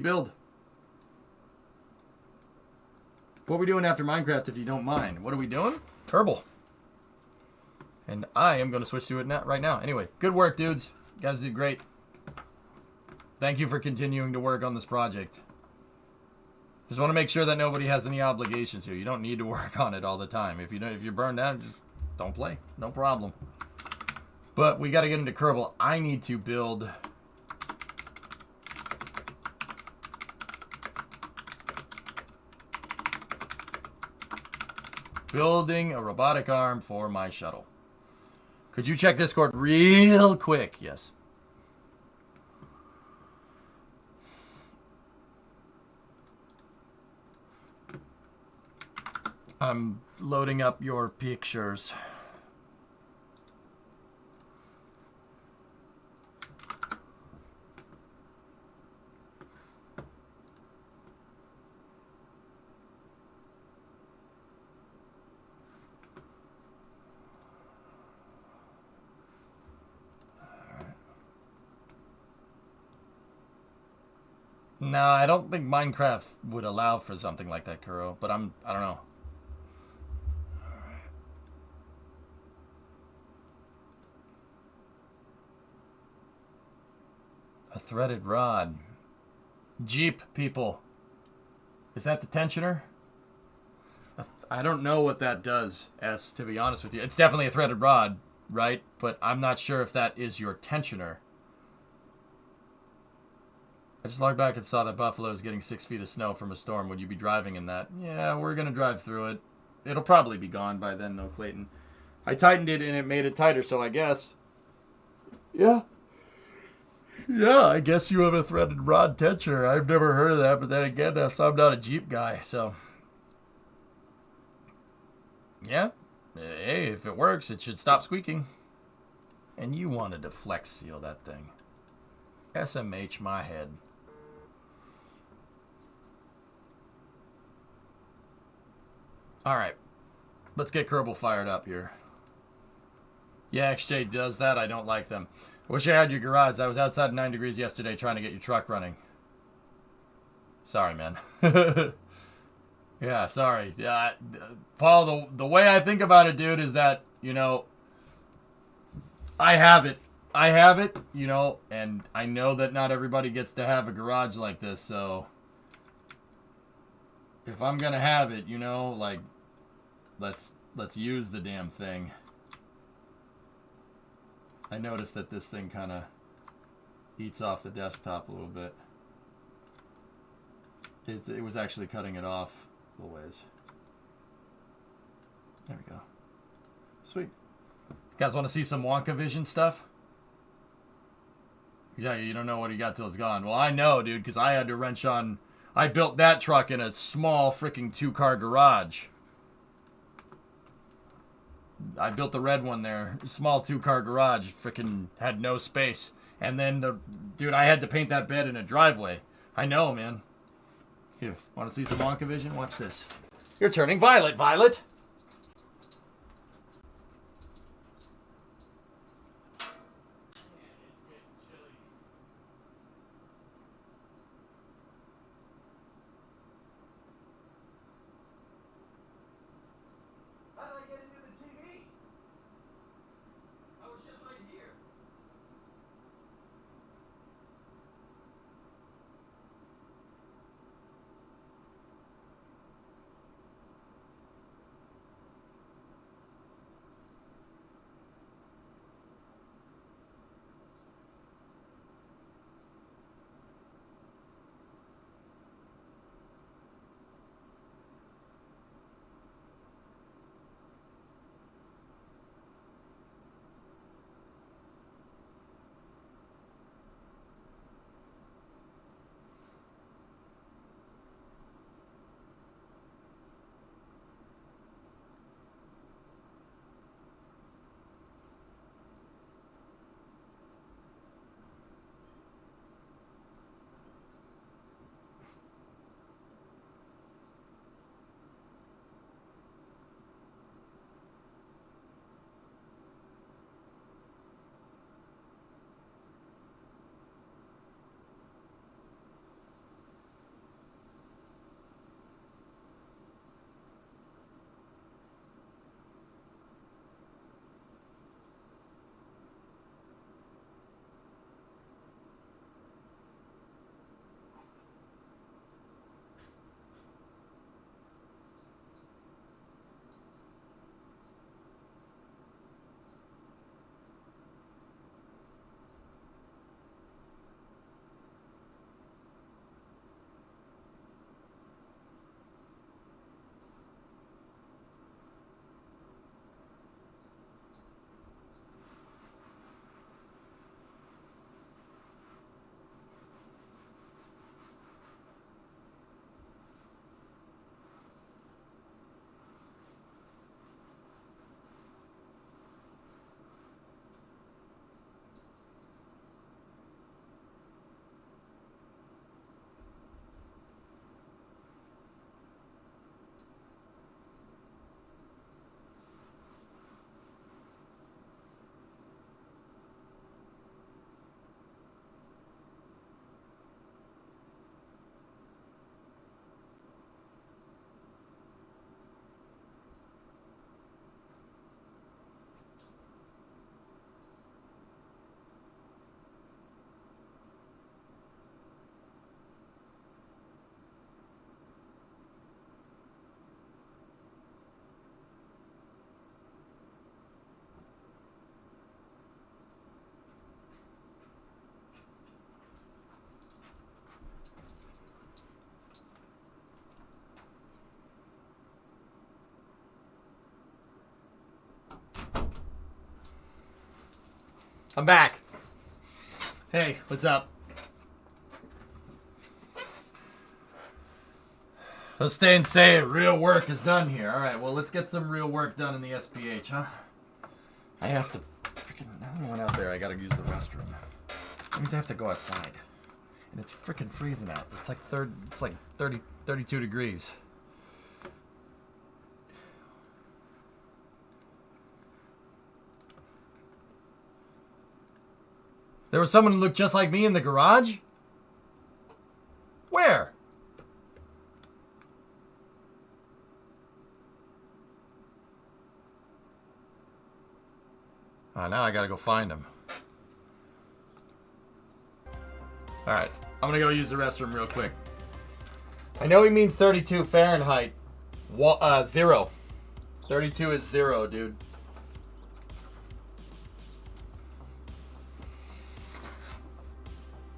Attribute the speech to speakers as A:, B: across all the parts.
A: Build. What are we doing after Minecraft, if you don't mind? What are we doing? Kerbal. And I am going to switch to it right now. Anyway, good work, dudes. You guys did great. Thank you for continuing to work on this project. Just want to make sure that nobody has any obligations here. You don't need to work on it all the time. If you're burned out, just don't play. No problem. But we got to get into Kerbal. I need to build... Building a robotic arm for my shuttle. Could you check Discord real quick? Yes. I'm loading up your pictures. No, I don't think Minecraft would allow for something like that, Kuro. But I don't know. A threaded rod. Jeep, people. Is that the tensioner? I don't know what that does, S, to be honest with you. It's definitely a threaded rod, right? But I'm not sure if that is your tensioner. I just logged back and saw that Buffalo is getting 6 feet of snow from a storm. Would you be driving in that? Yeah, we're going to drive through it. It'll probably be gone by then, though, Clayton. I tightened it and it made it tighter, so I guess. Yeah. Yeah, I guess you have a threaded rod tensioner. I've never heard of that, but then again, I'm not a Jeep guy, so. Yeah. Hey, if it works, it should stop squeaking. And you wanted to flex seal that thing. SMH my head. Alright. Let's get Kerbal fired up here. Yeah, XJ does that. I don't like them. I wish I had your garage. I was outside at 9 degrees yesterday trying to get your truck running. Sorry, man. Yeah, sorry. Yeah, Paul, the way I think about it, dude, is that, you know, I have it. You know, and I know that not everybody gets to have a garage like this, so if I'm gonna have it, you know, like, let's use the damn thing. I noticed that this thing kind of eats off the desktop a little bit. It was actually cutting it off a little ways. There we go. Sweet. You guys want to see some Wonka Vision stuff? Yeah, you don't know what he got till it's gone. Well, I know, dude, because I had to wrench on... I built that truck in a small freaking 2-car garage. I built the red one there. Small 2-car garage. Freaking had no space. And then, dude, I had to paint that bed in a driveway. I know, man. Here, want to see some Wonka Vision? Watch this. You're turning violet, Violet! I'm back. Hey, what's up? Let's stay and say it. Real work is done here. All right, well, let's get some real work done in the SPH, huh? I have to freaking... I went out there. I gotta use the restroom. That means I have to go outside. And it's freaking freezing out. It's like 30, 32 degrees. There was someone who looked just like me in the garage? Where? Now I gotta go find him. Alright, I'm gonna go use the restroom real quick. I know he means 32 Fahrenheit. 0. 32 is 0, dude.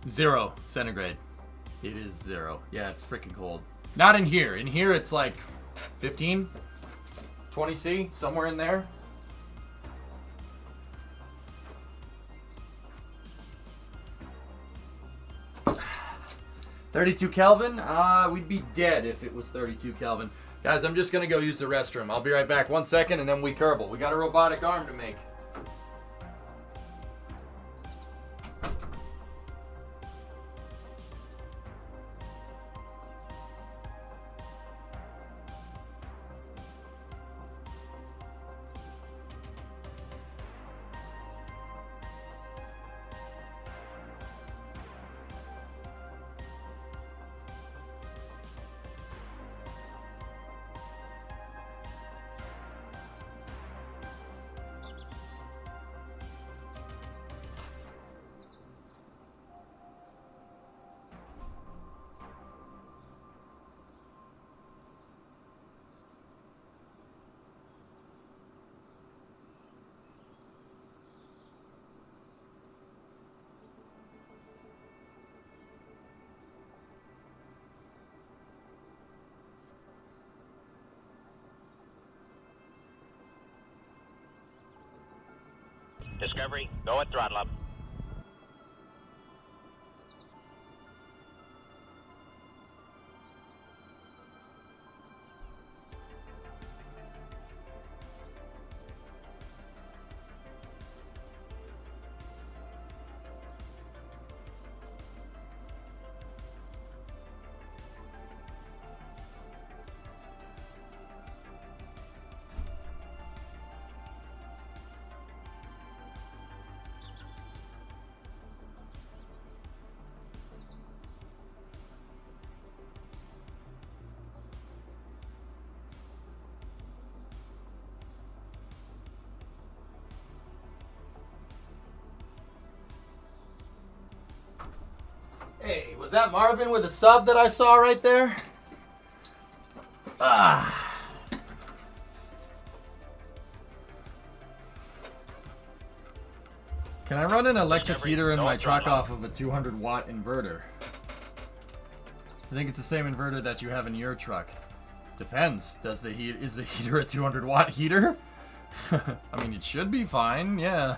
A: Zero centigrade. It is 0. Yeah, it's freaking cold. Not in here. In here it's like 15, 20 C, somewhere in there. $32 Kelvin? We'd be dead if it was 32 Kelvin. Guys, I'm just gonna go use the restroom. I'll be right back 1 second and then we Kerbal. We got a robotic arm to make.
B: Discovery, go at throttle up.
A: Hey, was that Marvin with a sub that I saw right there? Can I run an electric heater in my truck off of a 200 watt inverter? I think it's the same inverter that you have in your truck. Depends. Is the heater a 200 watt heater? I mean, it should be fine, yeah.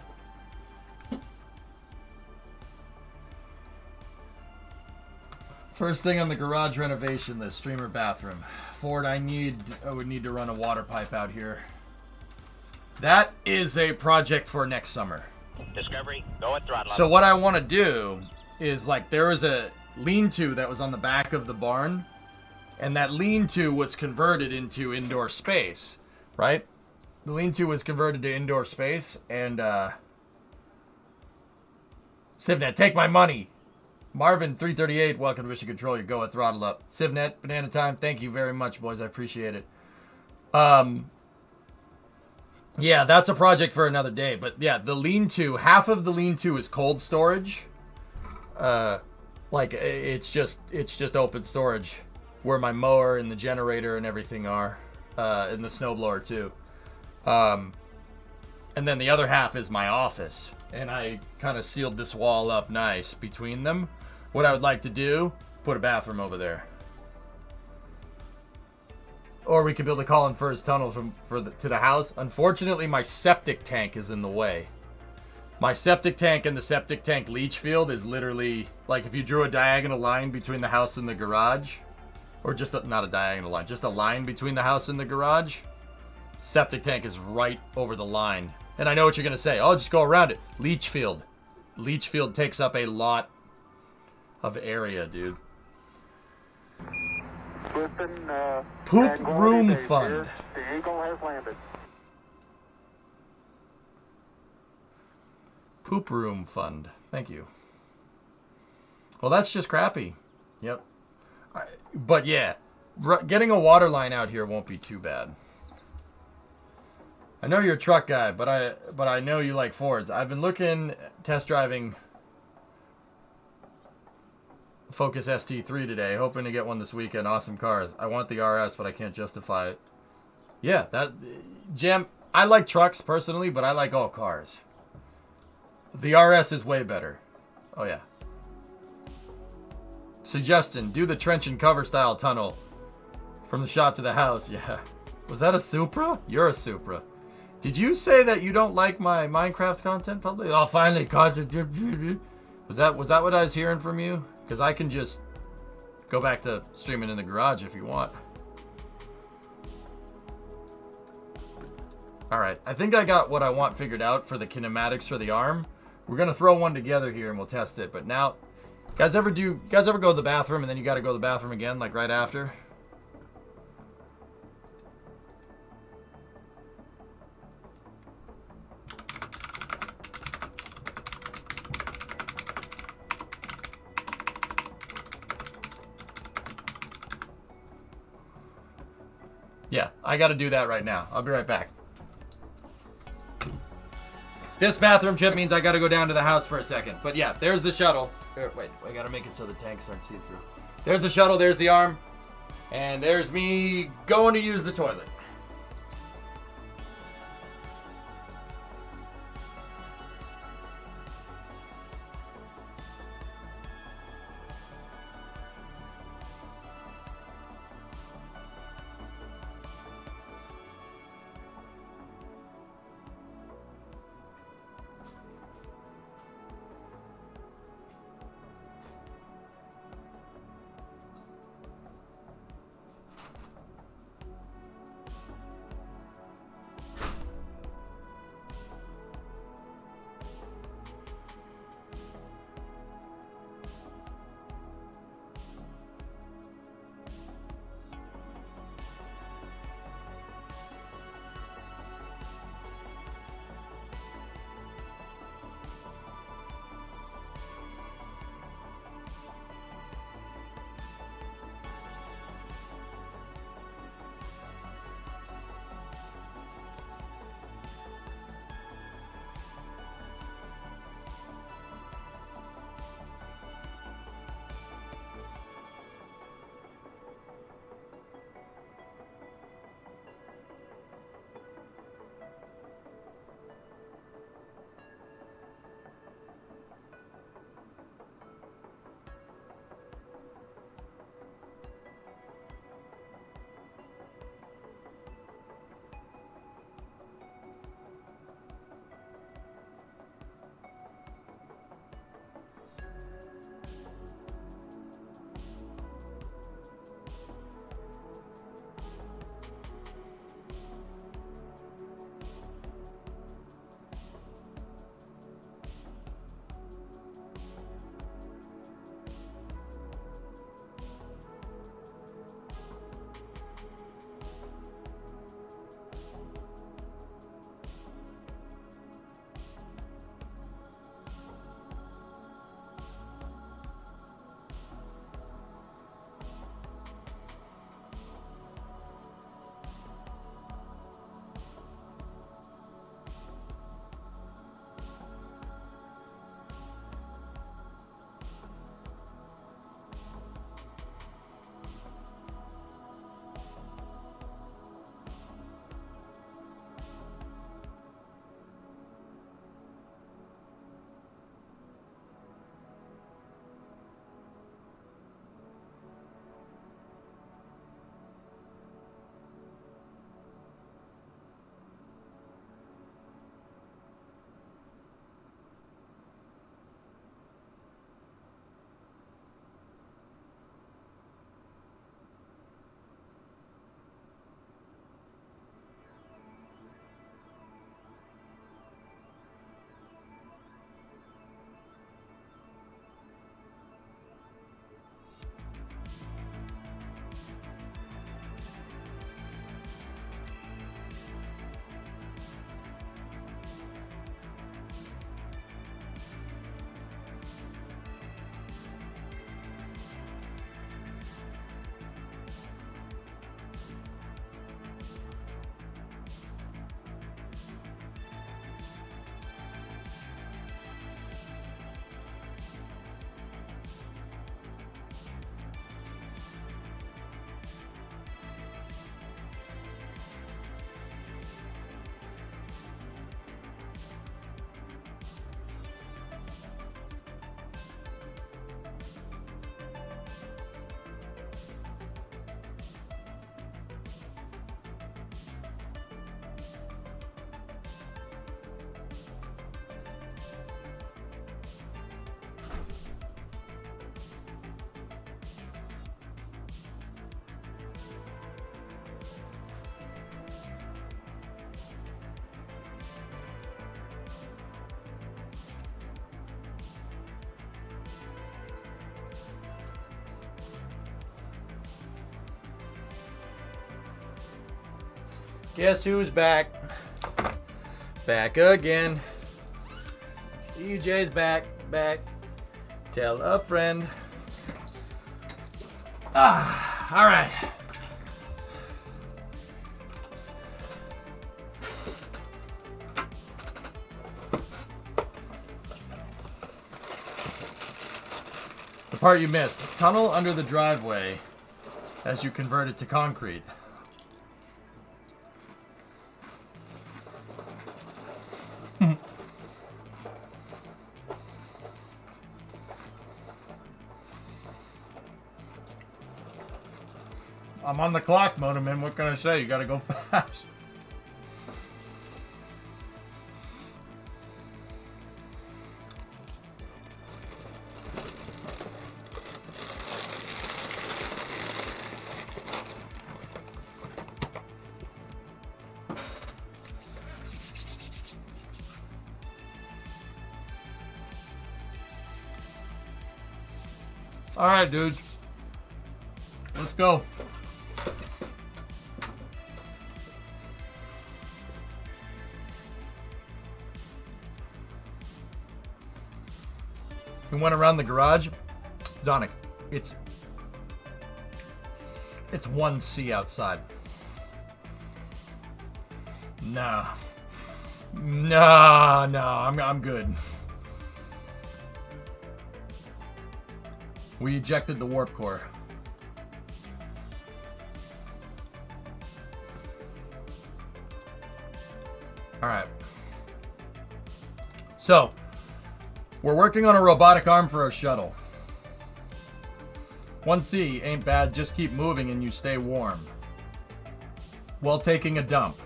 A: First thing on the garage renovation list, streamer bathroom. Ford, I would need to run a water pipe out here. That is a project for next summer.
B: Discovery, go at throttle up.
A: So what I want to do is, like, there was a lean-to that was on the back of the barn, and that lean-to was converted into indoor space, right? The lean-to was converted to indoor space, and, Civnet, take my money! Marvin338, welcome to Mission Control. Your go at throttle up. Civnet, banana time. Thank you very much, boys. I appreciate it. Yeah, that's a project for another day. But yeah, the lean-to, half of the lean-to is cold storage. Like it's just open storage, where my mower and the generator and everything are, and the snowblower too. And then the other half is my office, and I kind of sealed this wall up nice between them. What I would like to do, put a bathroom over there. Or we could build a column for his tunnel to the house. Unfortunately, my septic tank is in the way. My septic tank and the septic tank leach field is literally like if you drew a diagonal line between the house and the garage, or just not a diagonal line, just a line between the house and the garage. Septic tank is right over the line. And I know what you're going to say. Oh, just go around it. Leach field. Leach field takes up a lot of area, dude. Poop room fund.
C: The Eagle has landed.
A: Poop room fund. Thank you. Well, that's just crappy. Yep. But yeah, getting a water line out here won't be too bad. I know you're a truck guy, but I know you like Fords. I've been looking, test driving Focus ST3 today, hoping to get one this weekend. Awesome cars. I want the RS, but I can't justify it. Yeah, Jam, I like trucks personally, but I like all cars. The RS is way better. Oh yeah. Suggestion, do the trench and cover style tunnel from the shop to the house. Yeah. Was that a Supra? You're a Supra. Did you say that you don't like my Minecraft content public? Oh, finally, content. Was that what I was hearing from you? Because I can just go back to streaming in the garage if you want. Alright, I think I got what I want figured out for the kinematics for the arm. We're going to throw one together here and we'll test it. But now, you guys ever go to the bathroom and then you got to go to the bathroom again, like right after? Yeah, I got to do that right now. I'll be right back. This bathroom trip means I got to go down to the house for a second. But yeah, there's the shuttle. Wait, I got to make it so the tanks aren't see-through. There's the shuttle, there's the arm. And there's me going to use the toilet. Guess who's back? Back again. EJ's back. Tell a friend. All right. The part you missed. Tunnel under the driveway as you convert it to concrete. I'm on the clock, Monoman. What can I say? You gotta go fast. All right, dudes. Let's go. We went around the garage. Zonic, it's 1C outside. No, I'm good. We ejected the warp core. All right. So, we're working on a robotic arm for our shuttle. 1C ain't bad, just keep moving and you stay warm. While taking a dump.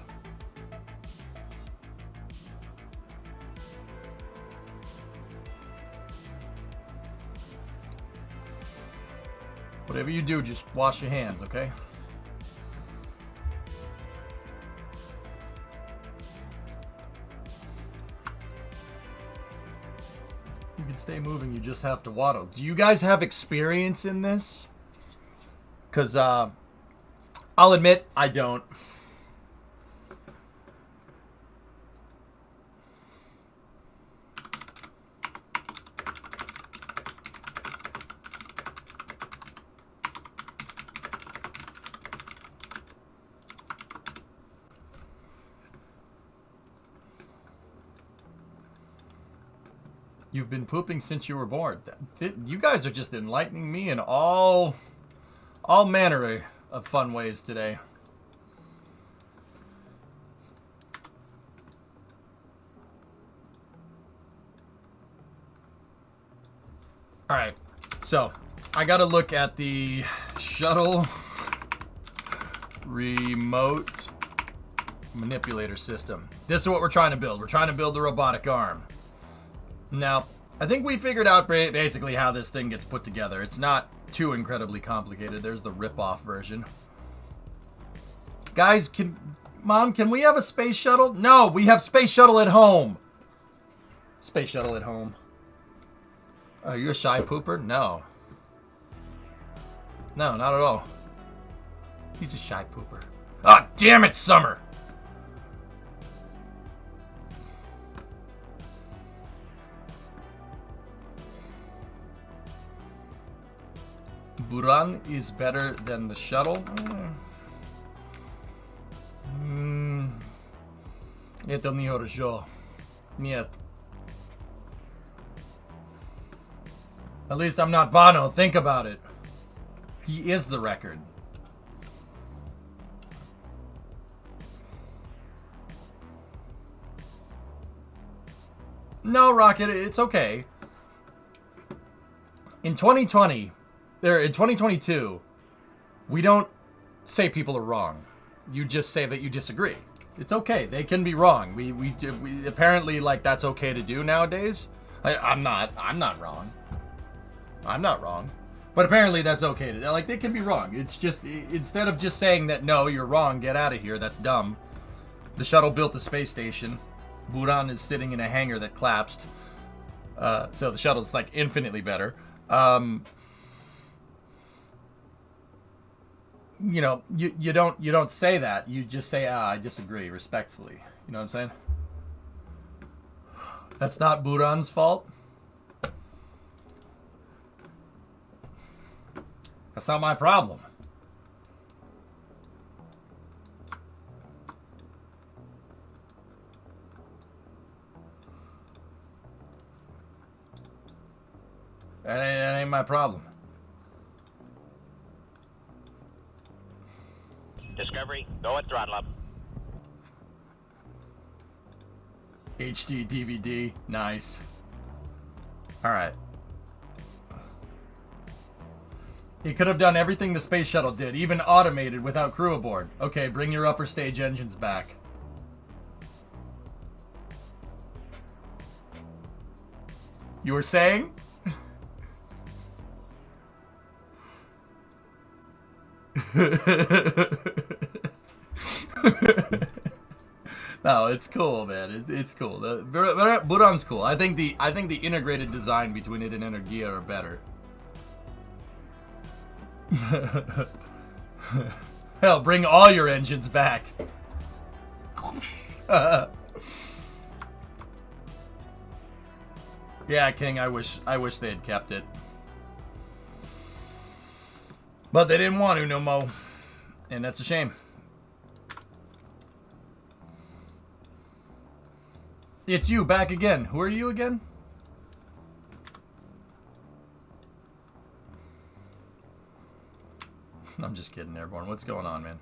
A: Whatever you do, just wash your hands, okay? You can stay moving, you just have to waddle. Do you guys have experience in this? Because, I'll admit, I don't. You've been pooping since you were born. You guys are just enlightening me in all manner of fun ways today. All right, so I got to look at the shuttle remote manipulator system. This is what we're trying to build. We're trying to build the robotic arm. Now, I think we figured out basically how this thing gets put together. It's not too incredibly complicated. There's the rip-off version. Guys, Mom, can we have a space shuttle? No, we have space shuttle at home. Space shuttle at home. Are you a shy pooper? No. No, not at all. He's a shy pooper. Ah, damn it, Summer! Buran is better than the shuttle. Это не хорошо. Нет. At least I'm not Bono. Think about it. He is the record. No, Rocket, it's okay. In 2020, in 2022, we don't say people are wrong. You just say that you disagree. It's okay. They can be wrong. We apparently, like, that's okay to do nowadays. I'm not wrong. I'm not wrong. But apparently that's okay to, like, they can be wrong. It's just, instead of just saying that, no, you're wrong, get out of here, that's dumb. The shuttle built a space station. Buran is sitting in a hangar that collapsed. So the shuttle's, like, infinitely better. you know, you don't say that. You just say, I disagree respectfully. You know what I'm saying? That's not Buran's fault. That's not my problem. That ain't my problem.
B: Discovery, go at throttle up.
A: HD DVD, nice. All right. He could have done everything the space shuttle did, even automated without crew aboard. Okay, bring your upper stage engines back. You were saying? No, it's cool, man. It's cool. Buran's cool. I think the integrated design between it and Energia are better. Hell, bring all your engines back. Yeah, King. I wish they had kept it, but they didn't want to no more, and that's a shame. It's you back again. Who are you again? I'm just kidding, Airborne. What's going on, man?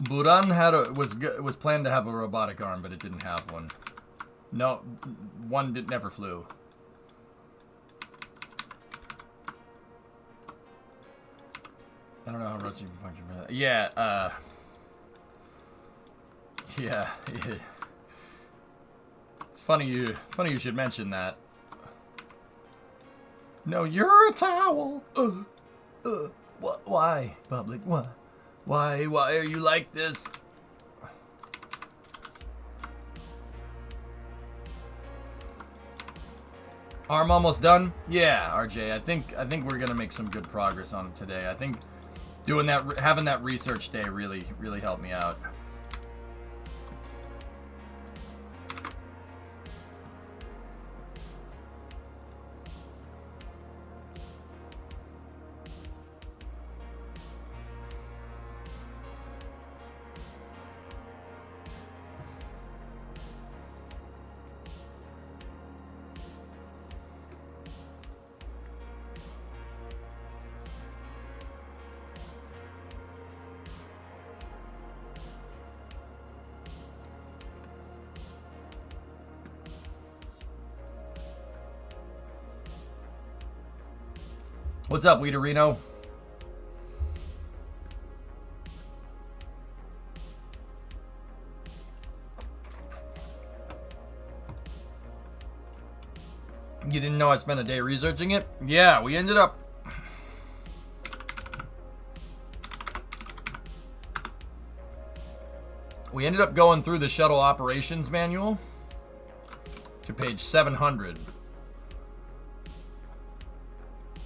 A: Buran was planned to have a robotic arm, but it didn't have one. No, one never flew. I don't know how rotation can function for that. Yeah, yeah. It's funny you should mention that. No, you're a towel. What? Why, public? What? Why are you like this? Arm almost done? Yeah, RJ. I think we're gonna make some good progress on it today. I think doing that, having that research day really helped me out. What's up, Weederino? You didn't know I spent a day researching it? Yeah, we ended up... We ended up going through the shuttle operations manual to page 700.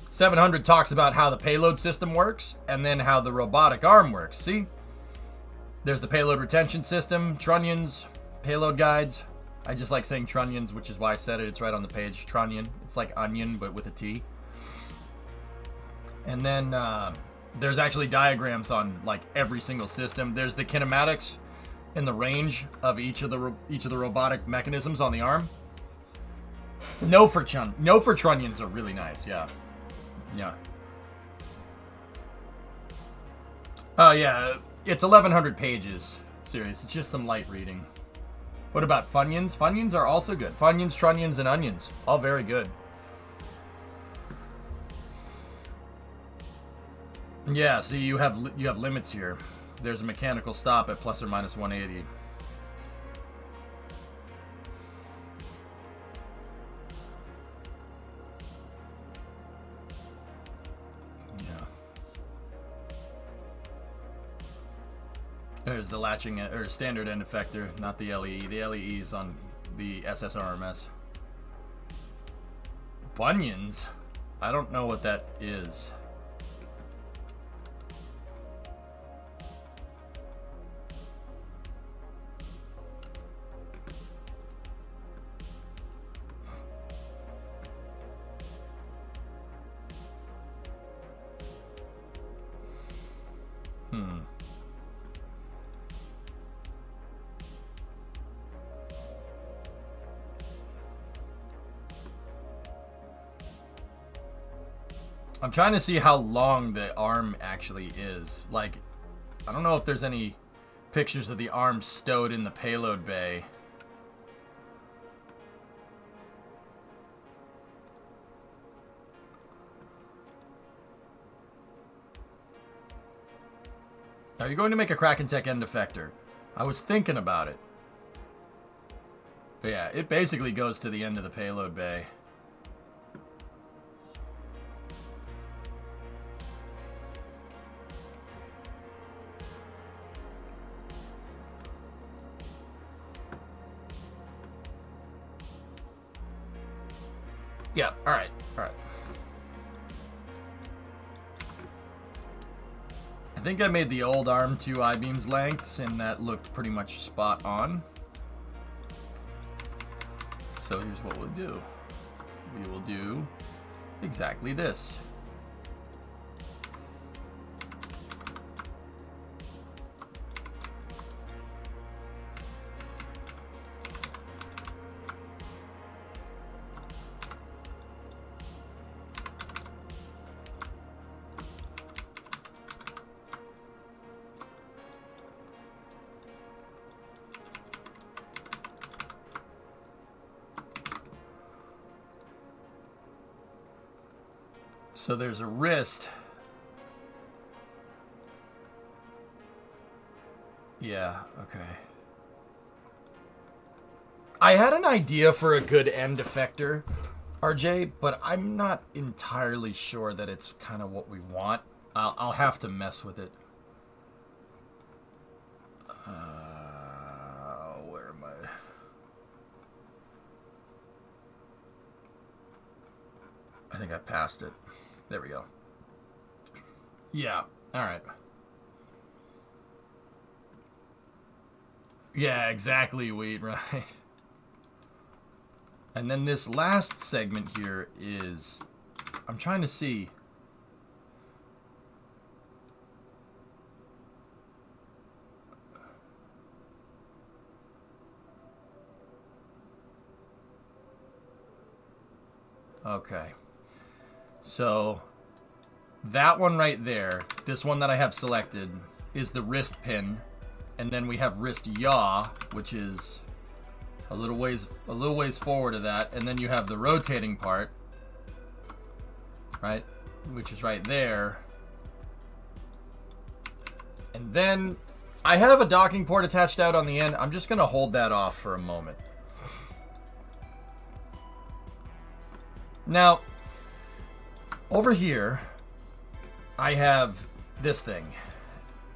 A: 700 talks about how the payload system works and then how the robotic arm works. See? There's the payload retention system, trunnions, payload guides. I just like saying trunnions, which is why I said it. It's right on the page. Trunnion. It's like onion, but with a T. And then there's actually diagrams on like every single system. There's the kinematics and the range of each of the robotic mechanisms on the arm. No for trunnions are really nice. Yeah. Yeah. Oh, yeah. It's 1,100 pages. Serious. It's just some light reading. What about Funyuns? Funyuns are also good. Funyuns, trunnions, and onions. All very good. Yeah, see, you have limits here. There's a mechanical stop at plus or minus 180. There's the latching or standard end effector, not the LEE. The LEE is on the SSRMS. Bunions? I don't know what that is. I'm trying to see how long the arm actually is. Like, I don't know if there's any pictures of the arm stowed in the payload bay. Are you going to make a Kraken Tech end effector? I was thinking about it. But yeah, it basically goes to the end of the payload bay. Yeah, alright, alright. I think I made the old arm 2 I-beams lengths, and that looked pretty much spot on. So here's what we'll do. We will do exactly this. So there's a wrist. Yeah, okay. I had an idea for a good end effector, RJ, but I'm not entirely sure that it's kind of what we want. I'll have to mess with it. Where am I? I think I passed it. There we go. Yeah, alright. Yeah, exactly, Weed, right? And then this last segment here is... I'm trying to see... Okay. So, that one right there, this one that I have selected, is the wrist pin. And then we have wrist yaw, which is a little ways forward of that. And then you have the rotating part, right, which is right there. And then I have a docking port attached out on the end. I'm just going to hold that off for a moment. Now, over here, I have this thing.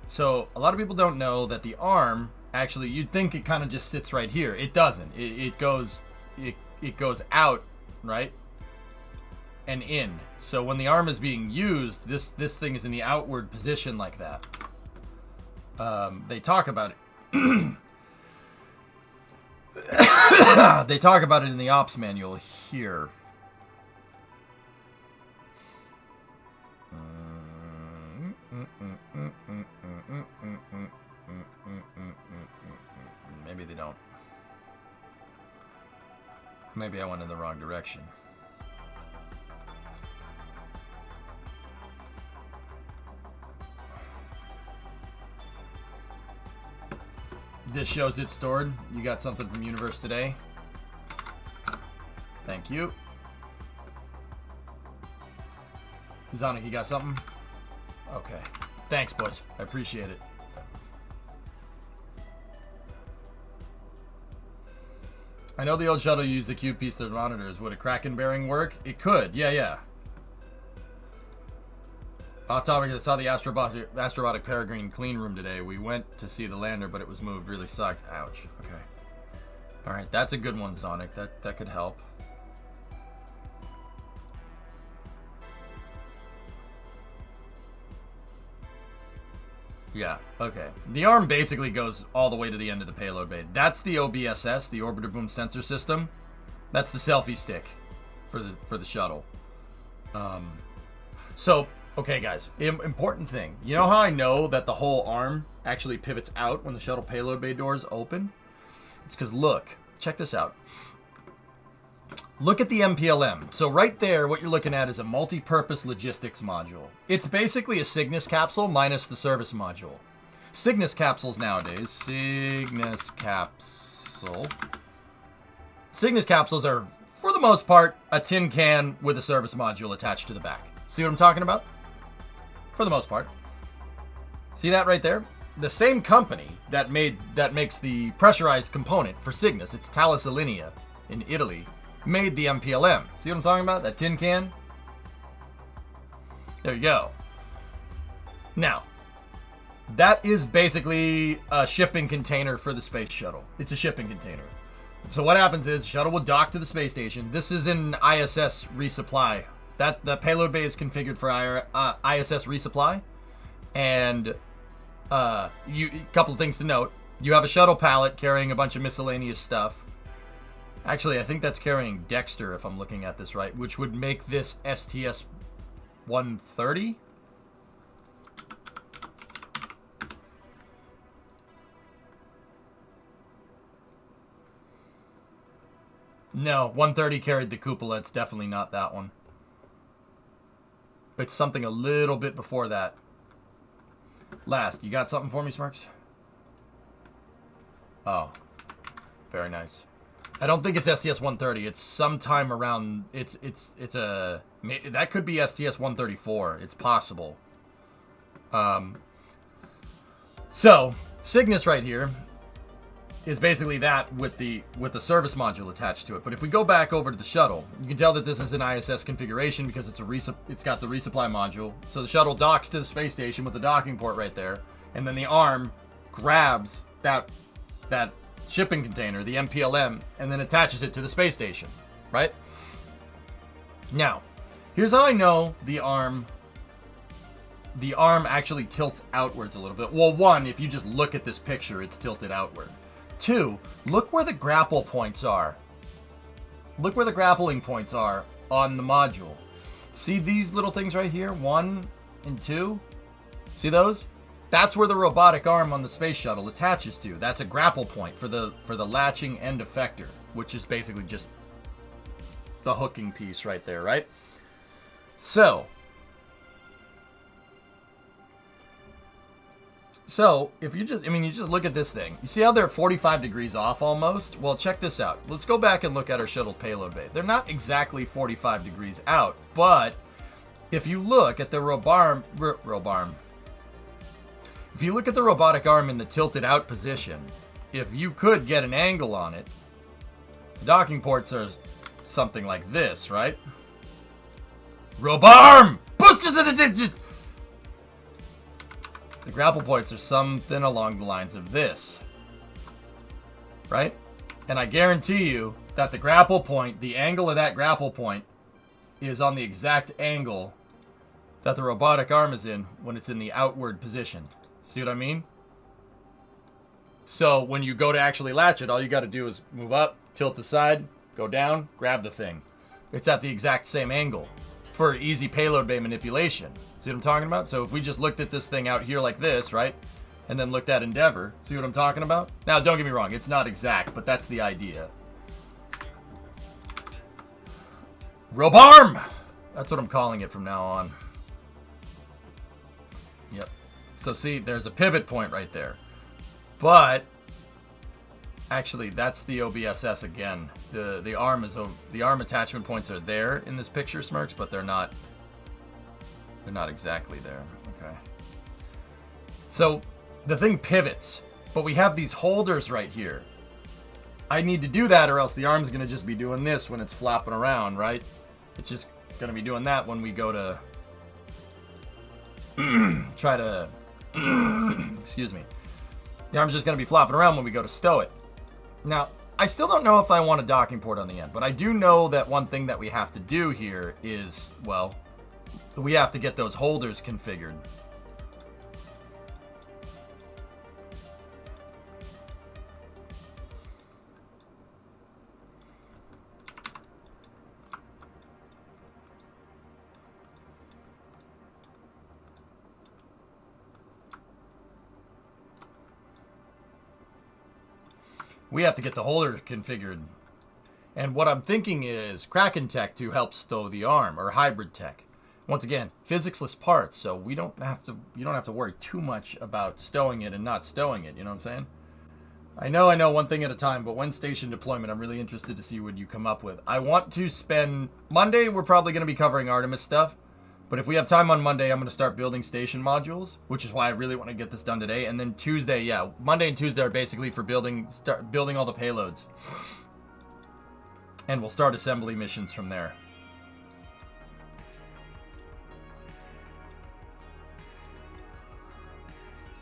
A: So, a lot of people don't know that the arm, actually, you'd think it kind of just sits right here. It doesn't. It goes out, right? And in. So, when the arm is being used, this thing is in the outward position like that. They talk about it. They talk about it in the ops manual here. Maybe they don't. Maybe I went in the wrong direction. This shows it stored. You got something from Universe Today. Thank you. Zonic, you got something? Okay. Thanks, boys. I appreciate it. I know the old shuttle used the Q-piece thermometers. Would a Kraken bearing work? It could. Yeah. Off topic, I saw the Astrobotic Peregrine clean room today. We went to see the lander, but it was moved. Really sucked. Ouch. Okay. Alright, that's a good one, Sonic. That could help. Yeah, okay. The arm basically goes all the way to the end of the payload bay. That's the OBSS, the Orbiter Boom Sensor System. That's the selfie stick for the shuttle. So, okay, guys, important thing. You know how I know that the whole arm actually pivots out when the shuttle payload bay doors open? It's because, look, check this out. Look at the MPLM. So right there, what you're looking at is a multi-purpose logistics module. It's basically a Cygnus capsule minus the service module. Cygnus capsules nowadays. Cygnus capsules are, for the most part, a tin can with a service module attached to the back. See what I'm talking about? For the most part. See that right there? The same company that makes the pressurized component for Cygnus, it's Thales Alenia in Italy, made the MPLM. See what I'm talking about? That tin can? There you go. Now, that is basically a shipping container for the space shuttle. It's a shipping container. So what happens is, shuttle will dock to the space station. This is an ISS resupply. The payload bay is configured for ISS resupply. And a couple of things to note. You have a shuttle pallet carrying a bunch of miscellaneous stuff. Actually, I think that's carrying Dexter, if I'm looking at this right, which would make this STS-130. No, 130 carried the cupola. It's definitely not that one. It's something a little bit before that. Last, you got something for me, Smirks? Oh, very nice. I don't think it's STS-130. It's sometime around. It's a that could be STS-134. It's possible. So Cygnus right here is basically that with the service module attached to it. But if we go back over to the shuttle, you can tell that this is an ISS configuration because it's got the resupply module. So the shuttle docks to the space station with the docking port right there, and then the arm grabs that shipping container, the MPLM, and then attaches it to the space station, right? Now, here's how I know the arm actually tilts outwards a little bit. Well, one, if you just look at this picture, it's tilted outward. Two, look where the grapple points are. Look where the grappling points are on the module. See these little things right here? 1 and 2? See those? That's where the robotic arm on the space shuttle attaches to. That's a grapple point for the latching end effector, which is basically just the hooking piece right there, right? So if you just, you just look at this thing. You see how they're 45 degrees off almost? Well, check this out. Let's go back and look at our shuttle payload bay. They're not exactly 45 degrees out, but if you look at the if you look at the robotic arm in the tilted out position, if you could get an angle on it, the docking ports are something like this, right? Robarm! The grapple points are something along the lines of this, right? And I guarantee you that the grapple point, the angle of that grapple point, is on the exact angle that the robotic arm is in when it's in the outward position. See what I mean? So when you go to actually latch it, all you got to do is move up, tilt aside, go down, grab the thing. It's at the exact same angle for easy payload bay manipulation. See what I'm talking about? So if we just looked at this thing out here like this, right? And then looked at Endeavor, see what I'm talking about? Now, don't get me wrong, it's not exact, but that's the idea. Robarm! That's what I'm calling it from now on. Yep. So see, there's a pivot point right there. But actually, that's the OBSS again. The arm attachment points are there in this picture, Smirks, but they're not exactly there. Okay. So the thing pivots, but we have these holders right here. I need to do that, or else the arm's gonna just be doing this when it's flopping around, right? It's just gonna be doing that when we go to try to excuse me. The arm's just going to be flopping around when we go to stow it. Now, I still don't know if I want a docking port on the end, but I do know that one thing that we have to do here is, well, we have to get those holders configured. We have to get the holder configured. And what I'm thinking is Kraken tech to help stow the arm, or hybrid tech. Once again, physicsless parts, so you don't have to worry too much about stowing it and not stowing it, you know what I'm saying? I know one thing at a time, but when station deployment, I'm really interested to see what you come up with. I want to spend Monday, we're probably going to be covering Artemis stuff, but if we have time on Monday, I'm going to start building station modules, which is why I really want to get this done today. And then Tuesday, yeah, Monday and Tuesday are basically for building all the payloads. And we'll start assembly missions from there.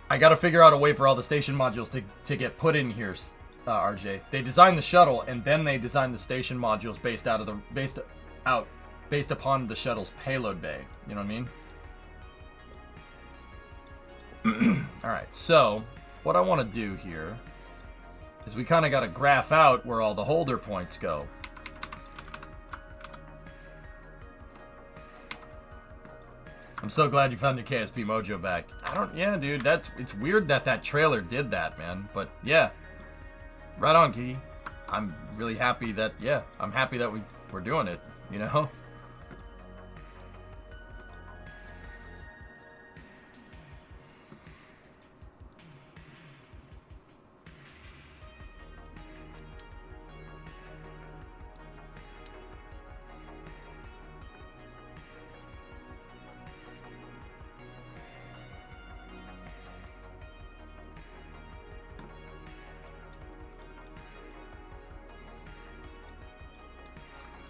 A: I got to figure out a way for all the station modules to get put in here, RJ. They designed the shuttle, and then they designed the station modules based upon the shuttle's payload bay. You know what I mean? All right. So what I want to do here is we kind of got to graph out where all the holder points go. I'm so glad you found your KSP mojo back. Yeah, dude, it's weird that trailer did that, man. But yeah, right on, Key. I'm really happy that, I'm happy that we're doing it, you know?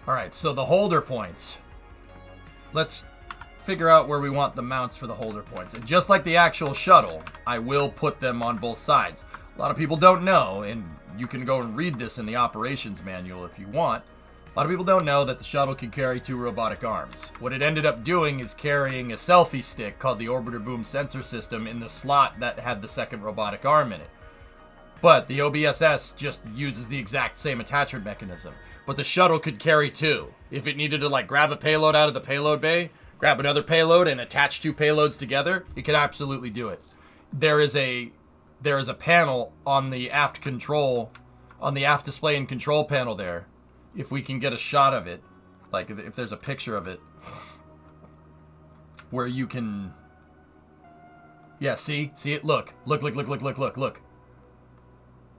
A: Alright, so the holder points. Let's figure out where we want the mounts for the holder points. And just like the actual shuttle, I will put them on both sides. A lot of people don't know, and you can go and read this in the operations manual if you want. A lot of people don't know that the shuttle can carry 2 robotic arms. What it ended up doing is carrying a selfie stick called the Orbiter Boom Sensor System in the slot that had the second robotic arm in it. But the OBSS just uses the exact same attachment mechanism. But the shuttle could carry 2. If it needed to like grab a payload out of the payload bay, grab another payload and attach 2 payloads together, it could absolutely do it. There is a panel on the aft control, on the aft display and control panel there. If we can get a shot of it, like if there's a picture of it, where you can, yeah, see it, look.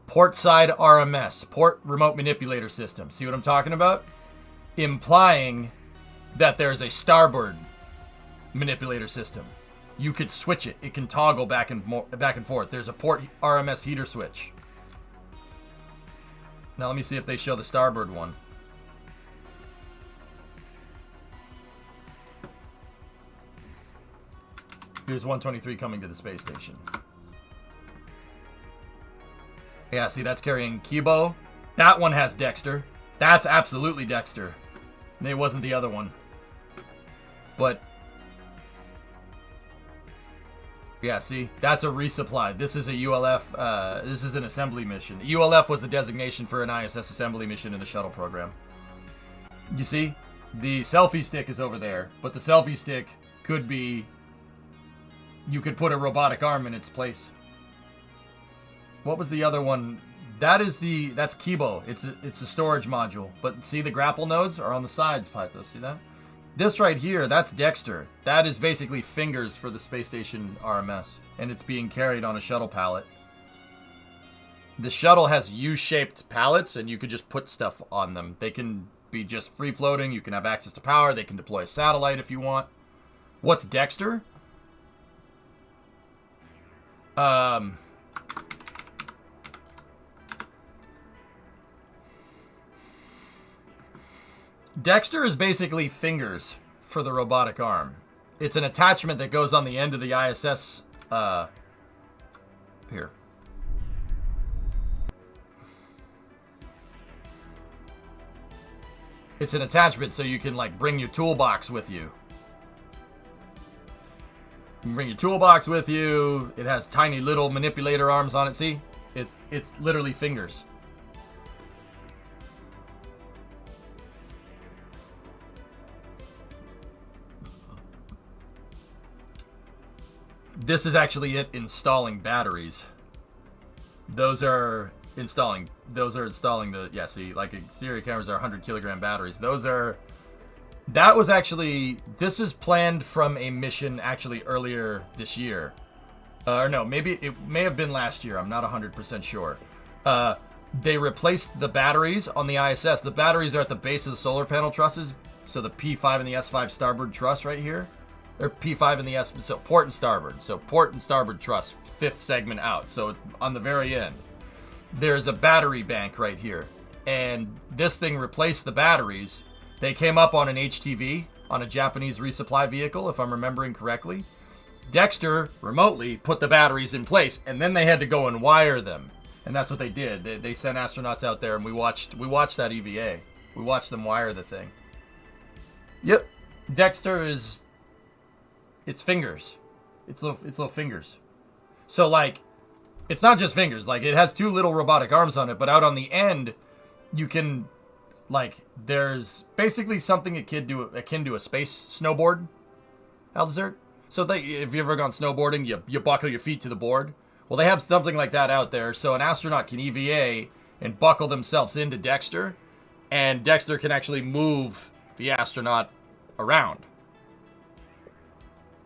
A: Port side RMS, port remote manipulator system. See what I'm talking about? Implying that there's a starboard manipulator system. You could switch it. It can toggle back and forth. There's a port RMS heater switch. Now let me see if they show the starboard one. Here's 123 coming to the space station. Yeah, see, that's carrying Kibo. That one has Dexter. That's absolutely Dexter. It wasn't the other one. But, yeah, see, that's a resupply. This is a ULF, this is an assembly mission. ULF was the designation for an ISS assembly mission in the shuttle program. You see, the selfie stick is over there, but the selfie stick could be, you could put a robotic arm in its place. What was the other one? That's Kibo. It's a storage module. But see, the grapple nodes are on the sides, Pythos. See that? This right here, that's Dexter. That is basically fingers for the space station RMS. And it's being carried on a shuttle pallet. The shuttle has U-shaped pallets, and you could just put stuff on them. They can be just free-floating. You can have access to power. They can deploy a satellite if you want. What's Dexter? Dexter is basically fingers for the robotic arm. It's an attachment that goes on the end of the ISS, here. It's an attachment so you can, like, bring your toolbox with you. You can bring your toolbox with you. It has tiny little manipulator arms on it, see? It's literally fingers. This is actually it installing batteries. Those are installing. Those are installing the, yeah, see, like exterior cameras are 100 kilogram batteries. Those are, that was actually, this is planned from a mission actually earlier this year. Or no, maybe it may have been last year. I'm not 100% sure. They replaced the batteries on the ISS. The batteries are at the base of the solar panel trusses. So the P5 and the S5 starboard truss right here. Or P5 and the S, so port and starboard. So port and starboard truss, 5th segment out. So on the very end, there's a battery bank right here. And this thing replaced the batteries. They came up on an HTV, on a Japanese resupply vehicle, if I'm remembering correctly. Dexter remotely put the batteries in place, and then they had to go and wire them. And that's what they did. They sent astronauts out there, and we watched that EVA. We watched them wire the thing. Yep. Dexter is... It's fingers. It's little fingers. So, like, it's not just fingers. Like, it has 2 little robotic arms on it, but out on the end, you can... Like, there's basically something akin to a space snowboard, Aldezert. So if you've ever gone snowboarding, you buckle your feet to the board. Well, they have something like that out there, so an astronaut can EVA and buckle themselves into Dexter, and Dexter can actually move the astronaut around.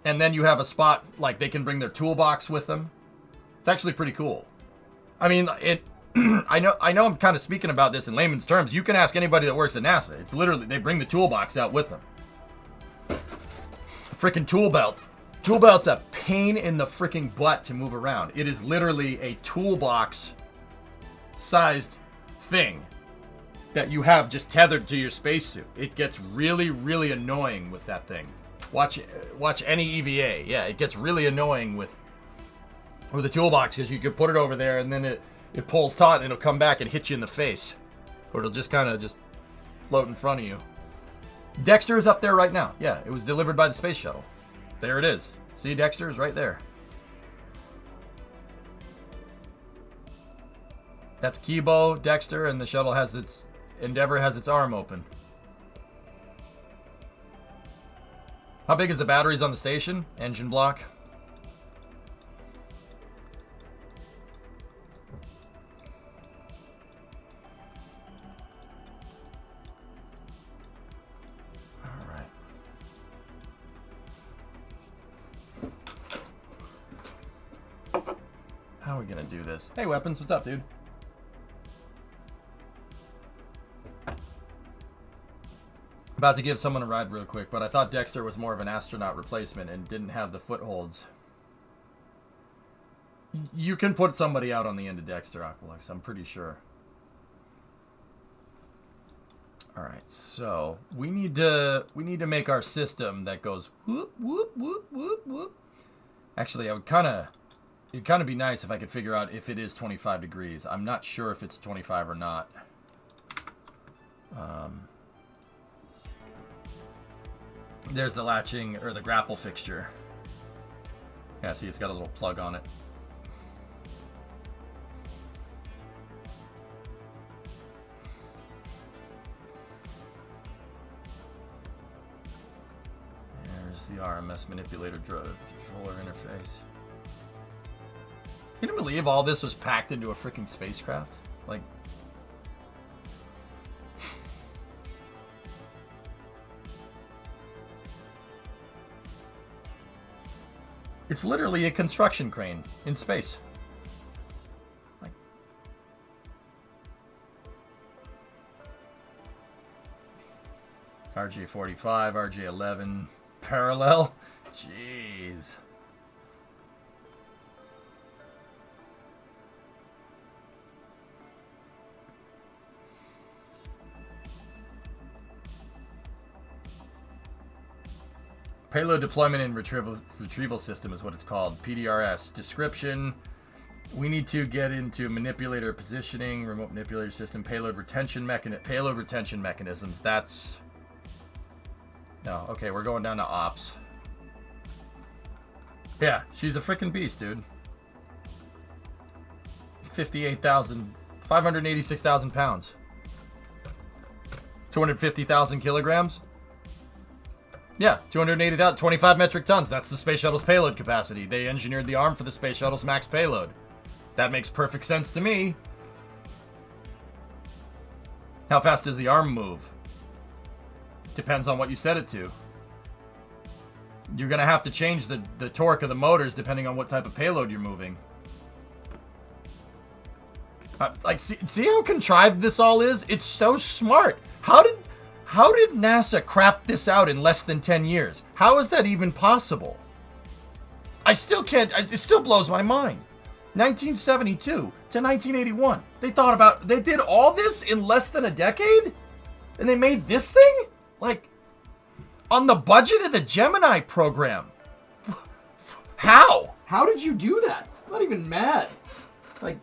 A: And then you have a spot, like, they can bring their toolbox with them. It's actually pretty cool. I mean, I know I'm kind of speaking about this in layman's terms. You can ask anybody that works at NASA. It's literally, they bring the toolbox out with them. The freaking tool belt. Tool belt's a pain in the freaking butt to move around. It is literally a toolbox sized thing that you have just tethered to your spacesuit. It gets really, really annoying with that thing. Watch any EVA. Yeah, it gets really annoying with a toolbox because you could put it over there and then it pulls taut and it'll come back and hit you in the face. Or it'll just kind of just float in front of you. Dexter is up there right now. Yeah, it was delivered by the space shuttle. There it is. See, Dexter is right there. That's Kerbal, Dexter, and the shuttle has its... Endeavor has its arm open. How big is the batteries on the station? Engine block. Alright. How are we gonna do this? Hey, Weapons, what's up, dude? About to give someone a ride real quick, but I thought Dexter was more of an astronaut replacement and didn't have the footholds. You can put somebody out on the end of Dexter, Aqualux, I'm pretty sure. Alright, so we need to make our system that goes whoop, whoop, whoop, whoop, whoop. Actually, it'd kind of be nice if I could figure out if it is 25 degrees. I'm not sure if it's 25 or not. There's the latching, or the grapple fixture. Yeah, see, it's got a little plug on it. There's the RMS manipulator controller interface. Can you believe all this was packed into a freaking spacecraft? Like... It's literally a construction crane in space. Like, RJ45, RJ11, parallel. Jeez. Payload deployment and retrieval system is what it's called. PDRS. Description. We need to get into manipulator positioning, remote manipulator system, payload retention mechanisms. That's... No, okay, we're going down to ops. Yeah, she's a freaking beast, dude. 586,000 pounds. 250,000 kilograms. Yeah, 280,000, 25 metric tons. That's the space shuttle's payload capacity. They engineered the arm for the space shuttle's max payload. That makes perfect sense to me. How fast does the arm move? Depends on what you set it to. You're going to have to change the torque of the motors depending on what type of payload you're moving. Like, see how contrived this all is? It's so smart. How did NASA crap this out in less than 10 years? How is that even possible? I still can't, it still blows my mind. 1972 to 1981. They did all this in less than a decade? And they made this thing? Like, on the budget of the Gemini program. How? How did you do that? I'm not even mad. Like,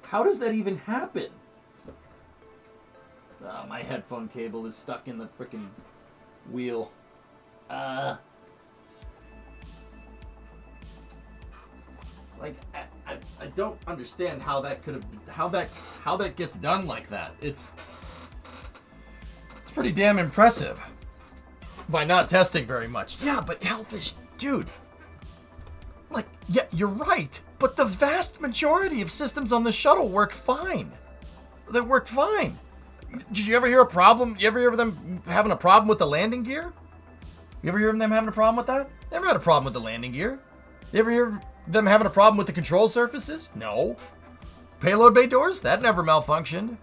A: how does that even happen? My headphone cable is stuck in the freaking wheel. Like, I don't understand how that could have, how that gets done like that. It's pretty damn impressive. By not testing very much. Yeah, but Hellfish, dude. Like, yeah, you're right. But the vast majority of systems on the shuttle work fine. They worked fine. Did you ever hear a problem? You ever hear of them having a problem with the landing gear? You ever hear of them having a problem with that? Never had a problem with the landing gear. You ever hear of them having a problem with the control surfaces? No. Payload bay doors? That never malfunctioned.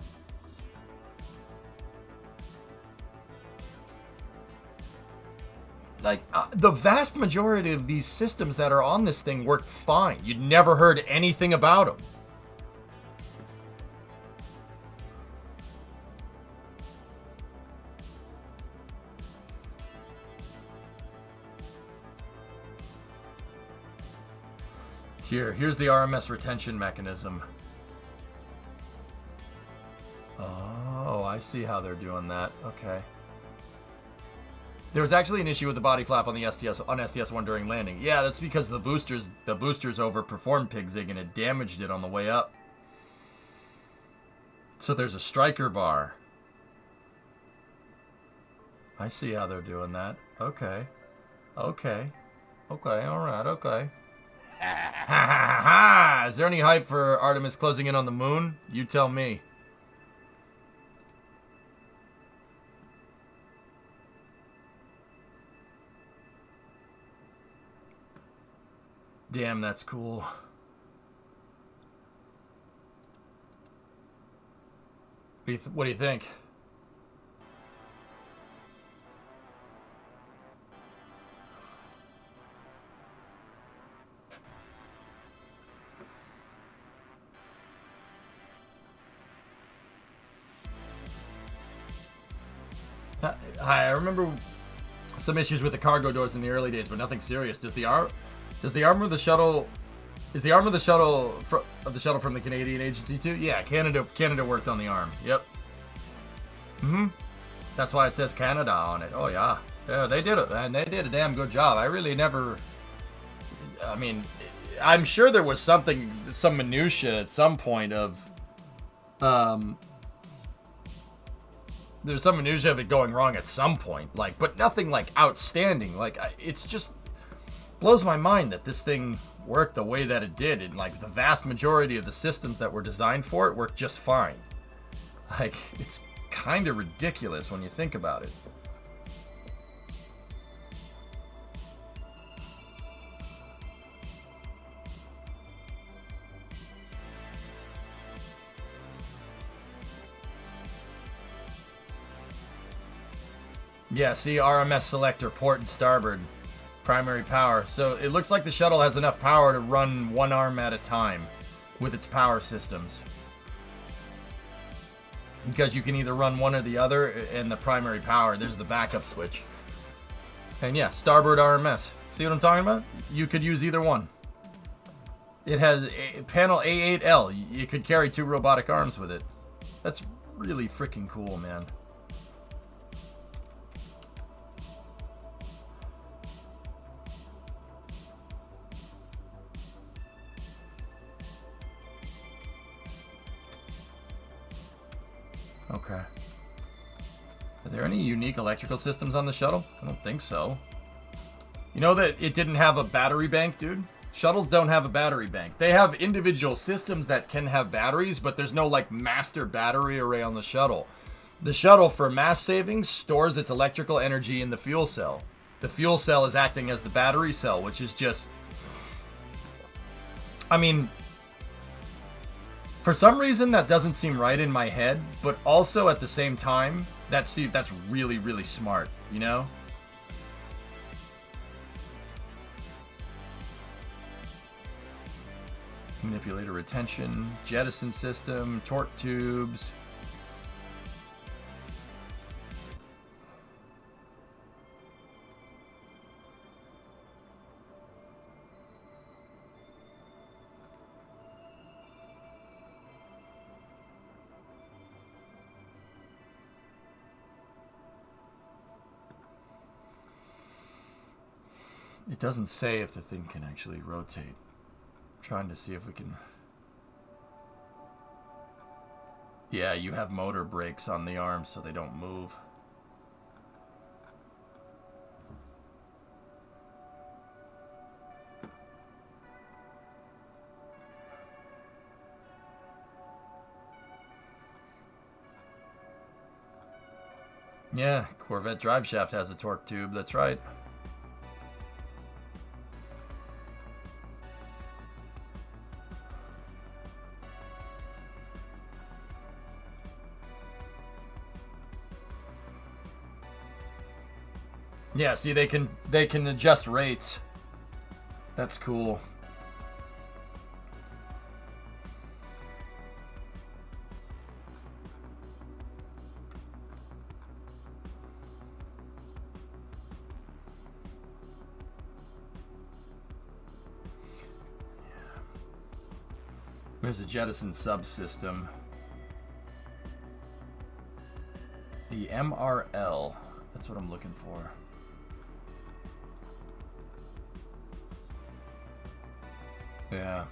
A: Like, the vast majority of these systems that are on this thing work fine. You'd never heard anything about them. Here's the RMS retention mechanism. Oh, I see how they're doing that. Okay. There was actually an issue with the body flap on the STS-1 during landing. Yeah, that's because the boosters overperformed PigZig and it damaged it on the way up. So there's a striker bar. I see how they're doing that. Okay. Okay. Okay, alright, okay. Ha ha ha ha! Is there any hype for Artemis closing in on the moon? You tell me. Damn, that's cool. What do you think? Hi, I remember some issues with the cargo doors in the early days, but nothing serious. Does the arm of the shuttle from the Canadian agency too? Yeah, Canada worked on the arm. Yep. That's why it says Canada on it. Oh yeah. Yeah, they did it, and they did a damn good job. I mean, I'm sure there was some minutia at some point of there's some minutia of it going wrong at some point, like, but nothing like outstanding. Like, it's just blows my mind that this thing worked the way that it did, and like the vast majority of the systems that were designed for it worked just fine. Like, it's kind of ridiculous when you think about it. Yeah, see, RMS selector, port and starboard, primary power. So it looks like the shuttle has enough power to run one arm at a time with its power systems. Because you can either run one or the other, and the primary power, there's the backup switch. And yeah, starboard RMS. See what I'm talking about? You could use either one. It has panel A8L. You could carry 2 robotic arms with it. That's really freaking cool, man. Okay. Are there any unique electrical systems on the shuttle? I don't think so. You know that it didn't have a battery bank, dude? Shuttles don't have a battery bank. They have individual systems that can have batteries, but there's no like master battery array on the shuttle. The shuttle, for mass savings, stores its electrical energy in the fuel cell. The fuel cell is acting as the battery cell, which is just... I mean, for some reason that doesn't seem right in my head, but also at the same time, that's really, really smart, you know? Manipulator retention, jettison system, torque tubes. It doesn't say if the thing can actually rotate. I'm trying to see if we can... Yeah, you have motor brakes on the arms so they don't move. Yeah, Corvette driveshaft has a torque tube, that's right. Yeah, see, they can adjust rates. That's cool. There's a jettison subsystem. The MRL. That's what I'm looking for. Yeah.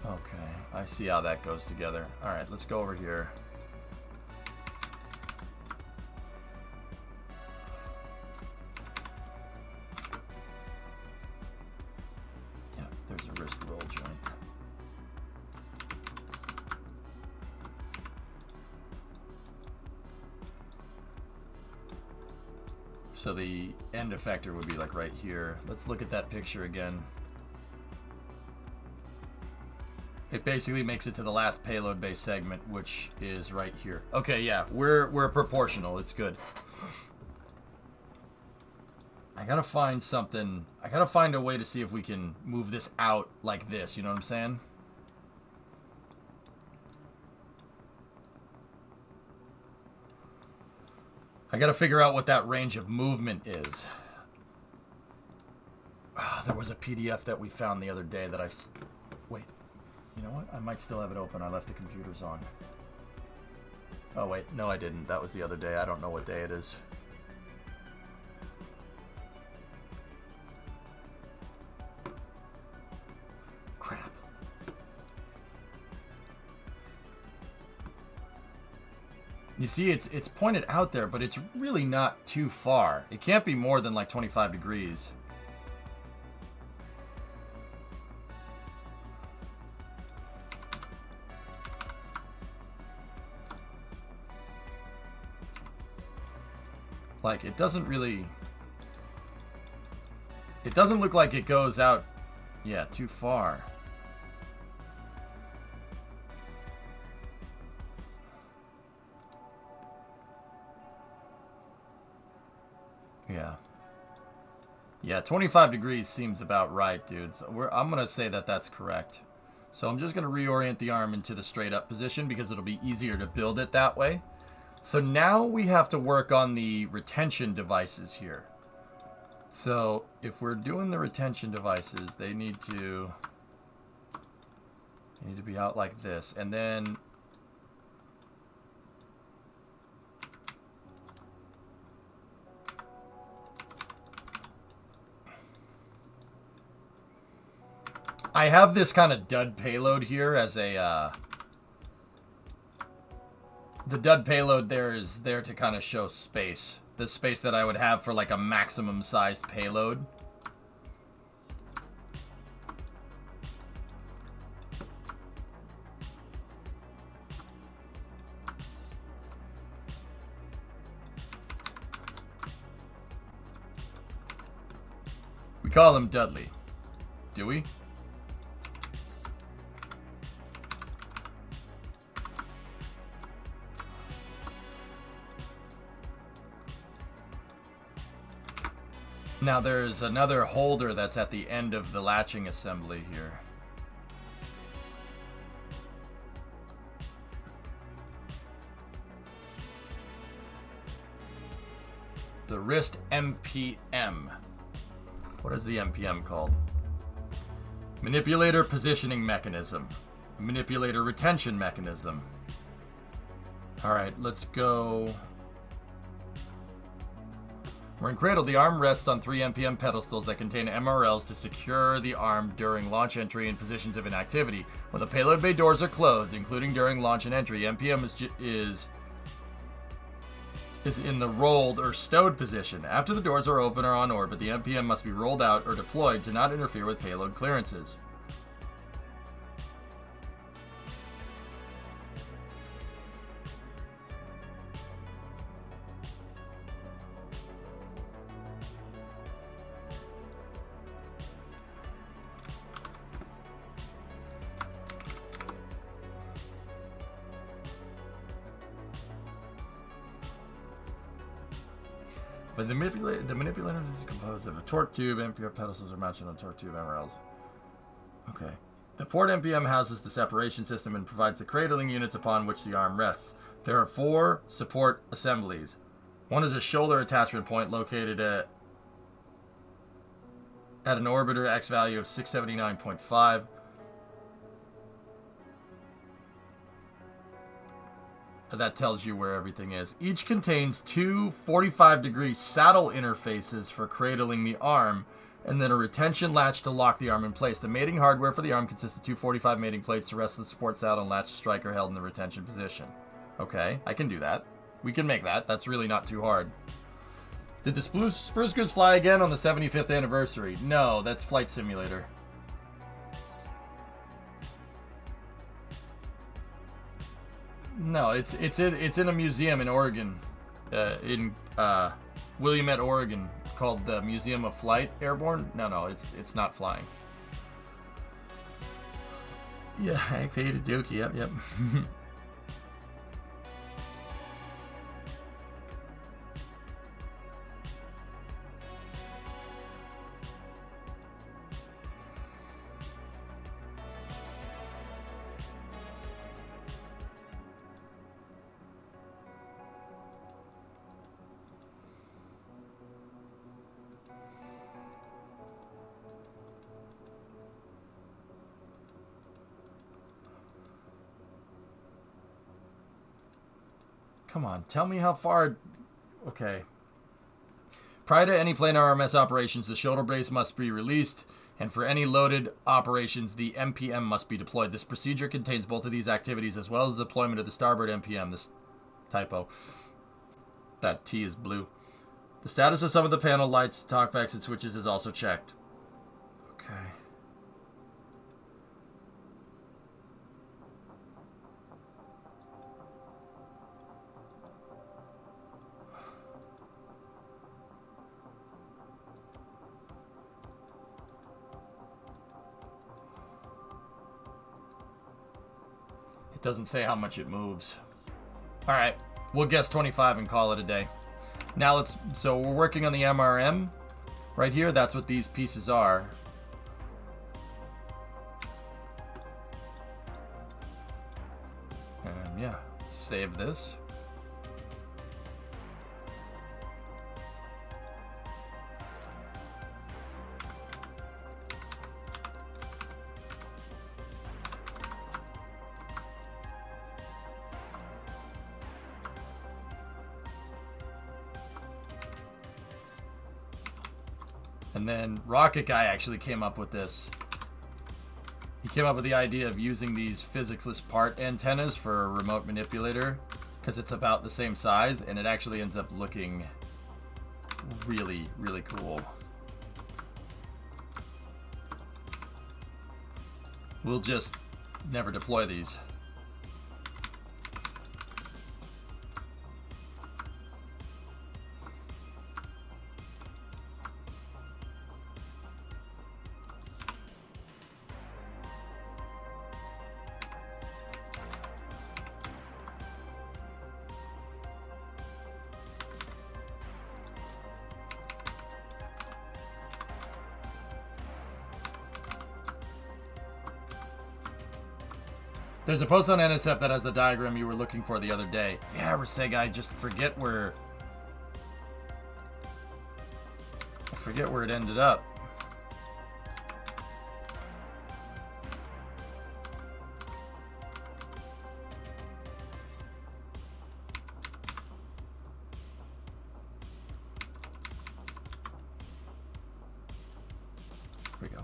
A: Okay, I see how that goes together. All right, let's go over here. Yeah, there's a wrist roll joint. So the end effector would be like right here. Let's look at that picture again. It basically makes it to the last payload base segment, which is right here. Okay, yeah, we're proportional. It's good. I gotta find something. I gotta find a way to see if we can move this out like this. You know what I'm saying? I gotta figure out what that range of movement is. Oh, there was a PDF that we found the other day that wait, you know what? I might still have it open. I left the computers on. Oh wait, no I didn't. That was the other day. I don't know what day it is. Crap. You see, it's pointed out there, but it's really not too far. It can't be more than like 25 degrees. Like, it doesn't really... It doesn't look like it goes out, yeah, too far. Yeah. Yeah, 25 degrees seems about right, dude. So I'm going to say that that's correct. So I'm just going to reorient the arm into the straight up position because it'll be easier to build it that way. So now we have to work on the retention devices here. So if we're doing the retention devices, they need to be out like this. And then... I have this kind of dud payload here as a The dud payload there is there to kind of show space. The space that I would have for like a maximum sized payload. We call him Dudley. Do we? Now there's another holder that's at the end of the latching assembly here. The wrist MPM. What is the MPM called? Manipulator positioning mechanism. Manipulator retention mechanism. Alright, let's go. When cradled, the arm rests on 3 MPM pedestals that contain MRLs to secure the arm during launch entry in positions of inactivity. When the payload bay doors are closed, including during launch and entry, MPM is in the rolled or stowed position. After the doors are open or on orbit, the MPM must be rolled out or deployed to not interfere with payload clearances. But the manipulator is composed of a torque tube. MPM pedestals are mounted on torque tube MRLs. Okay. The port MPM houses the separation system and provides the cradling units upon which the arm rests. There are 4 support assemblies. One is a shoulder attachment point located at an orbiter X value of 679.5. That tells you where everything is. Each contains 2 45-degree saddle interfaces for cradling the arm, and then a retention latch to lock the arm in place. The mating hardware for the arm consists of 2 45 mating plates to rest the support saddle and latch striker held in the retention position. Okay, I can do that. We can make that. That's really not too hard. Did the Spruce Goose fly again on the 75th anniversary? No, that's Flight Simulator. No, it's in a museum in Oregon, in Willamette, Oregon, called the Museum of Flight Airborne. No, it's not flying. Yeah, I paid a dookie. Yep. Come on, tell me how far... Okay. Prior to any planar RMS operations, the shoulder brace must be released, and for any loaded operations, the MPM must be deployed. This procedure contains both of these activities, as well as the deployment of the starboard MPM. This typo. That T is blue. The status of some of the panel lights, talkbacks, and switches is also checked. Okay. Doesn't say how much it moves. All right, we'll guess 25 and call it a day. Now so we're working on the MRM right here. That's what these pieces are. And yeah, save this. And then Rocket Guy actually came up with this. He came up with the idea of using these physicless part antennas for a remote manipulator. because it's about the same size, and it actually ends up looking really, really cool. We'll just never deploy these. There's a post on NSF that has the diagram you were looking for the other day. Yeah, Resega, I just forget where... I forget where it ended up. Here we go.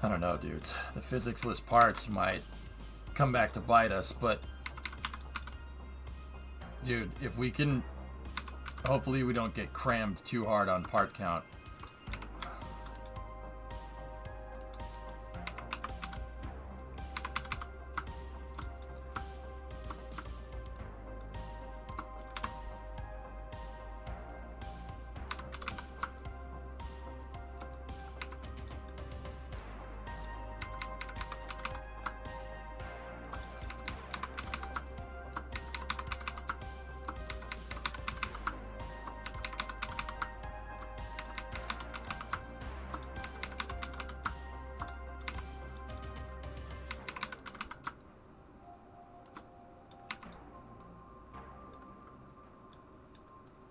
A: I don't know, dudes. The physics-less parts might come back to bite us, but... Dude, if we can... Hopefully we don't get crammed too hard on part count.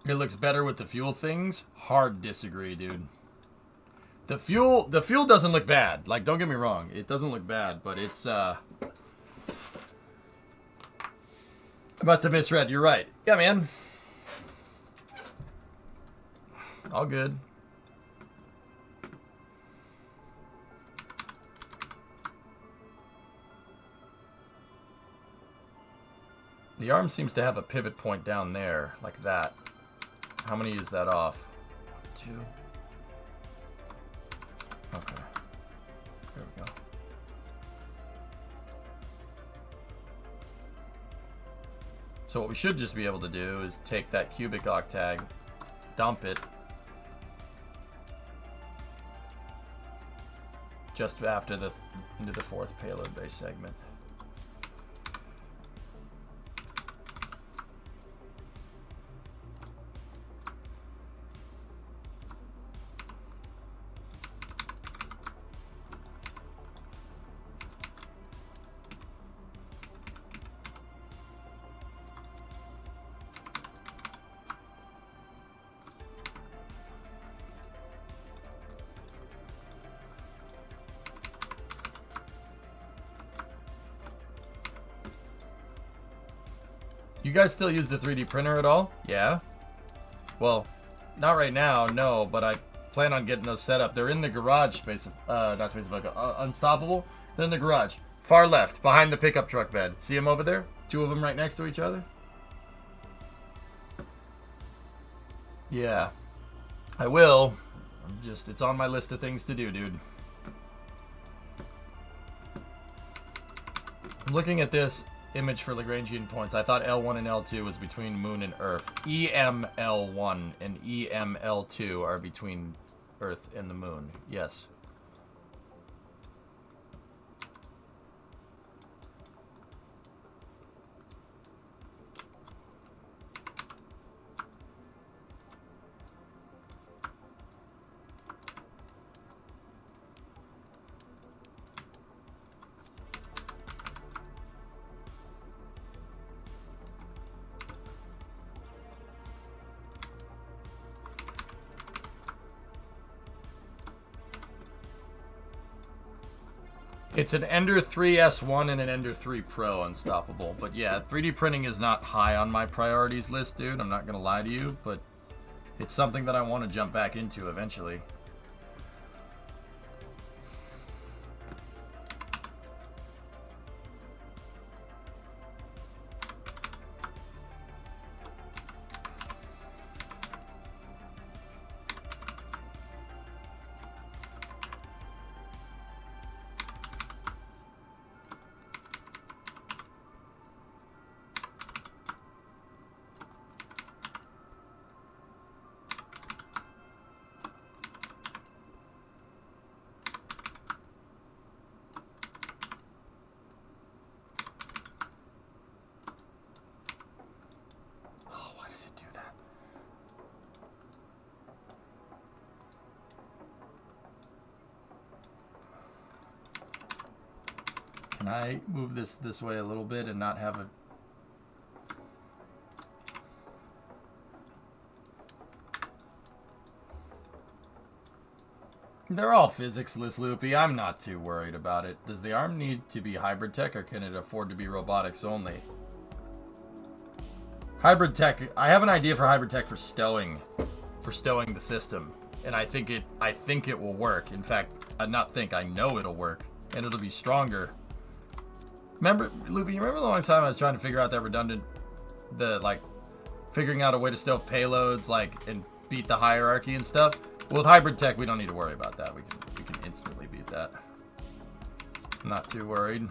A: It looks better with the fuel things. Hard disagree, dude. The fuel doesn't look bad. Like, don't get me wrong. It doesn't look bad, but it's, I must have misread. You're right. Yeah, man. All good. The arm seems to have a pivot point down there, like that. How many is that off? 2. Okay. There we go. So what we should just be able to do is take that cubic octag, dump it, just after into the 4th payload base segment. You guys still use the 3D printer at all? Yeah. Well, not right now, no, but I plan on getting those set up. They're in the garage, not Space of Unstoppable. They're in the garage. Far left, behind the pickup truck bed. See them over there? 2 of them right next to each other? Yeah. I will. It's on my list of things to do, dude. I'm looking at this image for Lagrangian points. I thought L1 and L2 was between Moon and Earth. EML1 and EML2 are between Earth and the Moon. Yes. It's an Ender 3 S1 and an Ender 3 Pro Unstoppable. But yeah, 3D printing is not high on my priorities list, dude. I'm not going to lie to you, but it's something that I want to jump back into eventually. Can I move this way a little bit and not have a... They're all physics-less, Loopy. I'm not too worried about it. Does the arm need to be hybrid tech, or can it afford to be robotics only? Hybrid tech... I have an idea for hybrid tech for stowing. For stowing the system. And I think it will work. In fact, I know it'll work. And it'll be stronger. Remember, Loopy, you remember the long time I was trying to figure out that redundant... figuring out a way to stow payloads, and beat the hierarchy and stuff? Well, with hybrid tech, we don't need to worry about that. We can instantly beat that. I'm not too worried.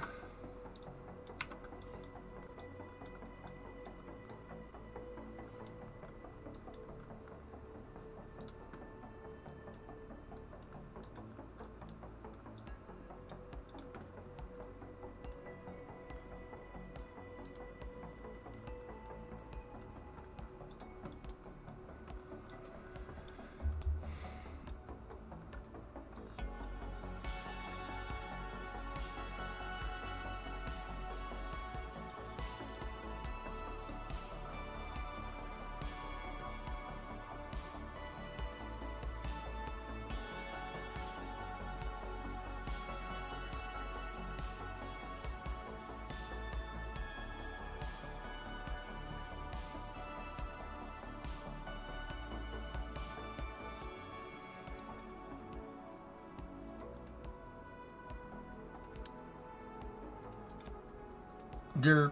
A: Grr.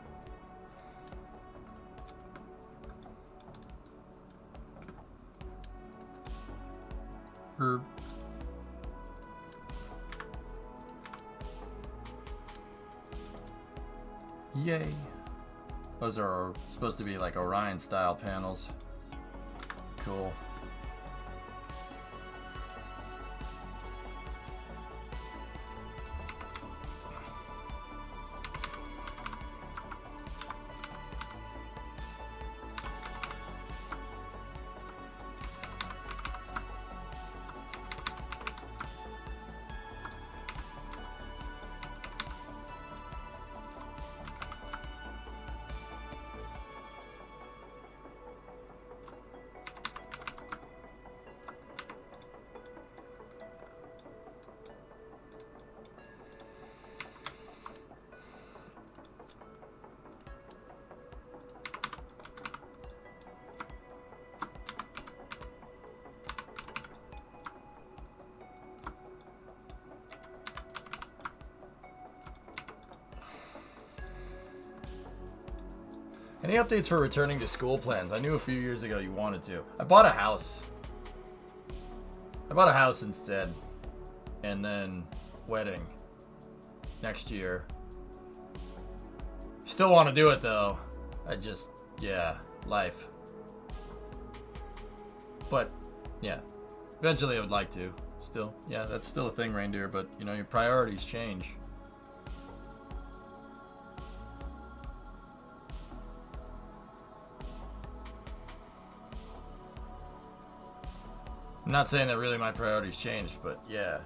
A: Grr. Yay. Those are supposed to be like Orion style panels. Cool. Any updates for returning to school plans? I knew a few years ago you wanted to. I bought a house. I bought a house instead. And then wedding next year. Still want to do it though. Yeah, life. But yeah, eventually I would like to. Still, yeah, that's still a thing, Reindeer, but you know, your priorities change. I'm not saying that really my priorities changed, but yeah.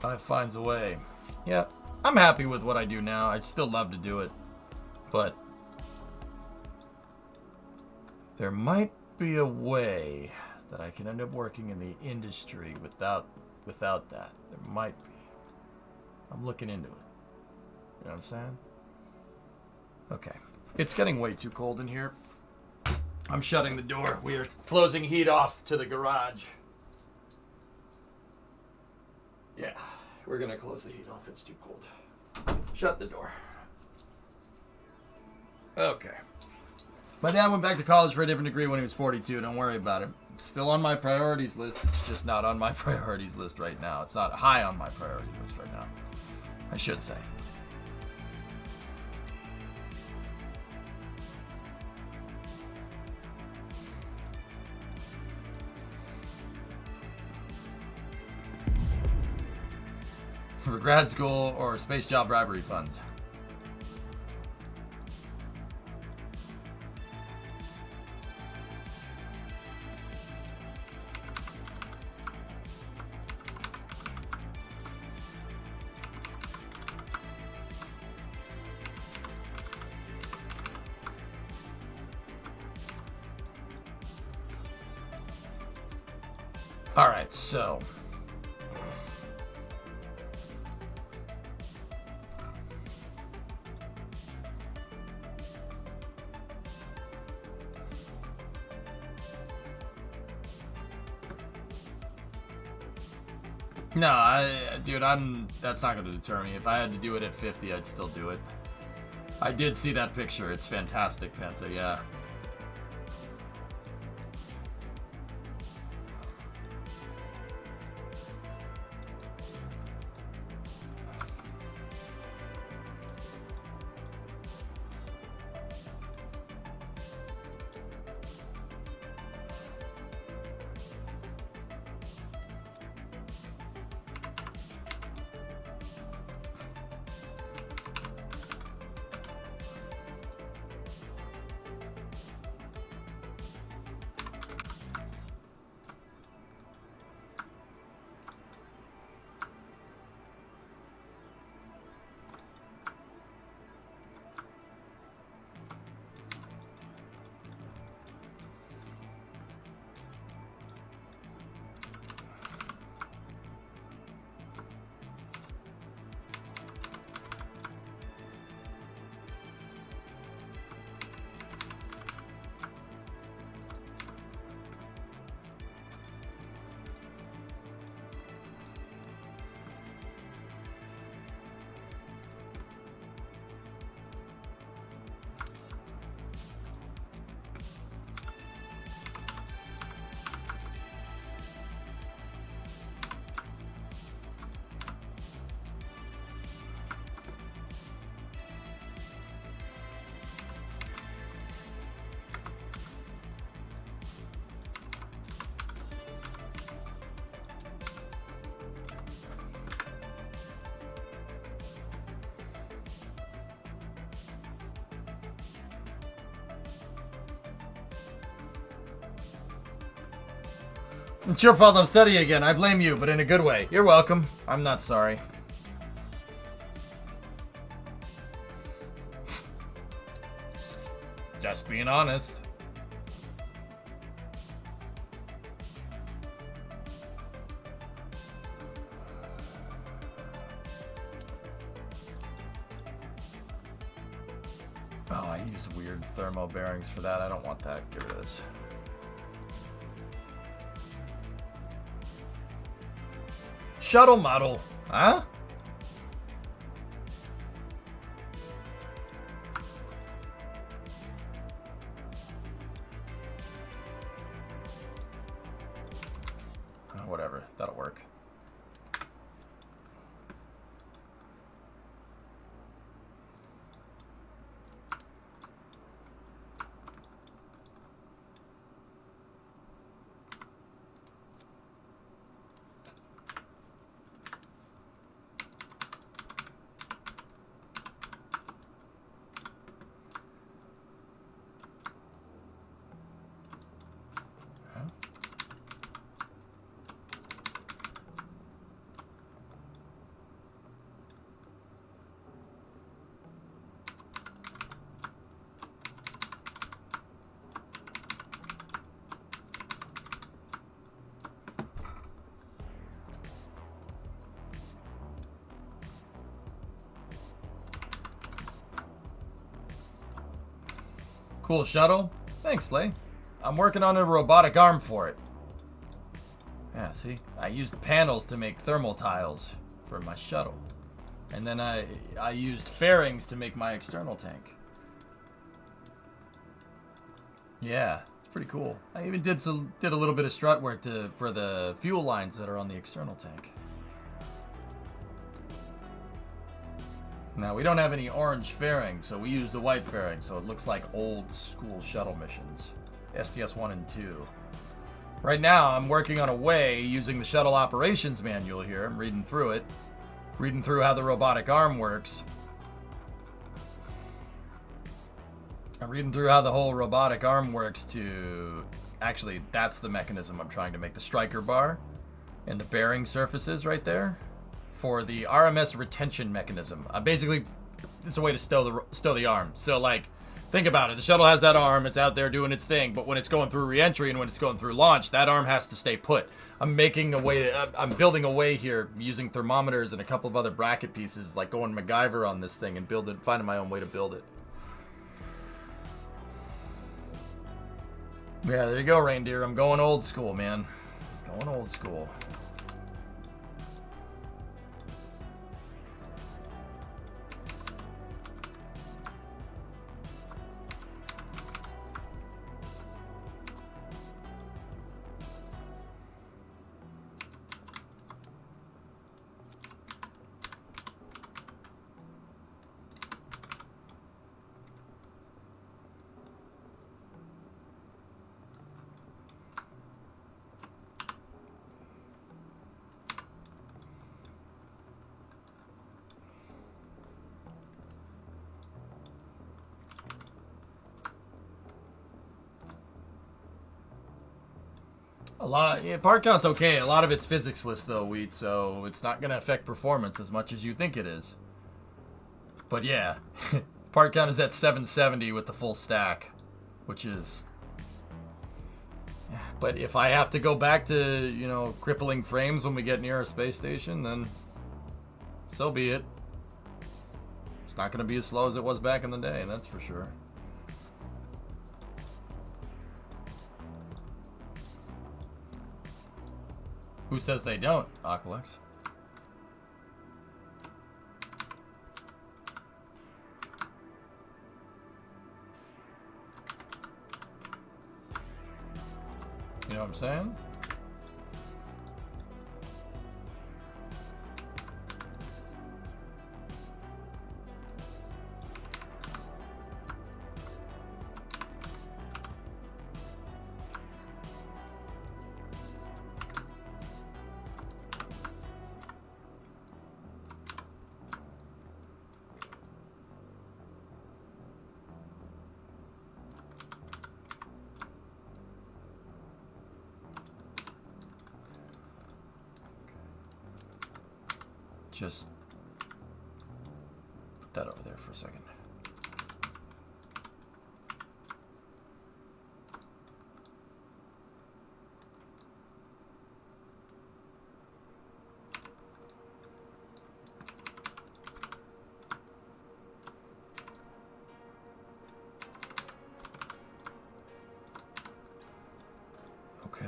A: Life finds a way. Yeah, I'm happy with what I do now. I'd still love to do it, but there might be a way that I can end up working in the industry without that. There might be. I'm looking into it. You know what I'm saying? Okay. It's getting way too cold in here. I'm shutting the door. We are closing heat off to the garage. Yeah, we're going to close the heat off. It's too cold. Shut the door. Okay. My dad went back to college for a different degree when he was 42. Don't worry about it. It's still on my priorities list. It's just not on my priorities list right now. It's not high on my priority list right now, I should say. For grad school or space job bribery funds. All right, so no, dude, that's not going to deter me. If I had to do it at 50, I'd still do it. I did see that picture. It's fantastic, Penta, yeah. It's your fault I'm studying again. I blame you, but in a good way. You're welcome. I'm not sorry. Just being honest. Oh, I used weird thermo bearings for that. I don't want that. Get rid of this. Shuttle model, huh? Whatever, that'll work. Cool shuttle. Thanks, Slay. I'm working on a robotic arm for it. Yeah, see? I used panels to make thermal tiles for my shuttle. And then I used fairings to make my external tank. Yeah, it's pretty cool. I even did a little bit of strut work for the fuel lines that are on the external tank. Now, we don't have any orange fairing, so we use the white fairing, so it looks like old school shuttle missions. STS-1 and 2. Right now, I'm working on a way using the shuttle operations manual here. I'm reading through it. Reading through how the robotic arm works. I'm reading through how the whole robotic arm works to... Actually, that's the mechanism I'm trying to make. The striker bar and the bearing surfaces right there. For the RMS retention mechanism. Basically, it's a way to stow the arm. So, like, think about it. The shuttle has that arm. It's out there doing its thing. But when it's going through re-entry and when it's going through launch, that arm has to stay put. I'm making a way. I'm building a way here using thermometers and a couple of other bracket pieces, like going MacGyver on this thing and finding my own way to build it. Yeah, there you go, reindeer. I'm going old school, man. Going old school. Part count's okay. A lot of it's physics-less though, Wheat, so it's not going to affect performance as much as you think it is. But yeah, part count is at 770 with the full stack, which is... But if I have to go back to, you know, crippling frames when we get near a space station, then so be it. It's not going to be as slow as it was back in the day, that's for sure. Who says they don't, Aqualex? You know what I'm saying? Just put that over there for a second. Okay.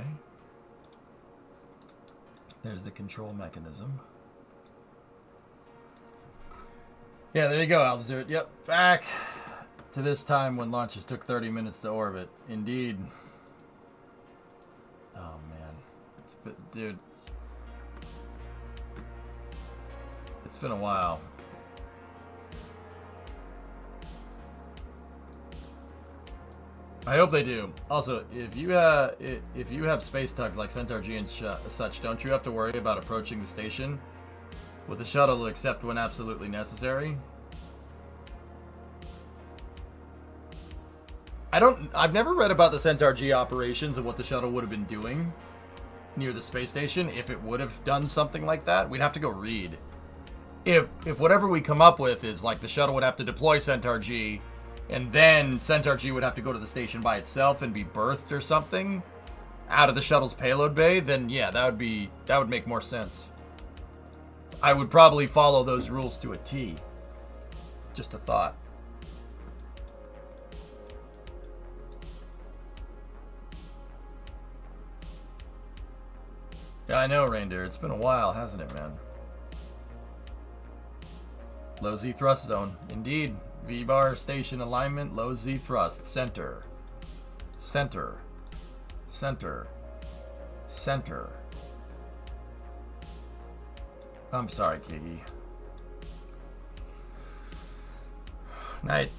A: There's the control mechanism. Yeah, there you go, Altitude. Yep, back to this time when launches took 30 minutes to orbit. Indeed. Oh, man. Dude. It's been a while. I hope they do. Also, if you have space tugs like Centaur G and such, don't you have to worry about approaching the station with the shuttle except when absolutely necessary? I've never read about the Centaur G operations and what the shuttle would have been doing near the space station if it would have done something like that. We'd have to go read. If whatever we come up with is like the shuttle would have to deploy Centaur G and then Centaur G would have to go to the station by itself and be berthed or something out of the shuttle's payload bay, then yeah, that would make more sense. I would probably follow those rules to a T. Just a thought. Yeah, I know, Reindeer. It's been a while, hasn't it, man? Low Z thrust zone. Indeed. V-bar station alignment, low Z thrust. Center. Center. Center. Center. I'm sorry, Kiggy. Night.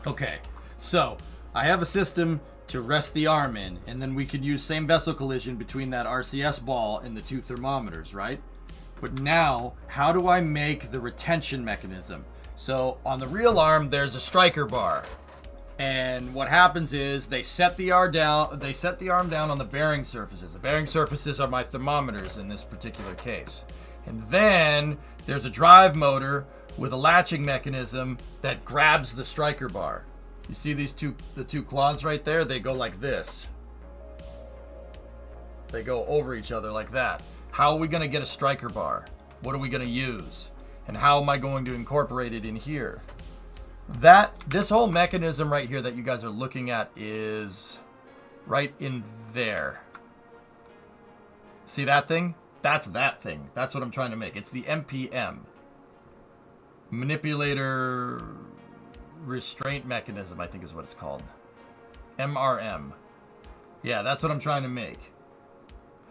A: Okay, so I have a system to rest the arm in, and then we could use same vessel collision between that RCS ball and the two thermometers, right? But now, how do I make the retention mechanism? So on the real arm, there's a striker bar, and what happens is they set the arm down. They set the arm down on the bearing surfaces. The bearing surfaces are my thermometers in this particular case, and then there's a drive motor with a latching mechanism that grabs the striker bar. You see the two claws right there? They go like this. They go over each other like that. How are we gonna get a striker bar? What are we gonna use? And how am I going to incorporate it in here? This whole mechanism right here that you guys are looking at is right in there. See that thing? That's that thing. That's what I'm trying to make. It's the MPM. Manipulator restraint mechanism, I think is what it's called. MRM. Yeah, that's what I'm trying to make.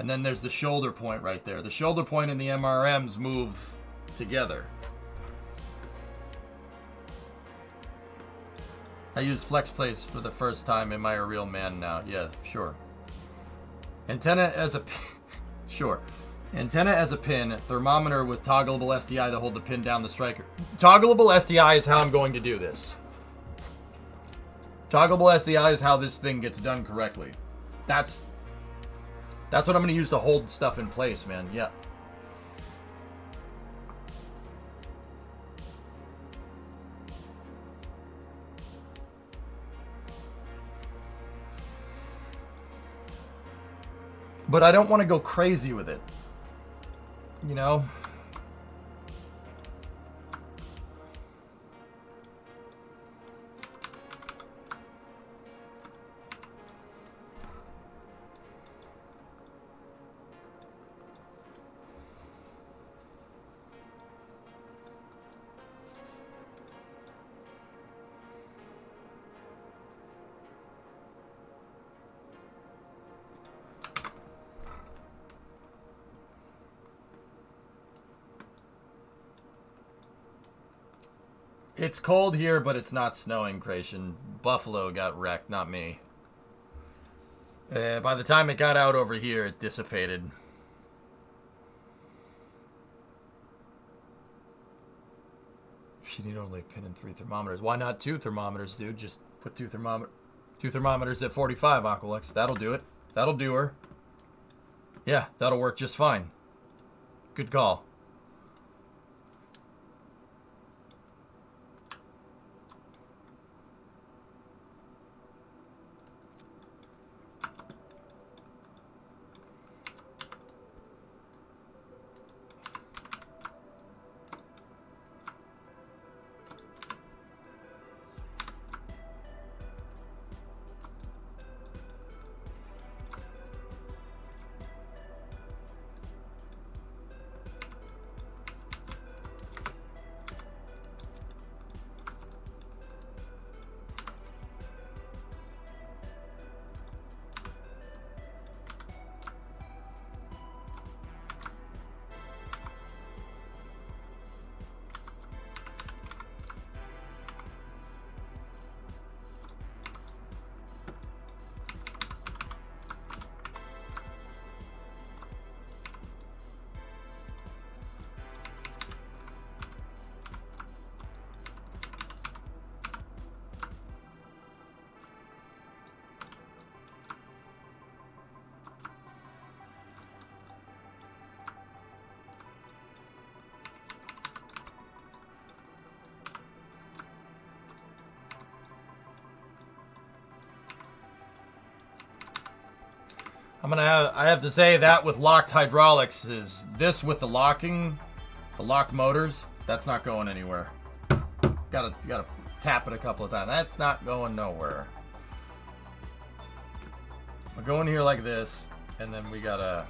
A: And then there's the shoulder point right there. The shoulder point and the MRMs move together. I use flex plates for the first time. Am I a real man now? Yeah, sure. Antenna as a sure. Antenna as a pin, thermometer with toggleable SDI to hold the pin down the striker. Toggleable SDI is how I'm going to do this. Toggleable SDI is how this thing gets done correctly. That's what I'm going to use to hold stuff in place, man. Yeah. But I don't want to go crazy with it. You know? It's cold here, but it's not snowing, Creation. Buffalo got wrecked, not me. By the time it got out over here, it dissipated. She need only a pin and 3 thermometers. Why not 2 thermometers, dude? Just put 2 thermometers at 45, Aqualux. That'll do it. That'll do her. Yeah, that'll work just fine. Good call. I have to say that with locked hydraulics is this with the locked motors, that's not going anywhere. You gotta tap it a couple of times. That's not going nowhere. We're going here like this, and then we gotta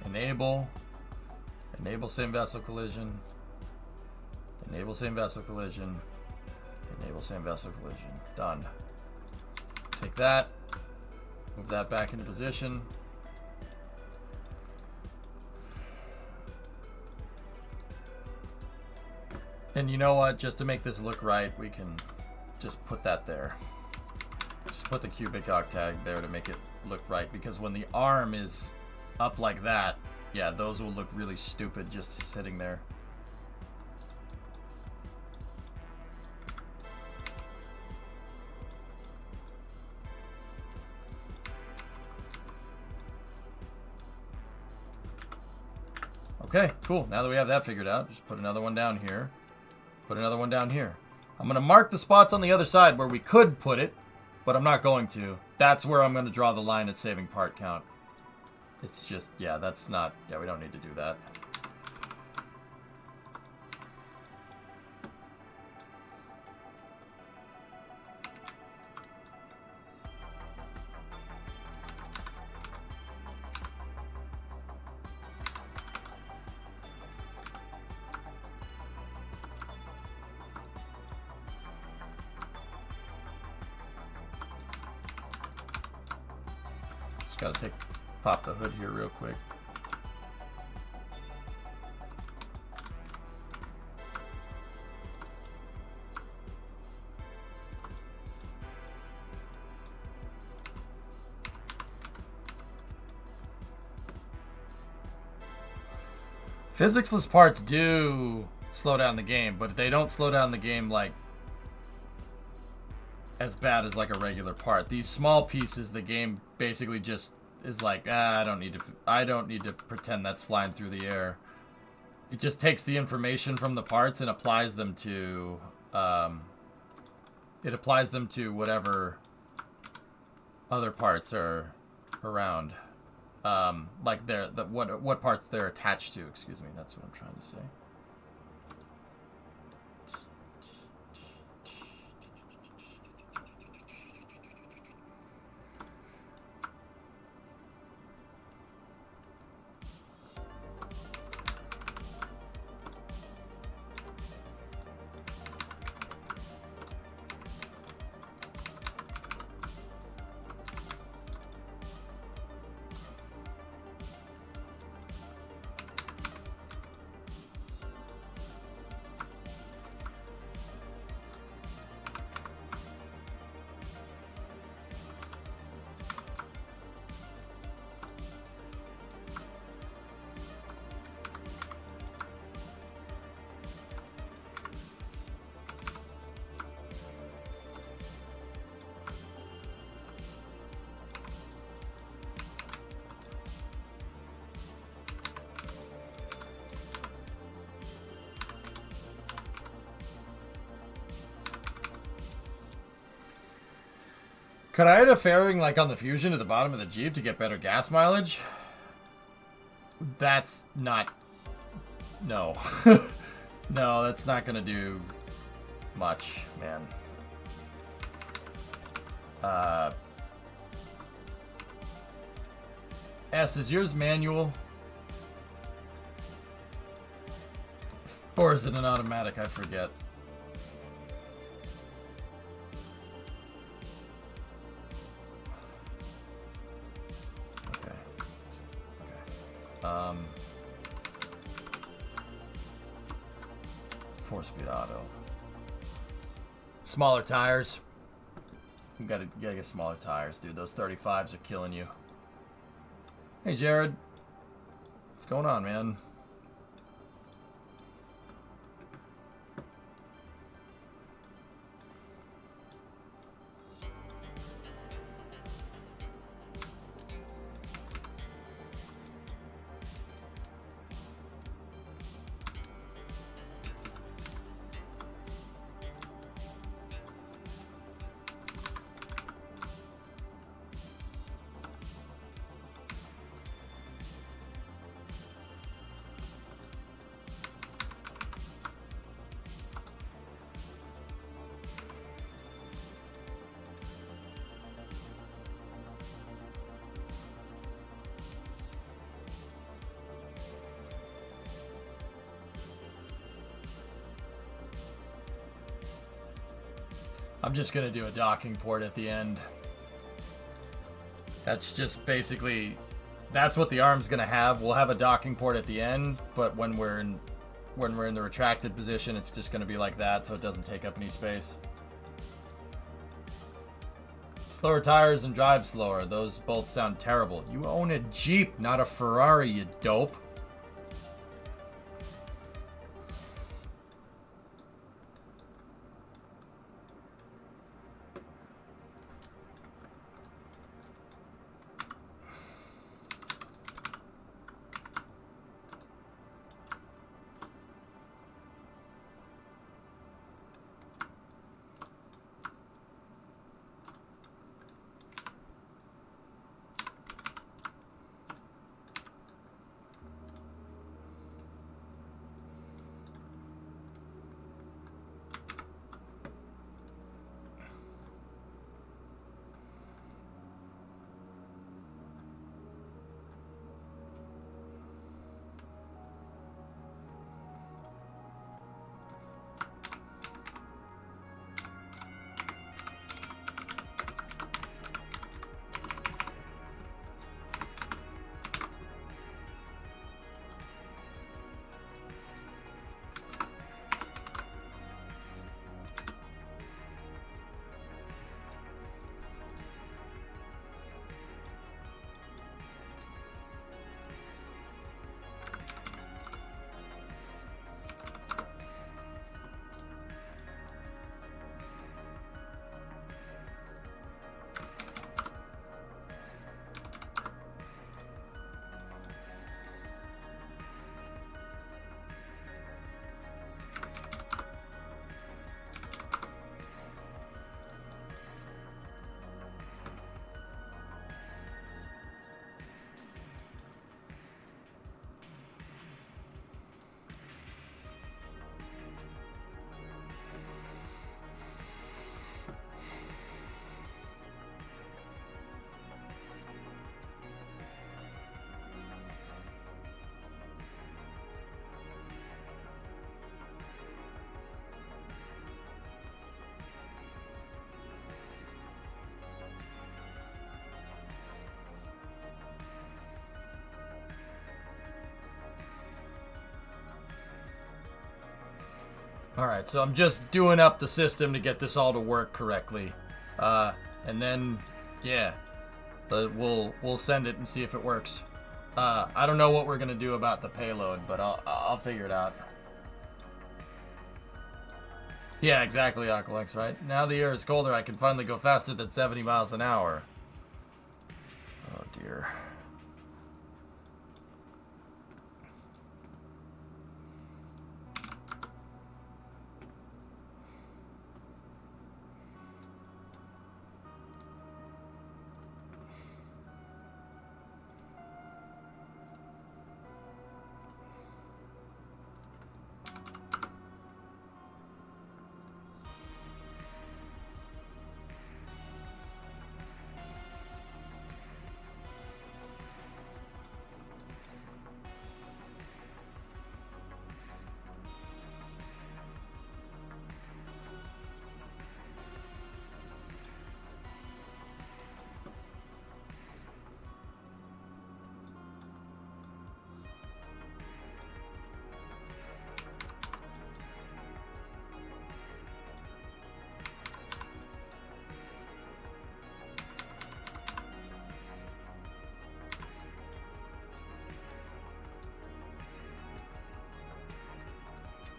A: enable same vessel collision, enable same vessel collision, enable same vessel collision. Done. Take that, move that back into position. And you know what? Just to make this look right, we can just put that there. Just put the cubic octag there to make it look right, because when the arm is up like that, yeah, those will look really stupid just sitting there. Okay, cool. Now that we have that figured out, just put another one down here. Put another one down here. I'm going to mark the spots on the other side where we could put it, but I'm not going to. That's where I'm going to draw the line at saving part count. It's just, yeah, that's not, yeah, we don't need to do that. Just gotta pop the hood here real quick. Physicsless parts do slow down the game, but they don't slow down the game like as bad as like a regular part. These small pieces, the game basically just is like, I don't need to pretend that's flying through the air. It just takes the information from the parts and applies them to whatever other parts are around. Like what parts they're attached to, excuse me, that's what I'm trying to say. Could I add a fairing like on the Fusion at the bottom of the Jeep to get better gas mileage? That's not... No. No, that's not going to do much, man. S, is yours manual? Or is it an automatic? I forget. Four-speed auto. Smaller tires. You gotta get smaller tires, dude. Those 35s are killing you. Hey, Jared. What's going on, man? I'm just going to do a docking port at the end. That's just basically, that's what the arm's going to have. We'll have a docking port at the end, but when we're in the retracted position, it's just going to be like that, so it doesn't take up any space. Slower tires and drive slower. Those both sound terrible. You own a Jeep, not a Ferrari, you dope. Alright, so I'm just doing up the system to get this all to work correctly. And then, yeah, we'll send it and see if it works. I don't know what we're going to do about the payload, but I'll figure it out. Yeah, exactly, Aqualex, right? Now the air is colder, I can finally go faster than 70 miles an hour. Oh, dear.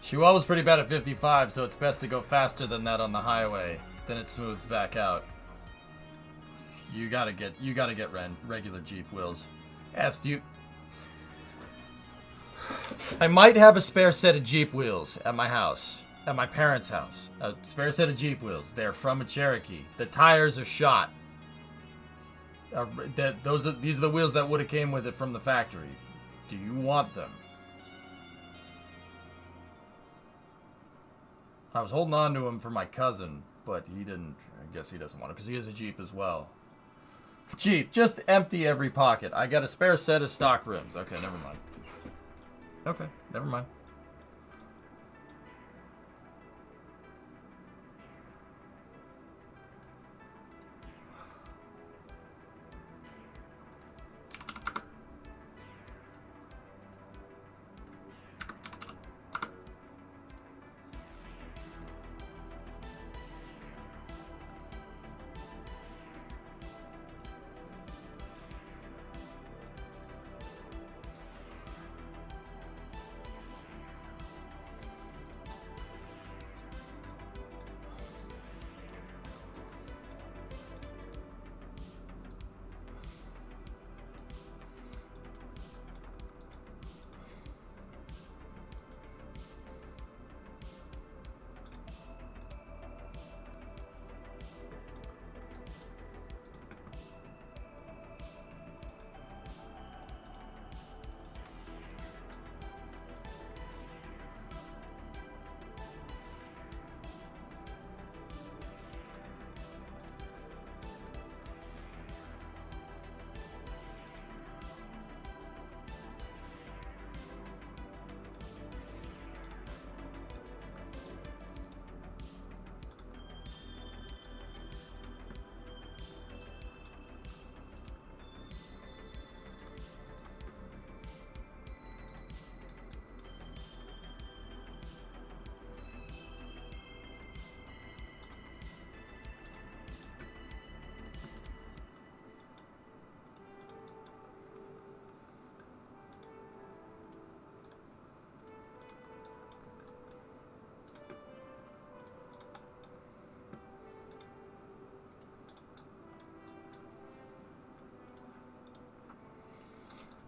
A: Chihuahua was pretty bad at 55, so it's best to go faster than that on the highway. Then it smooths back out. You gotta get regular Jeep wheels. Astute. I might have a spare set of Jeep wheels at my house, at my parents' house. A spare set of Jeep wheels. They're from a Cherokee. The tires are shot. These are the wheels that would have came with it from the factory. Do you want them? I was holding on to him for my cousin, but he didn't. I guess he doesn't want it because he has a Jeep as well. Jeep, just empty every pocket. I got a spare set of stock rims. Okay, never mind. Okay, never mind.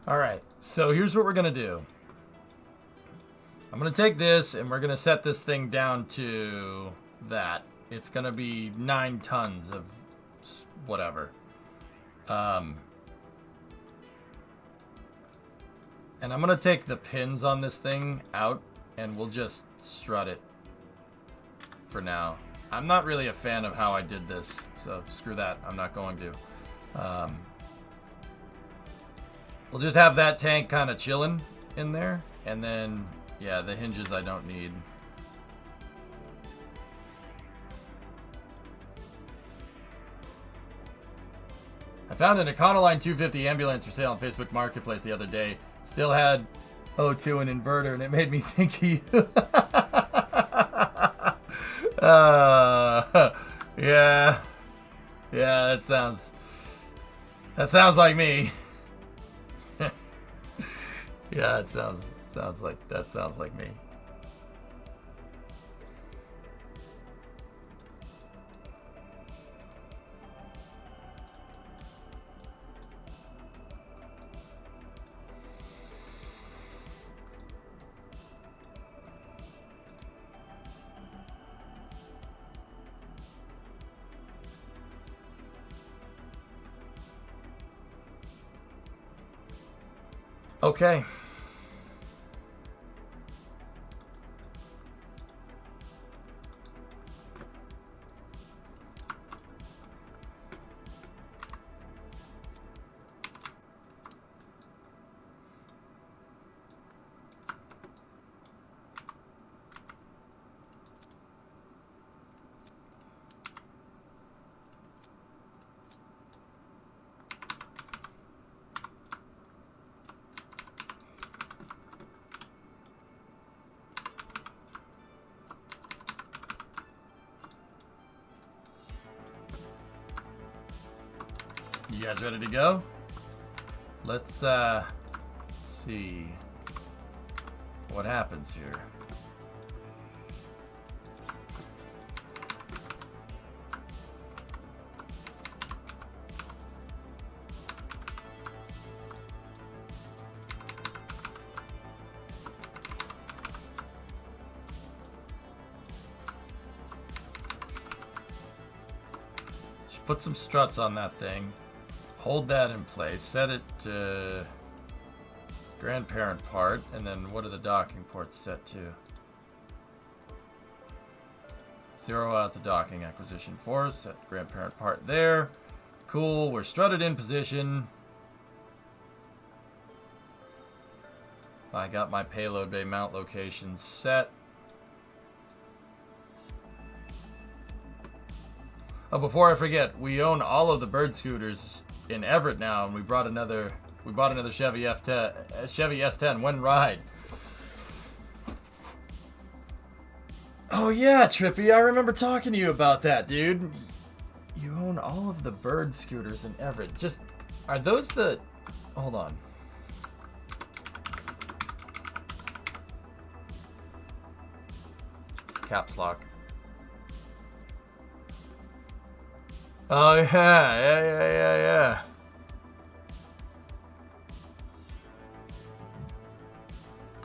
A: All right, so here's what we're gonna do. I'm gonna take this and we're gonna set this thing down to that. It's gonna be 9 tons of whatever. And I'm gonna take the pins on this thing out and we'll just strut it for now. I'm not really a fan of how I did this, so screw that. I'm not going to. We'll just have that tank kind of chilling in there, and then, yeah, the hinges I don't need. I found an Econoline 250 ambulance for sale on Facebook Marketplace the other day. Still had O2 and inverter, and it made me think of you. Yeah. Yeah, that sounds like me. Yeah, that sounds like me. Okay. You guys ready to go? Let's see what happens here. Just put some struts on that thing. Hold that in place, set it to grandparent part, and then what are the docking ports set to? 0 out the docking acquisition force, set grandparent part there. Cool, we're strutted in position. I got my payload bay mount location set. Oh, before I forget, we own all of the bird scooters in Everett now, and we bought another Chevy S10. One ride. Oh yeah, Trippy, I remember talking to you about that, dude. You own all of the bird scooters in Everett. Just, are those the... Hold on. Caps lock. Oh yeah.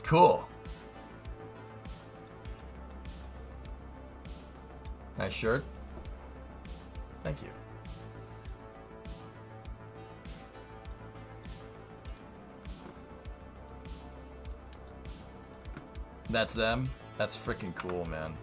A: Cool. Nice shirt. Thank you. That's them? That's freaking cool, man.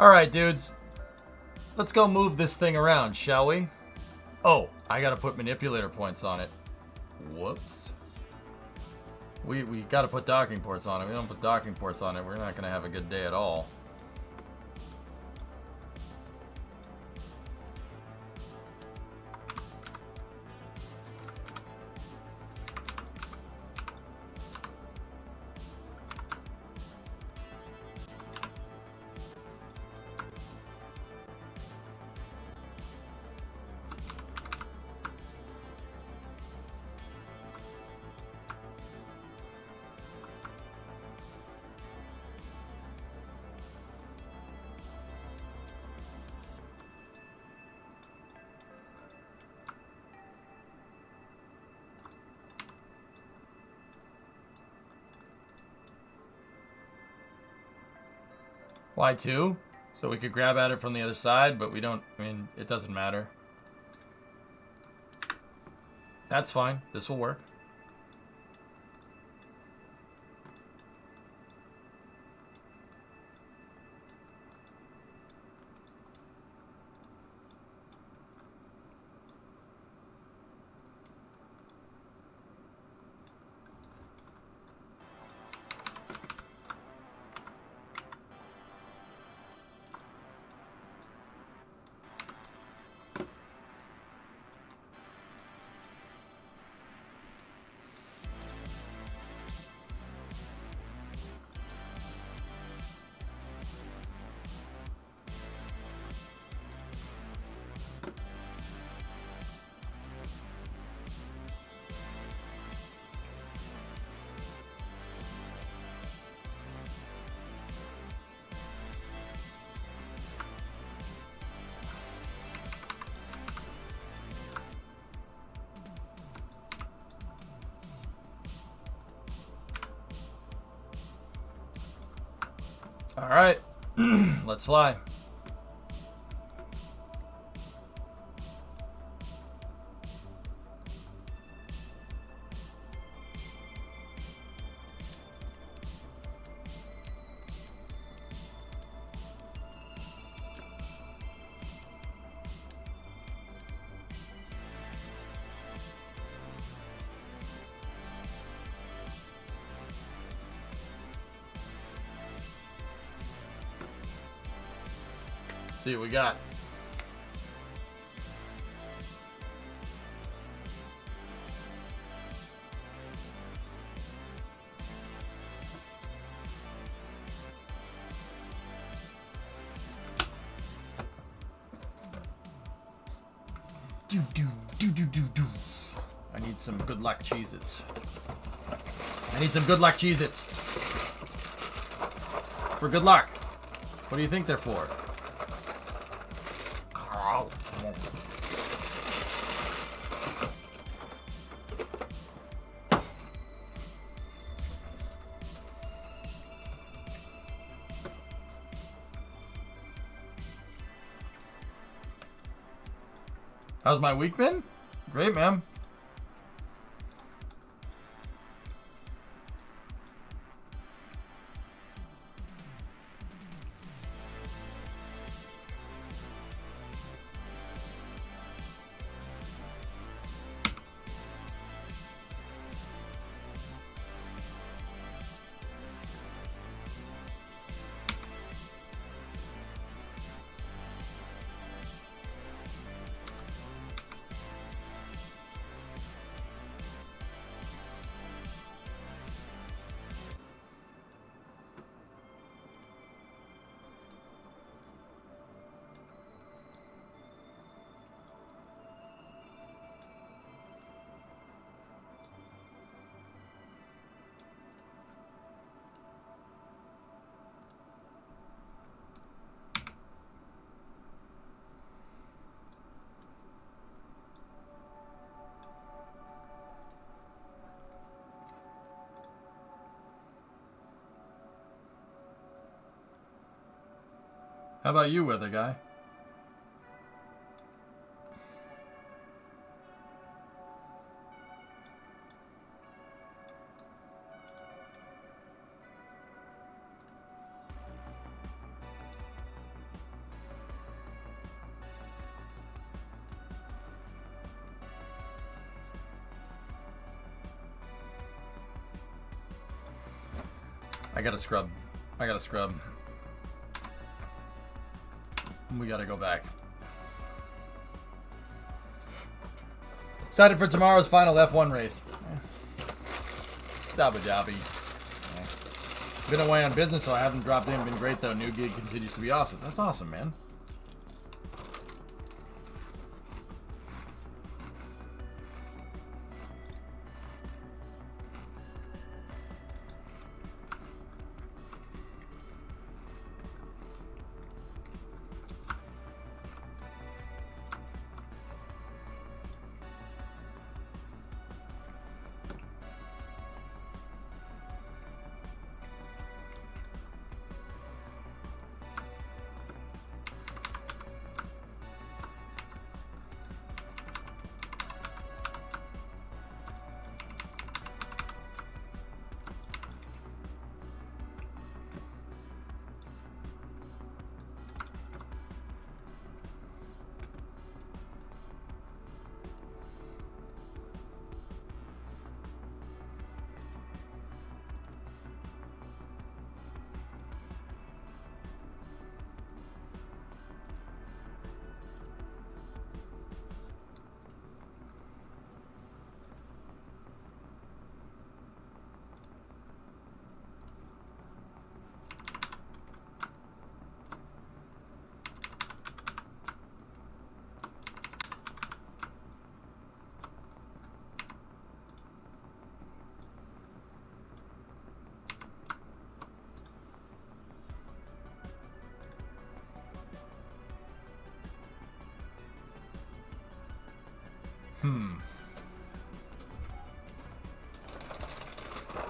A: Alright, dudes. Let's go move this thing around, shall we? Oh, I gotta put manipulator points on it. Whoops. We gotta put docking ports on it. We don't put docking ports on it, we're not gonna have a good day at all. Why 2? So we could grab at it from the other side, but we don't, I mean, it doesn't matter. That's fine. This will work. All right, let's fly. See what we got. I need some good luck Cheez-Its. I need some good luck Cheez-Its. For good luck. What do you think they're for? How's my week been? Great, man. How about you, weather guy? I gotta scrub. I gotta scrub. We gotta go back. Excited for tomorrow's final F1 race. Abu Dhabi. Been away on business, so I haven't dropped in. Been great though. New gig continues to be awesome. That's awesome, man.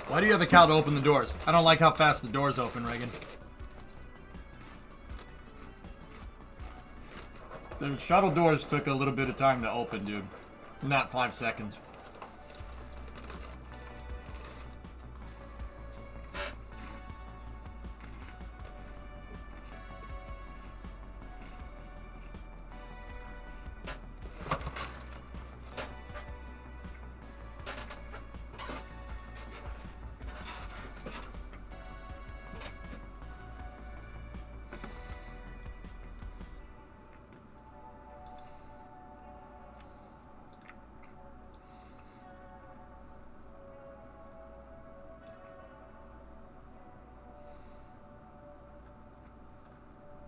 A: Why do you have a cow to open the doors? I don't like how fast the doors open, Reagan. The shuttle doors took a little bit of time to open, dude. Not 5 seconds.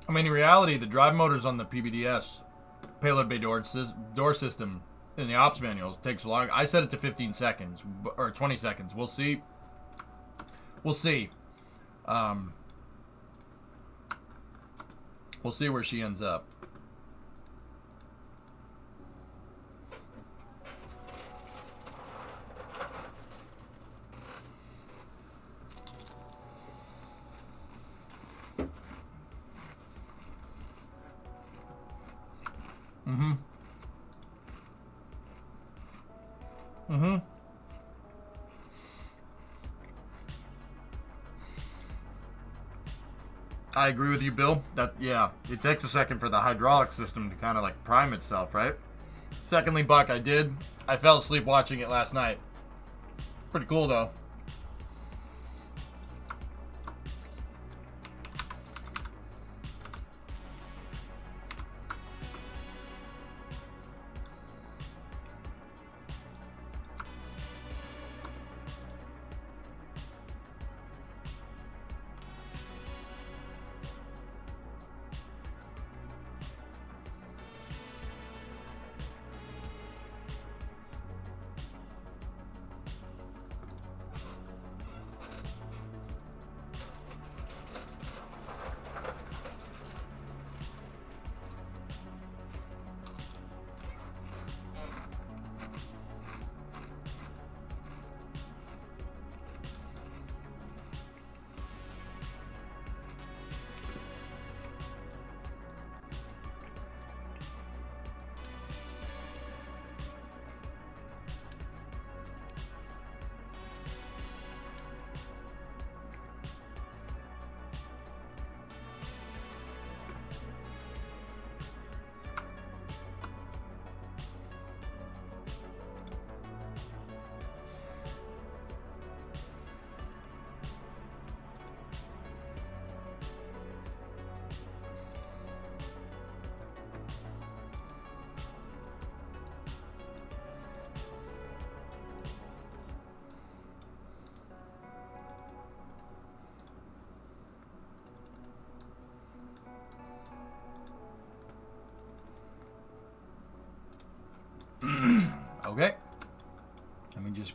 A: I mean, in reality, the drive motors on the PBDS, payload bay door system, in the ops manual takes long. I set it to 15 seconds, or 20 seconds. We'll see. We'll see. We'll see where she ends up. I agree with you, Bill. Yeah, it takes a second for the hydraulic system to kind of like prime itself, right? Secondly, Buck, I fell asleep watching it last night. Pretty cool, though.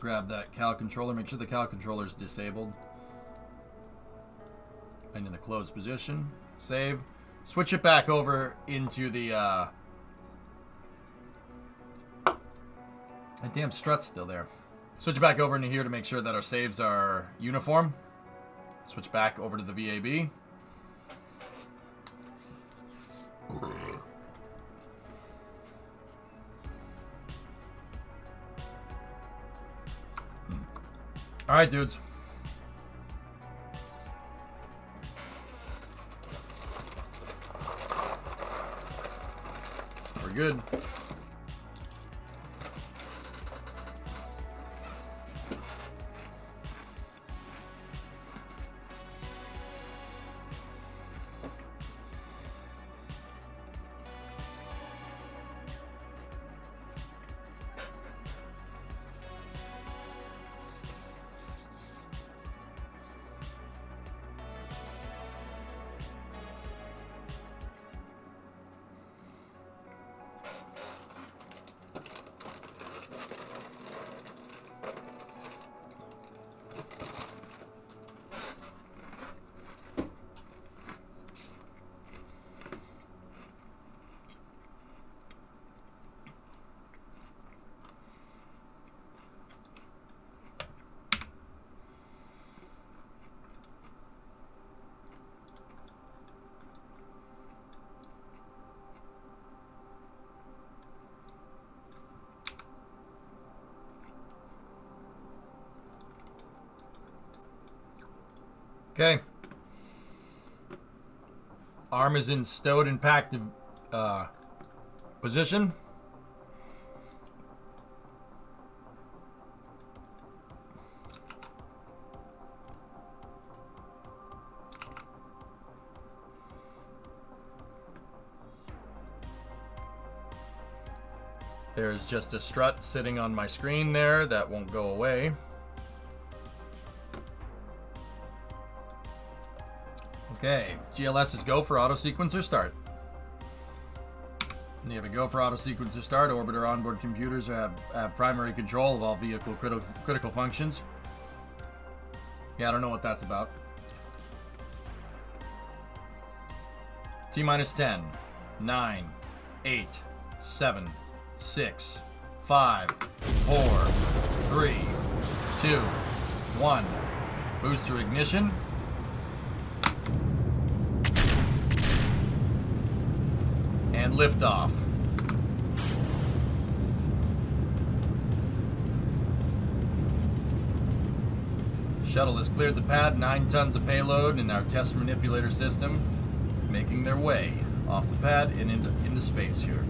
A: just grab that cal controller. Make sure the cal controller is disabled. And in the closed position. Save. Switch it back over into the... That damn strut's still there. Switch it back over into here to make sure that our saves are uniform. Switch back over to the VAB. All right, dudes. We're good. Okay. Arm is in stowed and packed position. There's just a strut sitting on my screen there that won't go away. Okay, GLS is go for auto sequencer start. And you have a go for auto sequencer start. Orbiter onboard computers have primary control of all vehicle critical functions. Yeah, I don't know what that's about. T-minus 10, 9, 8, 7, 6, 5, 4, 3, 2, 1. Booster ignition. And liftoff. Shuttle has cleared the pad, 9 tons of payload in our test manipulator system, making their way off the pad and into space here.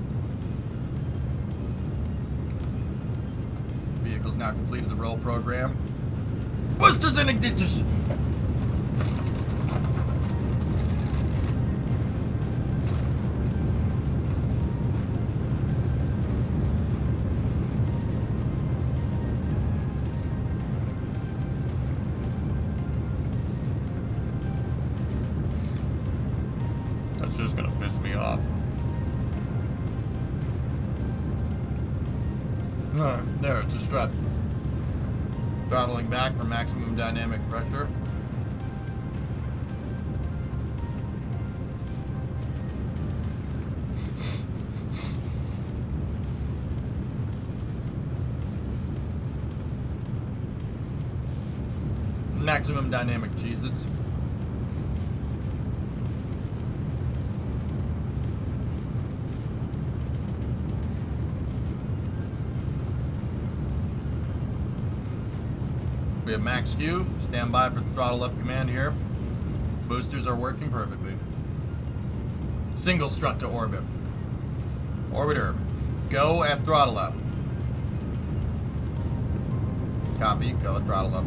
A: Vehicle's now completed the roll program. Boosters in ignition! Just gonna piss me off. There, it's a strut. Throttling back for maximum dynamic pressure. Maximum dynamic Cheez-Its. We have max Q. Stand by for the throttle up command here. Boosters are working perfectly. Single strut to orbit. Orbiter, go at throttle up. Copy, go at throttle up.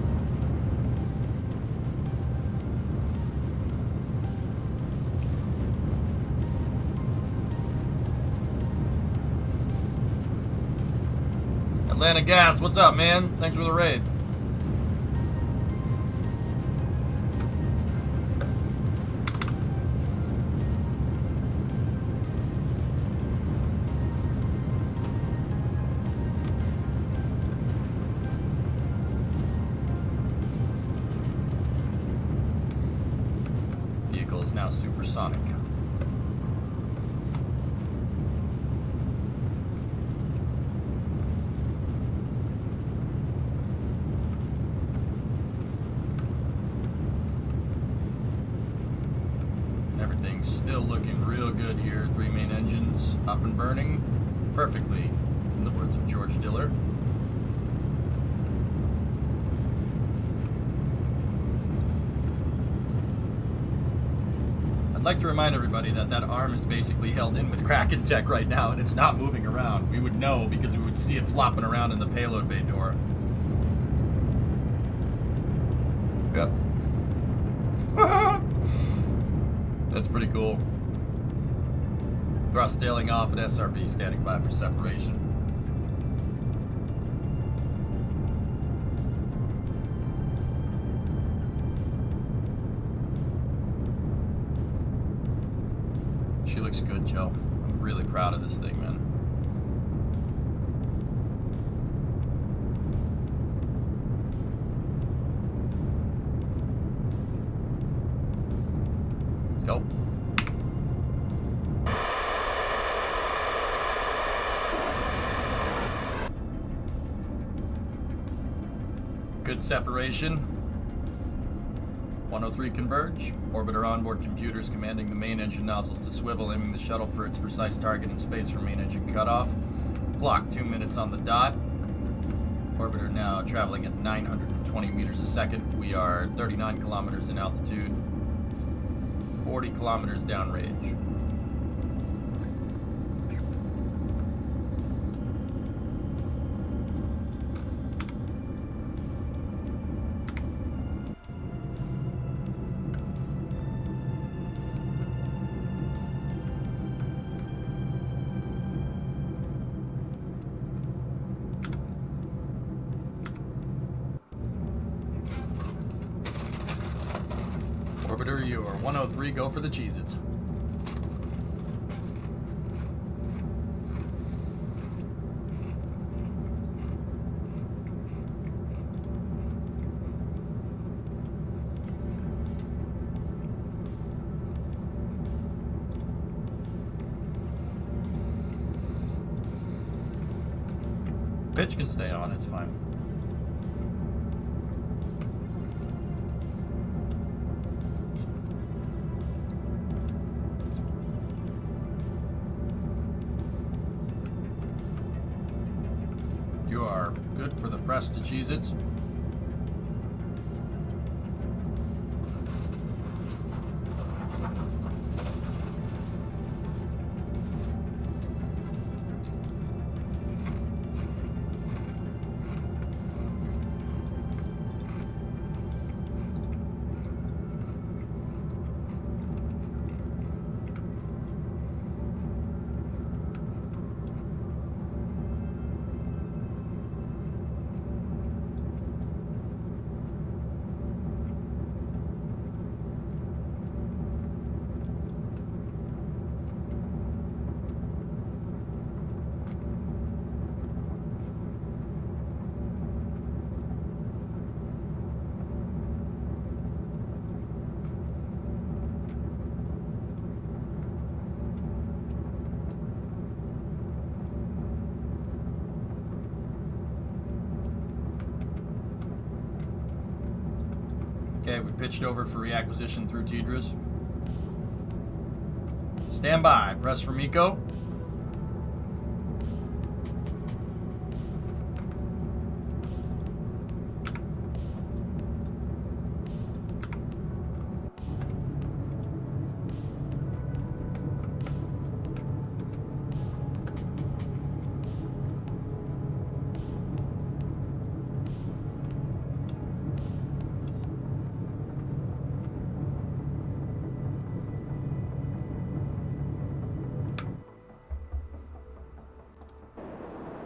A: Atlanta Gas, what's up, man? Thanks for the raid. is now supersonic. Everything's still looking real good here. 3 main engines up and burning perfectly, in the words of George Diller. I'd like to remind everybody that that arm is basically held in with Kraken tech right now, and it's not moving around. We would know because we would see it flopping around in the payload bay door. Yep. That's pretty cool. Thrust tailing off and SRB standing by for separation. She looks good, Joe. I'm really proud of this thing, man. Go. Good separation. 103 converge. Orbiter onboard computers commanding the main engine nozzles to swivel, aiming the shuttle for its precise target in space for main engine cutoff. Clock 2 minutes on the dot. Orbiter now traveling at 920 meters a second. We are 39 kilometers in altitude, 40 kilometers downrange. Orbiter, you are 103, go for the Cheez-Its. Pitch can stay on, it's fine. You are good for the press to Cheez-Its. Okay, we pitched over for reacquisition through Tidras. Stand by. Press for MECO.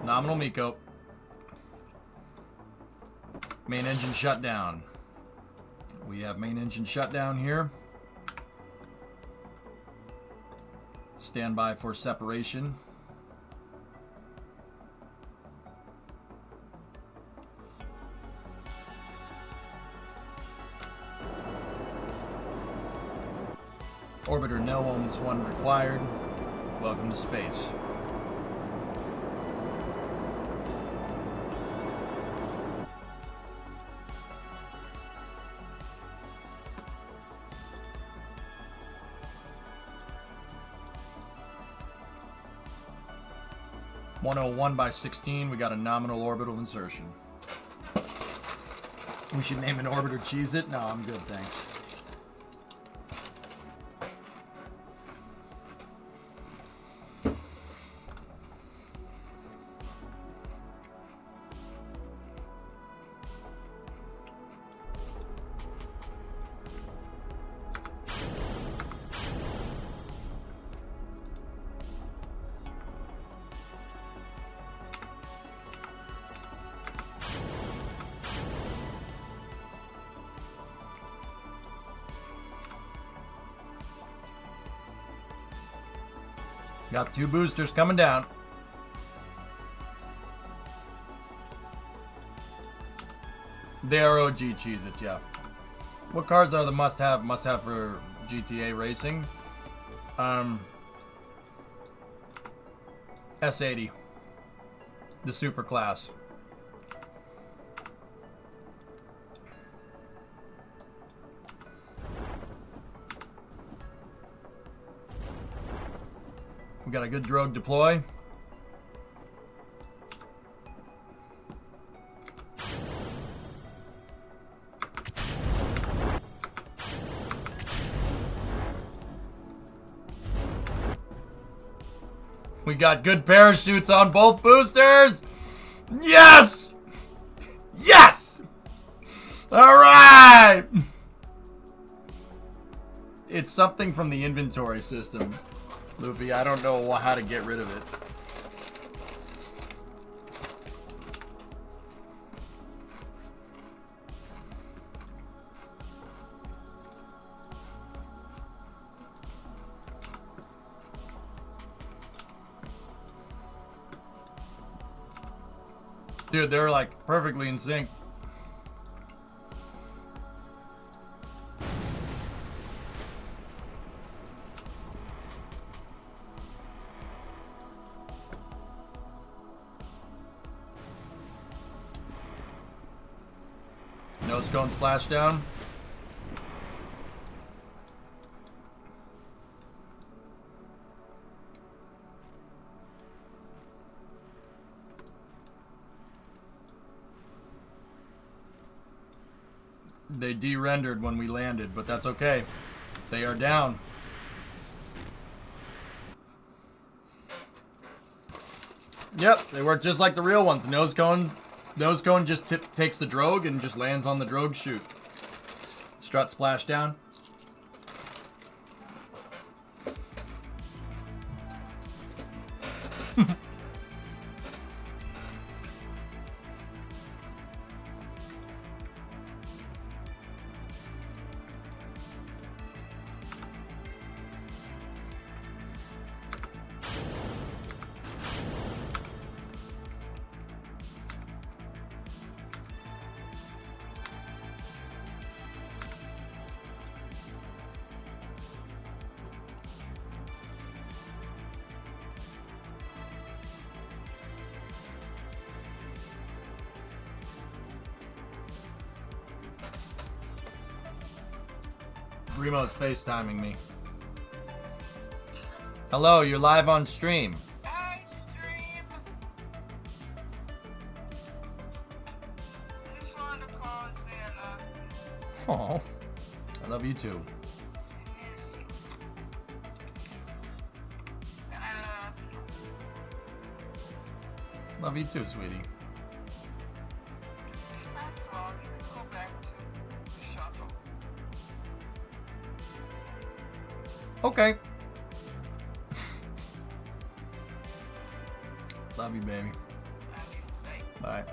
A: Nominal MECO. Main engine shutdown. We have main engine shutdown here. Stand by for separation. Orbiter no ohms 1 required. Welcome to space. (101/16). We got a nominal orbital insertion. We should name an orbiter Cheez-It. No, I'm good, thanks. Got 2 boosters coming down. They are OG Cheez-Its, yeah. What cars are the must-have for GTA racing? S80. The super class. We got a good drogue deploy. We got good parachutes on both boosters. Yes! Yes! All right! It's something from the inventory system. Luffy, I don't know how to get rid of it. Dude, they're like perfectly in sync. Nose cone splashdown. They de-rendered when we landed, but that's okay. They are down. Yep, they work just like the real ones. Nose cone just takes the drogue and just lands on the drogue chute. Strut splashdown. Remo's FaceTiming me. Hello, you're live on stream.
C: Hi, stream. I just wanted to call and say I love you.
A: Oh, I love you too.
C: I miss you. And I love you.
A: Love you too, sweetie.
C: That's all. You can go back to the shuttle.
A: Okay. Love you, baby.
C: Love you. Bye.
A: Bye.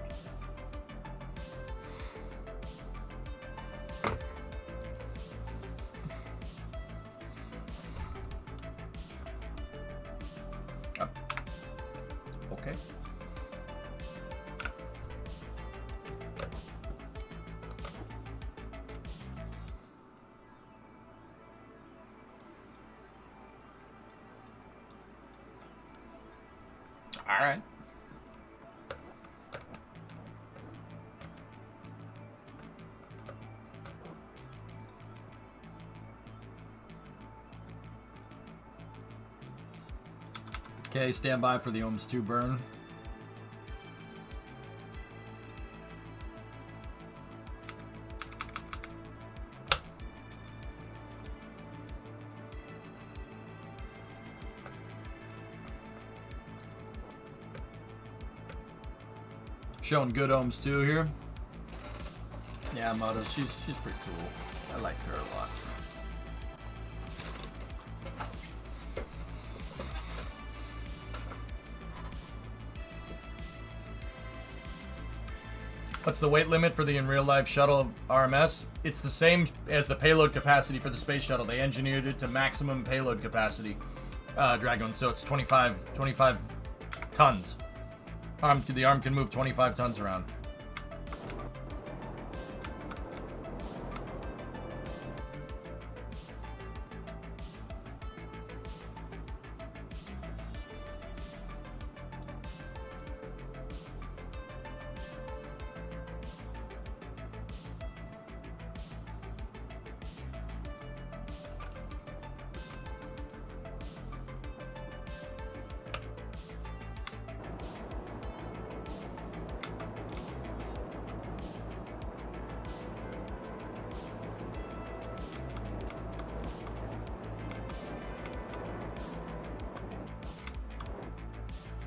A: Okay. All right. Okay, stand by for the ohms 2 burn. Showing good ohms 2 here. Yeah, Moto, she's pretty cool. I like her a lot. What's the weight limit for the in real life shuttle RMS? It's the same as the payload capacity for the space shuttle. They engineered it to maximum payload capacity, Dragon. So it's 25 tons. The arm can move 25 tons around.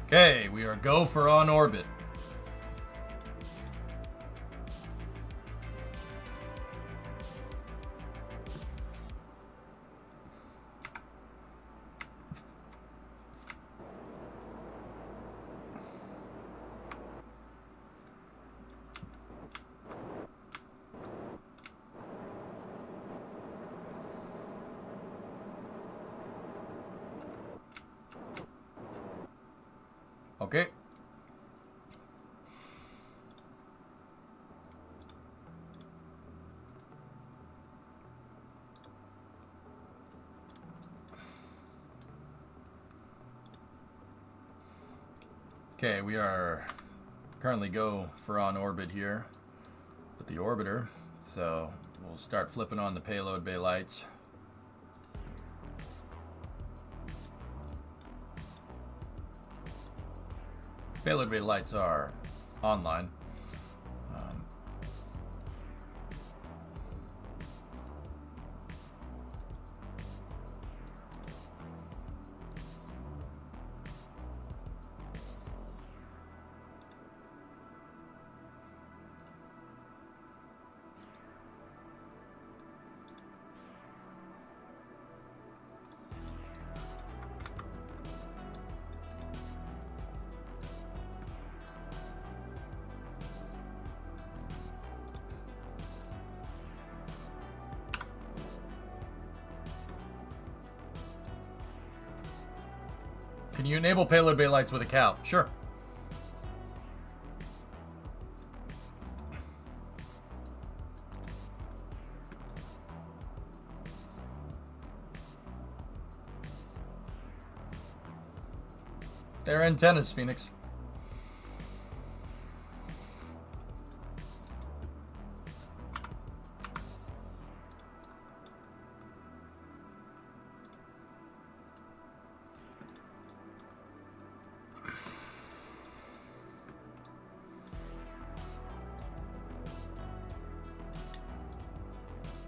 A: Okay, we are go for on orbit. Okay. Okay, we are currently go for on orbit here with the orbiter. So we'll start flipping on the payload bay lights. Payload bay lights are online. Can you enable payload bay lights with a cow? Sure. They're antennas, Phoenix.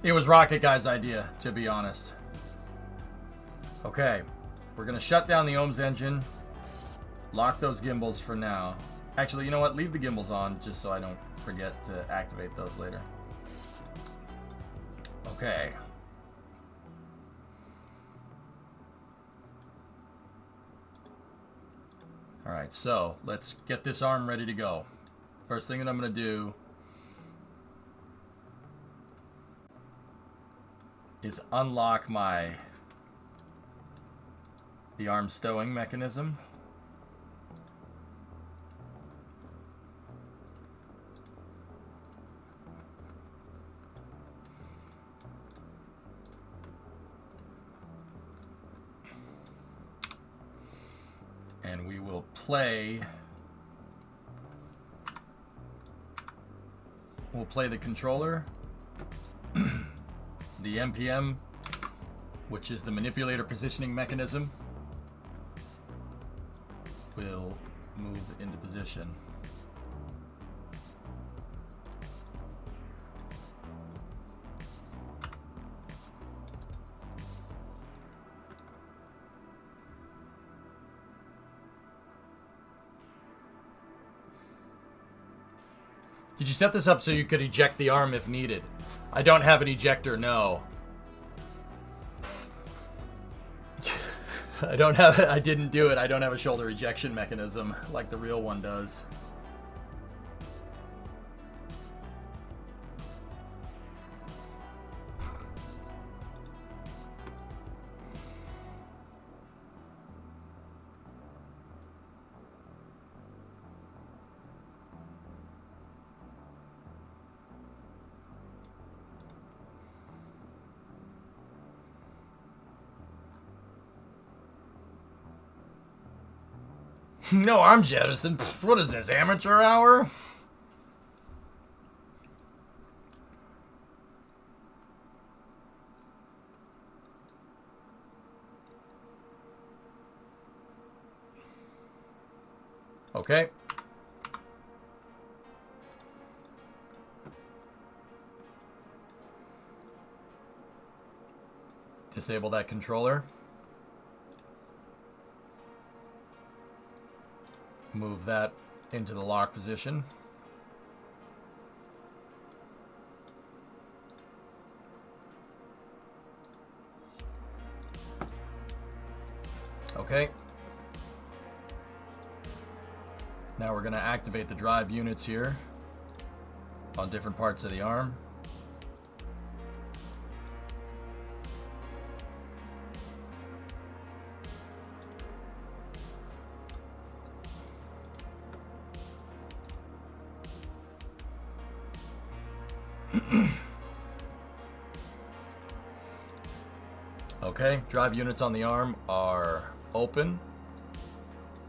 A: It was Rocket Guy's idea, to be honest. Okay, we're gonna shut down the ohms engine. Lock those gimbals for now. Actually, you know what? Leave the gimbals on just so I don't forget to activate those later. Okay. Alright, so let's get this arm ready to go. First thing that I'm going to do is unlock the arm stowing mechanism. And And we will play... We'll play the controller, the NPM, which is the manipulator positioning mechanism, will move into position. Did you set this up so you could eject the arm if needed? I don't have an ejector, no. I don't have it. I didn't do it. I don't have a shoulder ejection mechanism like the real one does. No arm jettison. Pfft, what is this, amateur hour? Okay. Disable that controller. Move that into the lock position. Okay. Now we're going to activate the drive units here on different parts of the arm. Okay, drive units on the arm are open,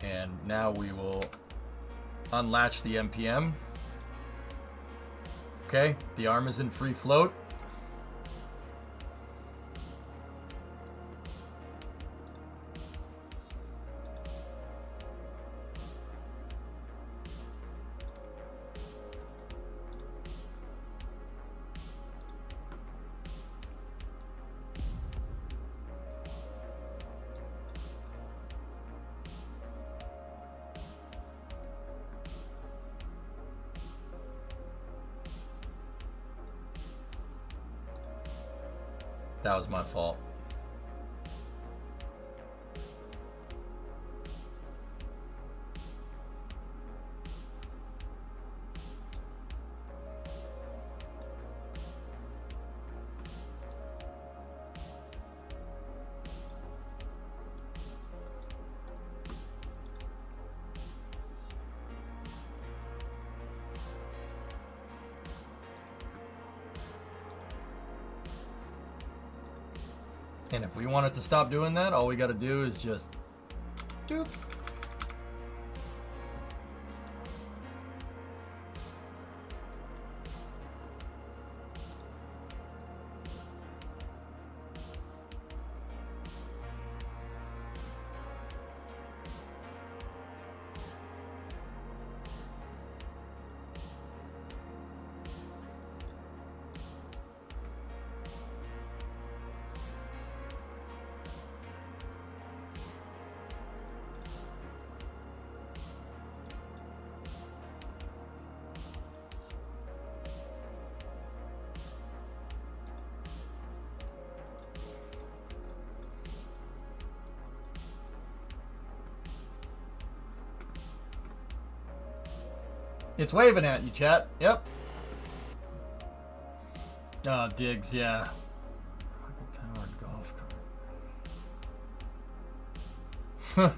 A: and now we will unlatch the NPM. Okay, the arm is in free float. That was my fault. And if we wanted to stop doing that, all we got to do is just doop. It's waving at you, chat. Yep. Oh, digs, yeah. Powered golf cart.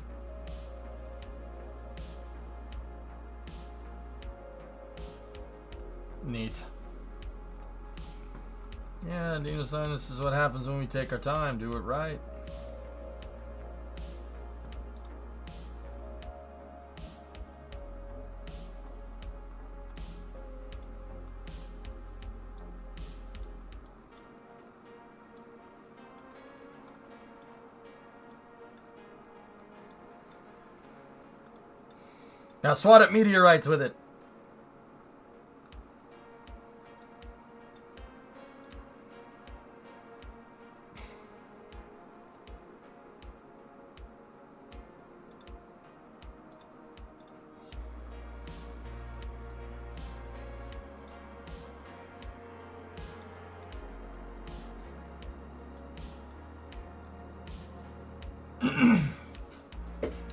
A: Neat. Yeah, Dino-san, this is what happens when we take our time. Do it right. Now swat at meteorites with it.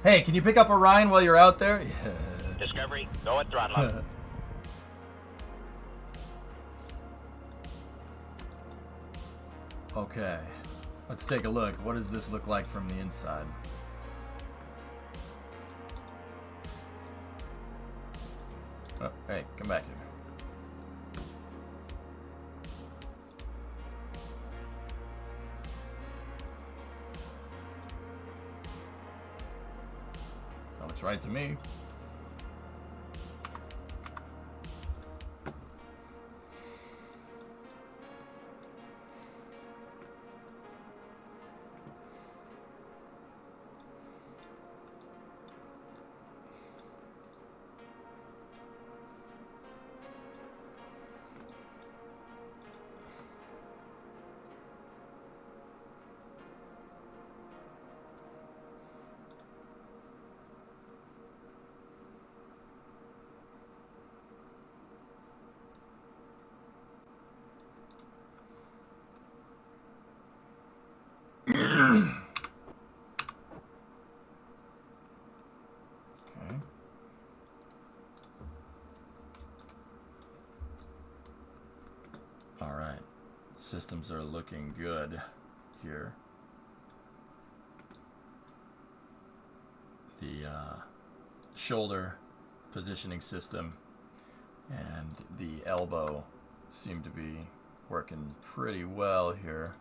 A: Hey, can you pick up Orion while you're out there? Yeah.
B: Discovery, go at throttle up.
A: Okay, let's take a look. What does this look like from the inside? Oh, hey, come back here. Oh, it's right to me. Okay. All right. Systems are looking good here. The shoulder positioning system and the elbow seem to be working pretty well here.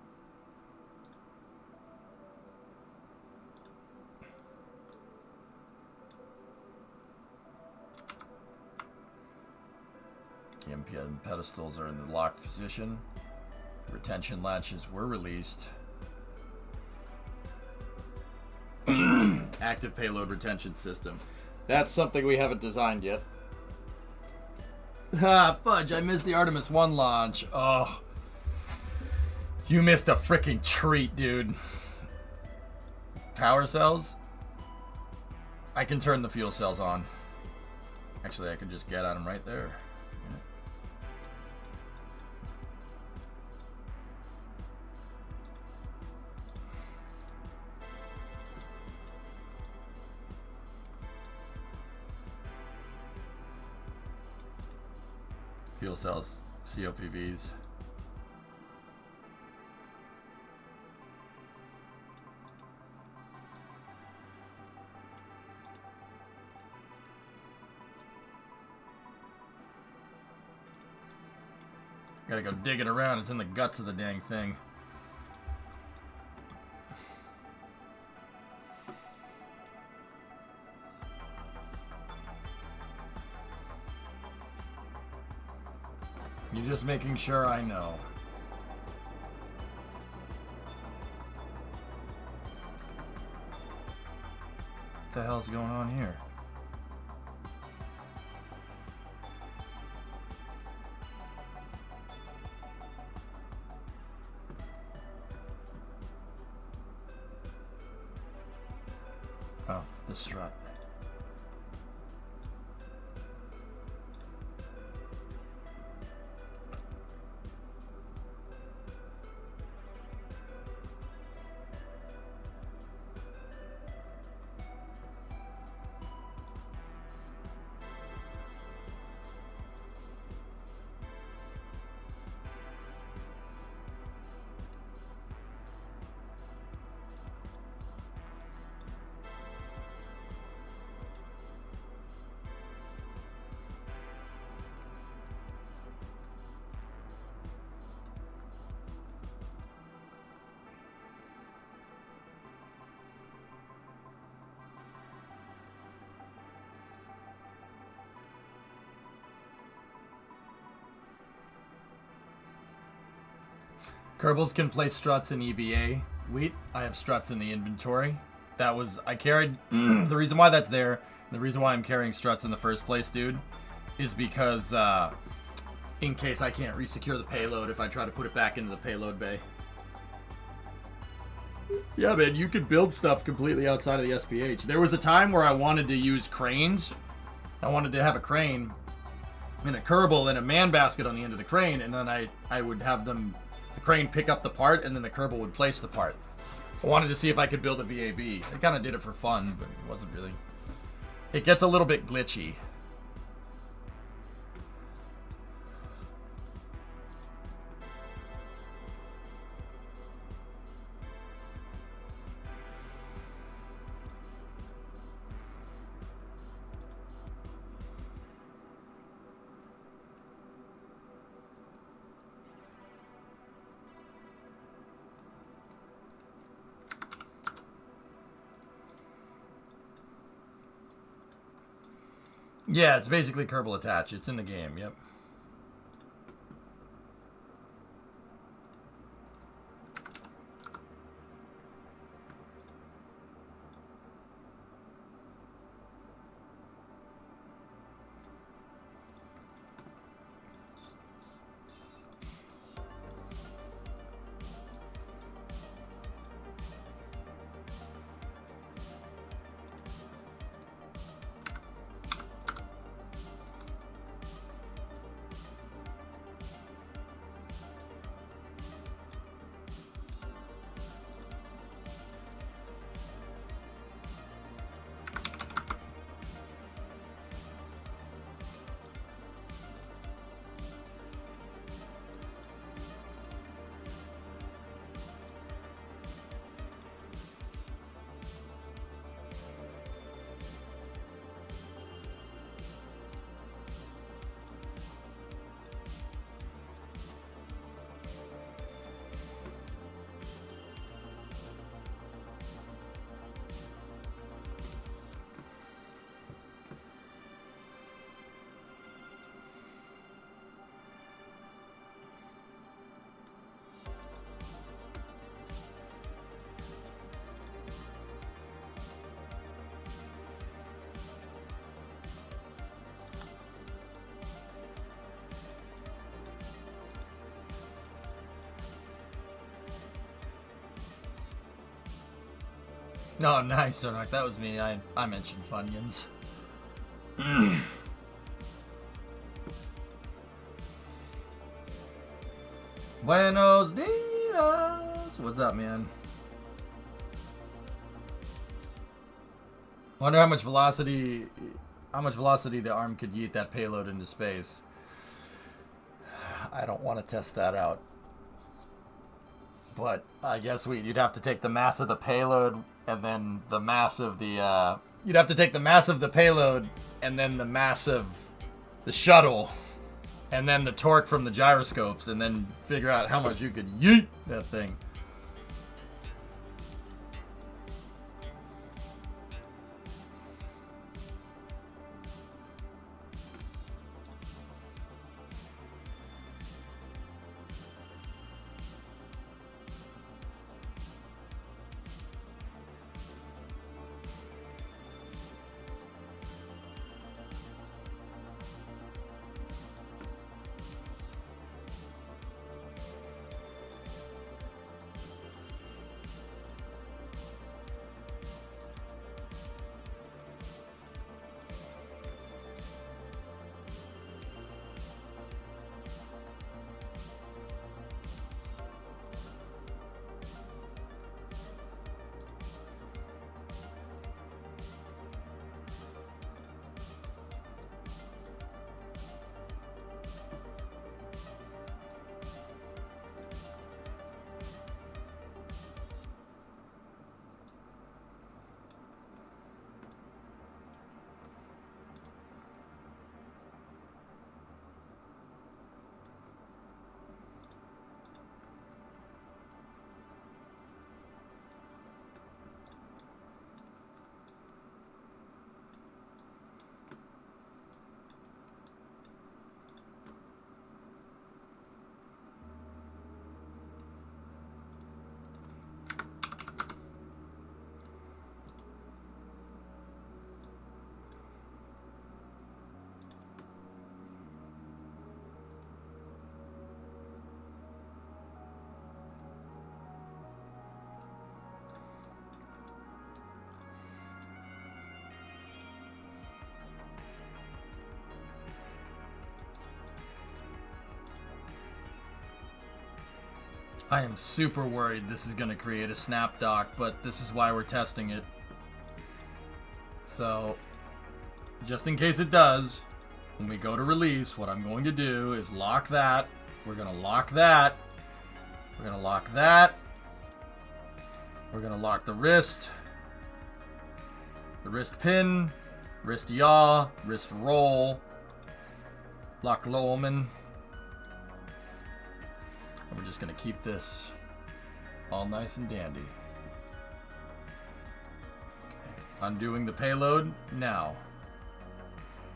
A: The MPN pedestals are in the locked position. Retention latches were released. Active payload retention system. That's something we haven't designed yet. Ah, fudge, I missed the Artemis 1 launch. Oh. You missed a freaking treat, dude. Power cells? I can turn the fuel cells on. Actually, I can just get on them right there. Fuel cells, COPVs. Gotta go digging around. It's in the guts of the dang thing. You're just making sure I know. What the hell's going on here? Oh, the strut. Kerbals can place struts in EVA. Wheat, I have struts in the inventory. That was, I carried, the reason why that's there The reason why I'm carrying struts in the first place, dude, is because in case I can't resecure the payload if I try to put it back into the payload bay. Yeah, man, you could build stuff completely outside of the SPH. There was a time where I wanted to use cranes. I wanted to have a crane and a Kerbal and a man basket on the end of the crane, and then I would have the crane pick up the part, and then the Kerbal would place the part. I wanted to see if I could build a VAB. I kind of did it for fun, but it wasn't really. It gets a little bit glitchy. Yeah, it's basically Kerbal attach. It's in the game, yep. Oh, nice, Sonak. That was me. I mentioned Funyuns. Buenos dias. What's up, man? Wonder how much velocity the arm could yeet that payload into space. I don't want to test that out. But I guess you'd have to take the mass of the payload and then the mass of the you'd have to take the mass of the payload and then the mass of the shuttle and then the torque from the gyroscopes and then figure out how much you could yeet that thing. I am super worried this is going to create a snap dock, but this is why we're testing it. So, just in case it does, when we go to release, what I'm going to do is lock that. We're going to lock that. We're going to lock that. We're going to lock the wrist pin, wrist yaw, wrist roll, lock Loweman. And we're just going to keep this all nice and dandy. Okay. Undoing the payload now.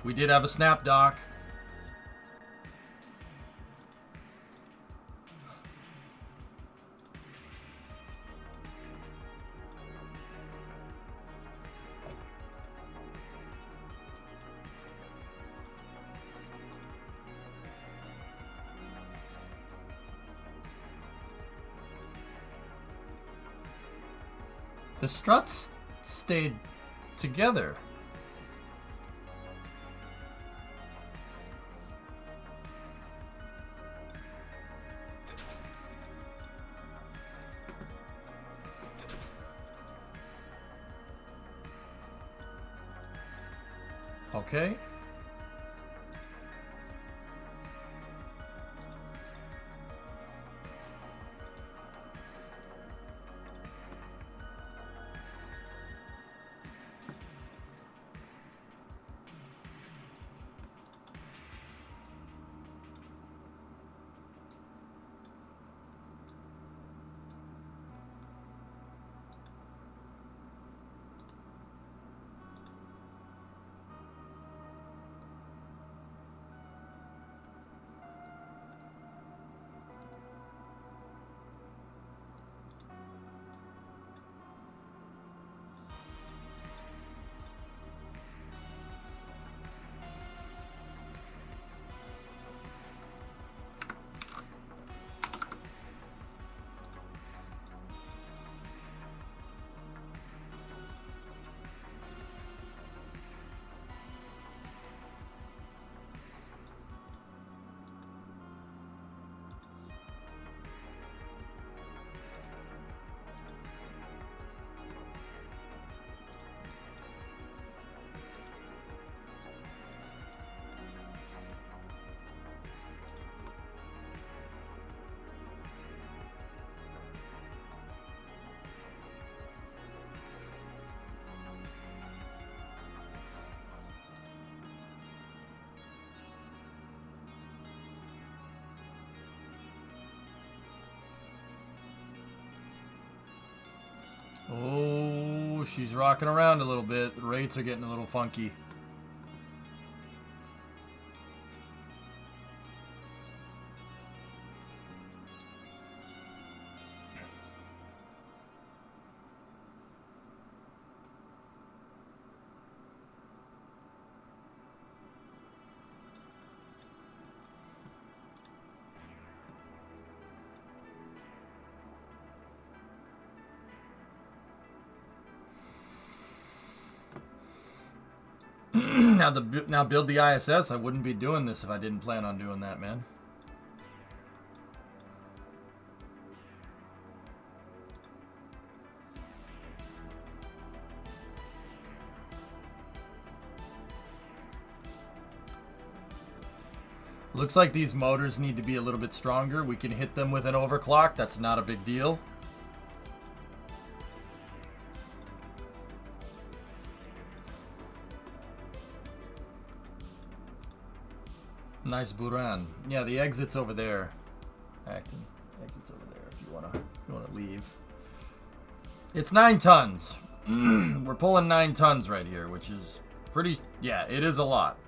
A: We did have a snap dock. The struts stayed together. Okay. Oh, she's rocking around a little bit. The rates are getting a little funky. Now build the ISS. I wouldn't be doing this if I didn't plan on doing that, man. Looks like these motors need to be a little bit stronger. We can hit them with an overclock. That's not a big deal. Nice Buran. Yeah, the exit's over there. Acton. Exit's over there if you wanna leave. It's 9 tons. We're pulling 9 tons right here, which is pretty, yeah, it is a lot.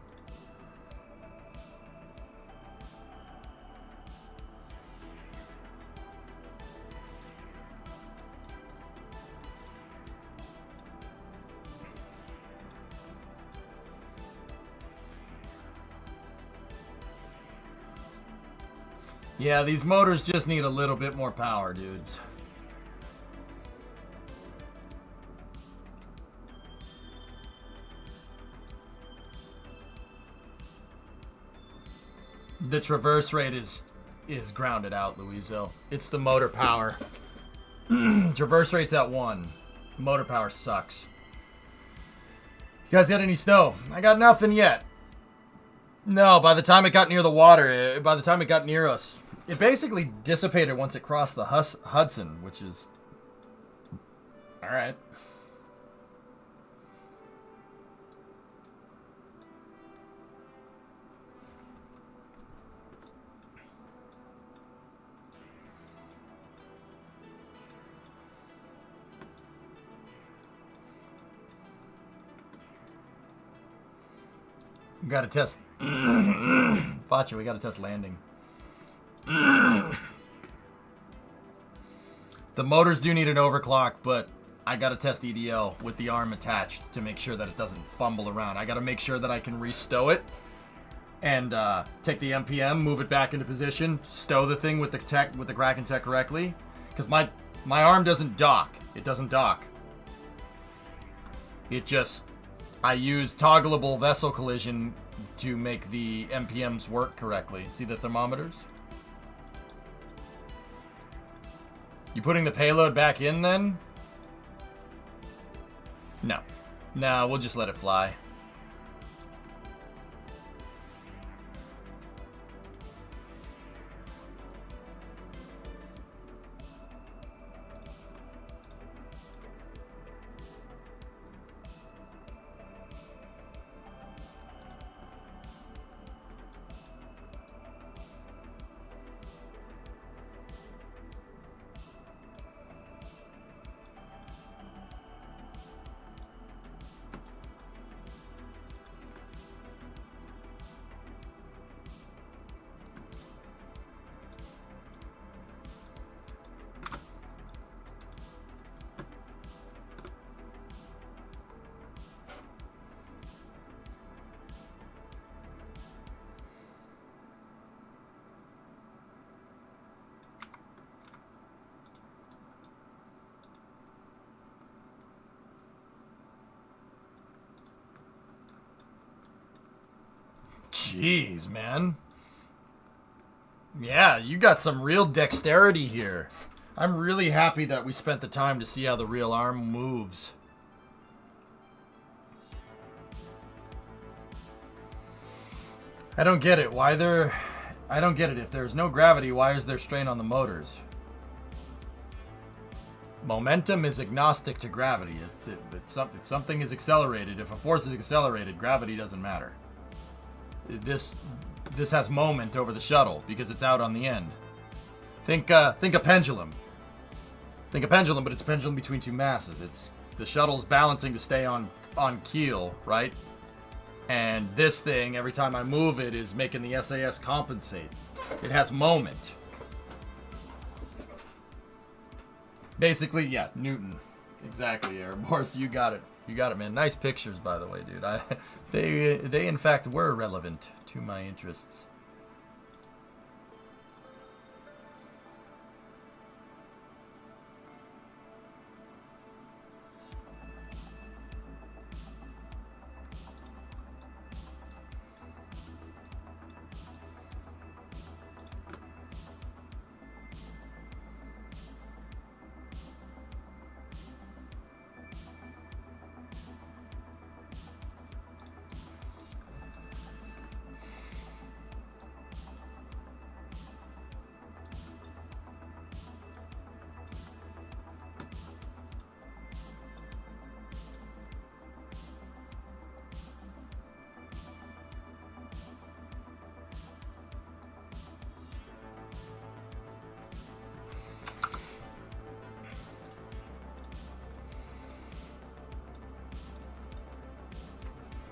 A: Yeah, these motors just need a little bit more power, dudes. The traverse rate is is grounded out, Louiso. It's the motor power. Traverse rate's at 1. Motor power sucks. You guys got any snow? I got nothing yet. No, by the time it got near the water, by the time it got near us, it basically dissipated once it crossed the Hudson, which is... Alright. We gotta test... Facha, we gotta test landing. The motors do need an overclock, but I gotta test EDL with the arm attached to make sure that it doesn't fumble around. I gotta make sure that I can restow it and take the MPM, move it back into position, stow the thing with the Kraken tech correctly, because my arm doesn't dock. It doesn't dock. It just... I use toggleable vessel collision to make the MPMs work correctly. See the thermometers? You putting the payload back in then? No. No, we'll just let it fly. Jeez, man. Yeah, you got some real dexterity here. I'm really happy that we spent the time to see how the real arm moves. I don't get it. I don't get it. If there's no gravity, why is there strain on the motors? Momentum is agnostic to gravity. If something is accelerated, if a force is accelerated, gravity doesn't matter. This has moment over the shuttle because it's out on the end. Think a pendulum. Think a pendulum, but it's a pendulum between two masses. It's the shuttle's balancing to stay on keel, right? And this thing, every time I move it, is making the SAS compensate. It has moment. Basically, yeah, Newton. Exactly, Airborne. You got it. You got it, man. Nice pictures, by the way, dude. They in fact were relevant to my interests.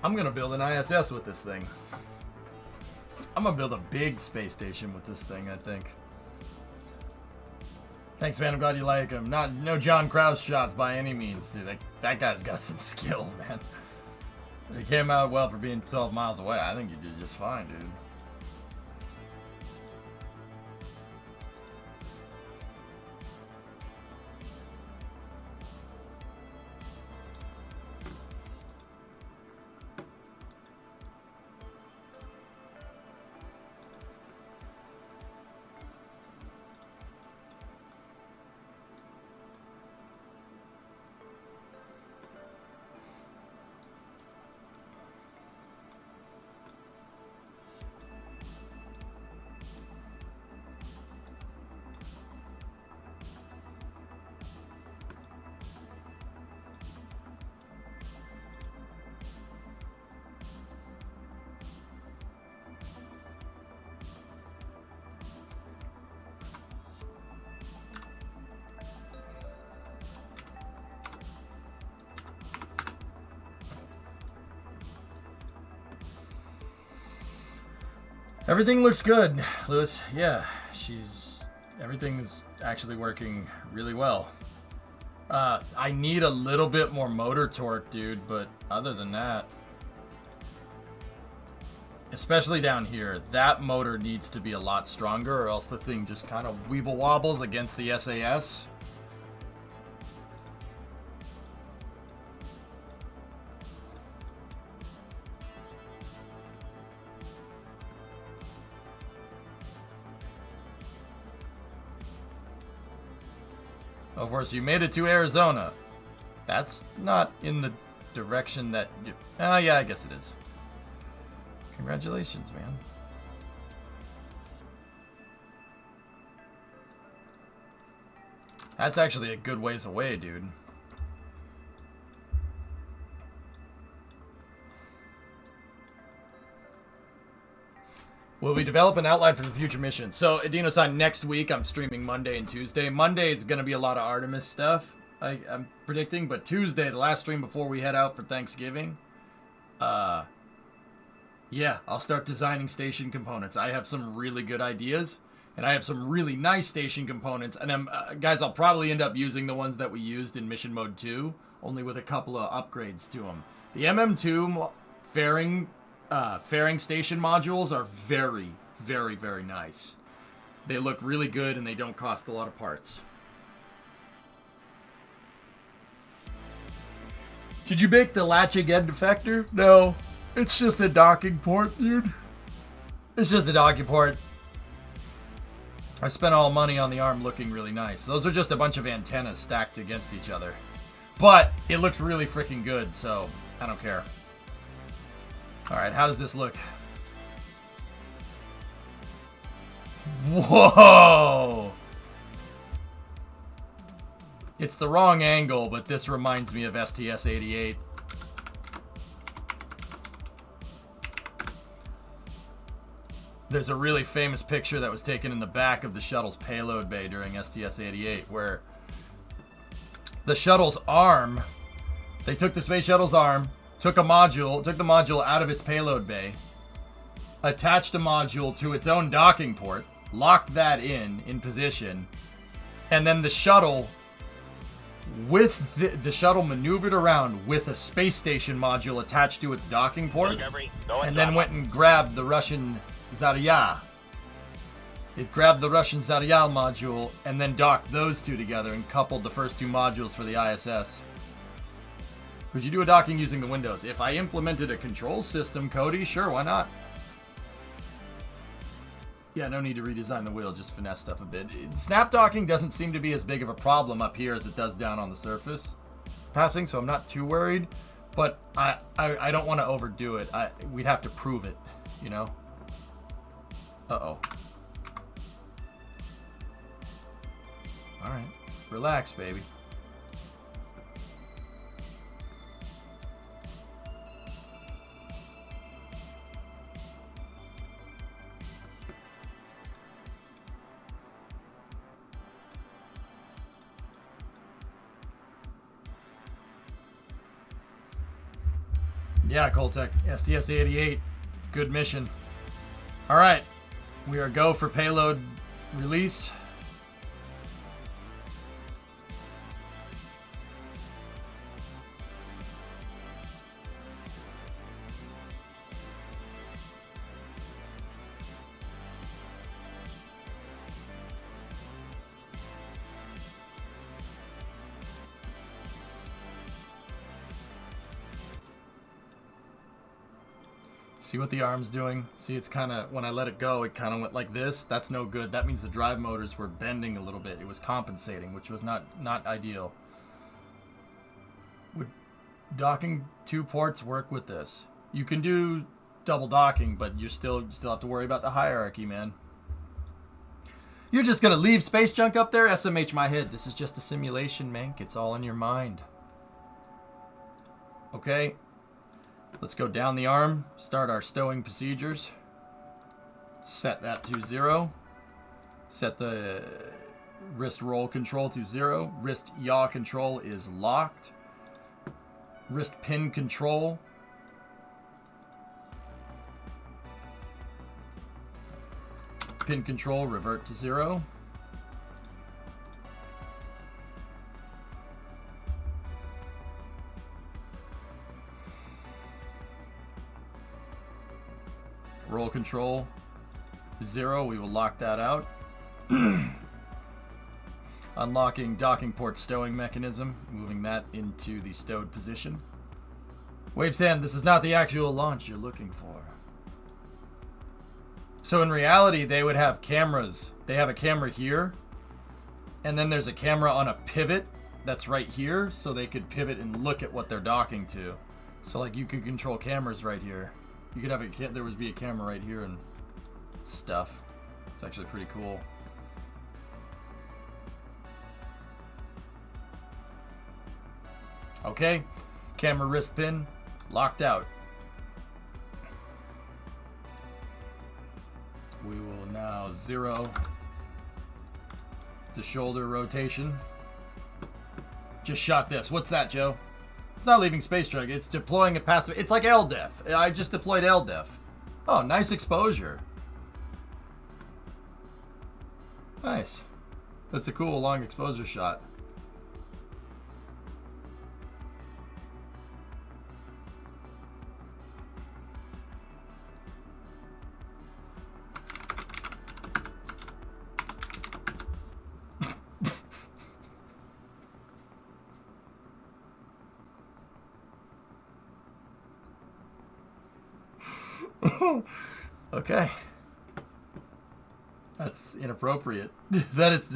A: I'm gonna build an ISS with this thing. I'm gonna build a big space station with this thing, I think. Thanks, man. I'm glad you like him. No John Krause shots by any means, dude. That guy's got some skill, man. He came out well for being 12 miles away. I think you did just fine, dude. Everything looks good, Lewis. Yeah, everything's actually working really well. I need a little bit more motor torque, dude, but other than that, especially down here, that motor needs to be a lot stronger or else the thing just kind of weeble wobbles against the SAS. Of course, you made it to Arizona. That's not in the direction that you... yeah, I guess it is. Congratulations, man. That's actually a good ways away, dude. Will we develop an outline for the future mission? So, Adino-san, next week I'm streaming Monday and Tuesday. Monday is going to be a lot of Artemis stuff, I'm predicting. But Tuesday, the last stream before we head out for Thanksgiving, yeah, I'll start designing station components. I have some really good ideas, and I have some really nice station components. And guys, I'll probably end up using the ones that we used in Mission Mode 2, only with a couple of upgrades to them. The MM2 fairing station modules are very, very, very nice. They look really good, and they don't cost a lot of parts. Did you make the latching end effector? No. It's just a docking port, dude. It's just a docking port. I spent all money on the arm looking really nice. Those are just a bunch of antennas stacked against each other. But it looks really freaking good, so I don't care. Alright, how does this look? Whoa! It's the wrong angle, but this reminds me of STS-88. There's a really famous picture that was taken in the back of the shuttle's payload bay during STS-88 where the shuttle's arm, they took the space shuttle's arm, took the module out of its payload bay, attached a module to its own docking port, locked that in position, and then the shuttle the shuttle maneuvered around with a space station module attached to its docking port, and then went and grabbed the Russian Zarya. It grabbed the Russian Zarya module and then docked those two together and coupled the first two modules for the ISS. Could you do a docking using the Windows? If I implemented a control system, Cody, sure, why not? Yeah, no need to redesign the wheel, just finesse stuff a bit. Snap docking doesn't seem to be as big of a problem up here as it does down on the surface passing, so I'm not too worried. But I don't want to overdo it. We'd have to prove it, you know? Uh-oh. Alright. Relax, baby. Yeah, Coltec. STS-88. Good mission. Alright. We are go for payload release. See what the arm's doing? See, it's kind of, when I let it go, it kind of went like this. That's no good. That means the drive motors were bending a little bit. It was compensating, which was not ideal. Would docking two ports work with this? You can do double docking, but you still have to worry about the hierarchy, man. You're just going to leave space junk up there? SMH my head. This is just a simulation, Mank. It's all in your mind. Okay. Let's go down the arm, start our stowing procedures, set that to 0, set the wrist roll control to 0, wrist yaw control is locked, wrist pin control pin control, revert to 0. Roll control 0, we will lock that out. Unlocking docking port stowing mechanism, moving that into the stowed position. Wavesand, this is not the actual launch you're looking for. So in reality, they would have cameras. They have a camera here, and then there's a camera on a pivot that's right here, so they could pivot and look at what they're docking to. So like you could control cameras right here. You could have there would be a camera right here and stuff. It's actually pretty cool. Okay, camera wrist pin locked out. We will now 0 the shoulder rotation. Just shot this. What's that, Joe? It's not leaving space drag. It's deploying a passive. It's like LDEF. I just deployed LDEF. Oh, nice exposure. Nice. That's a cool long exposure shot. Okay. That's inappropriate. That's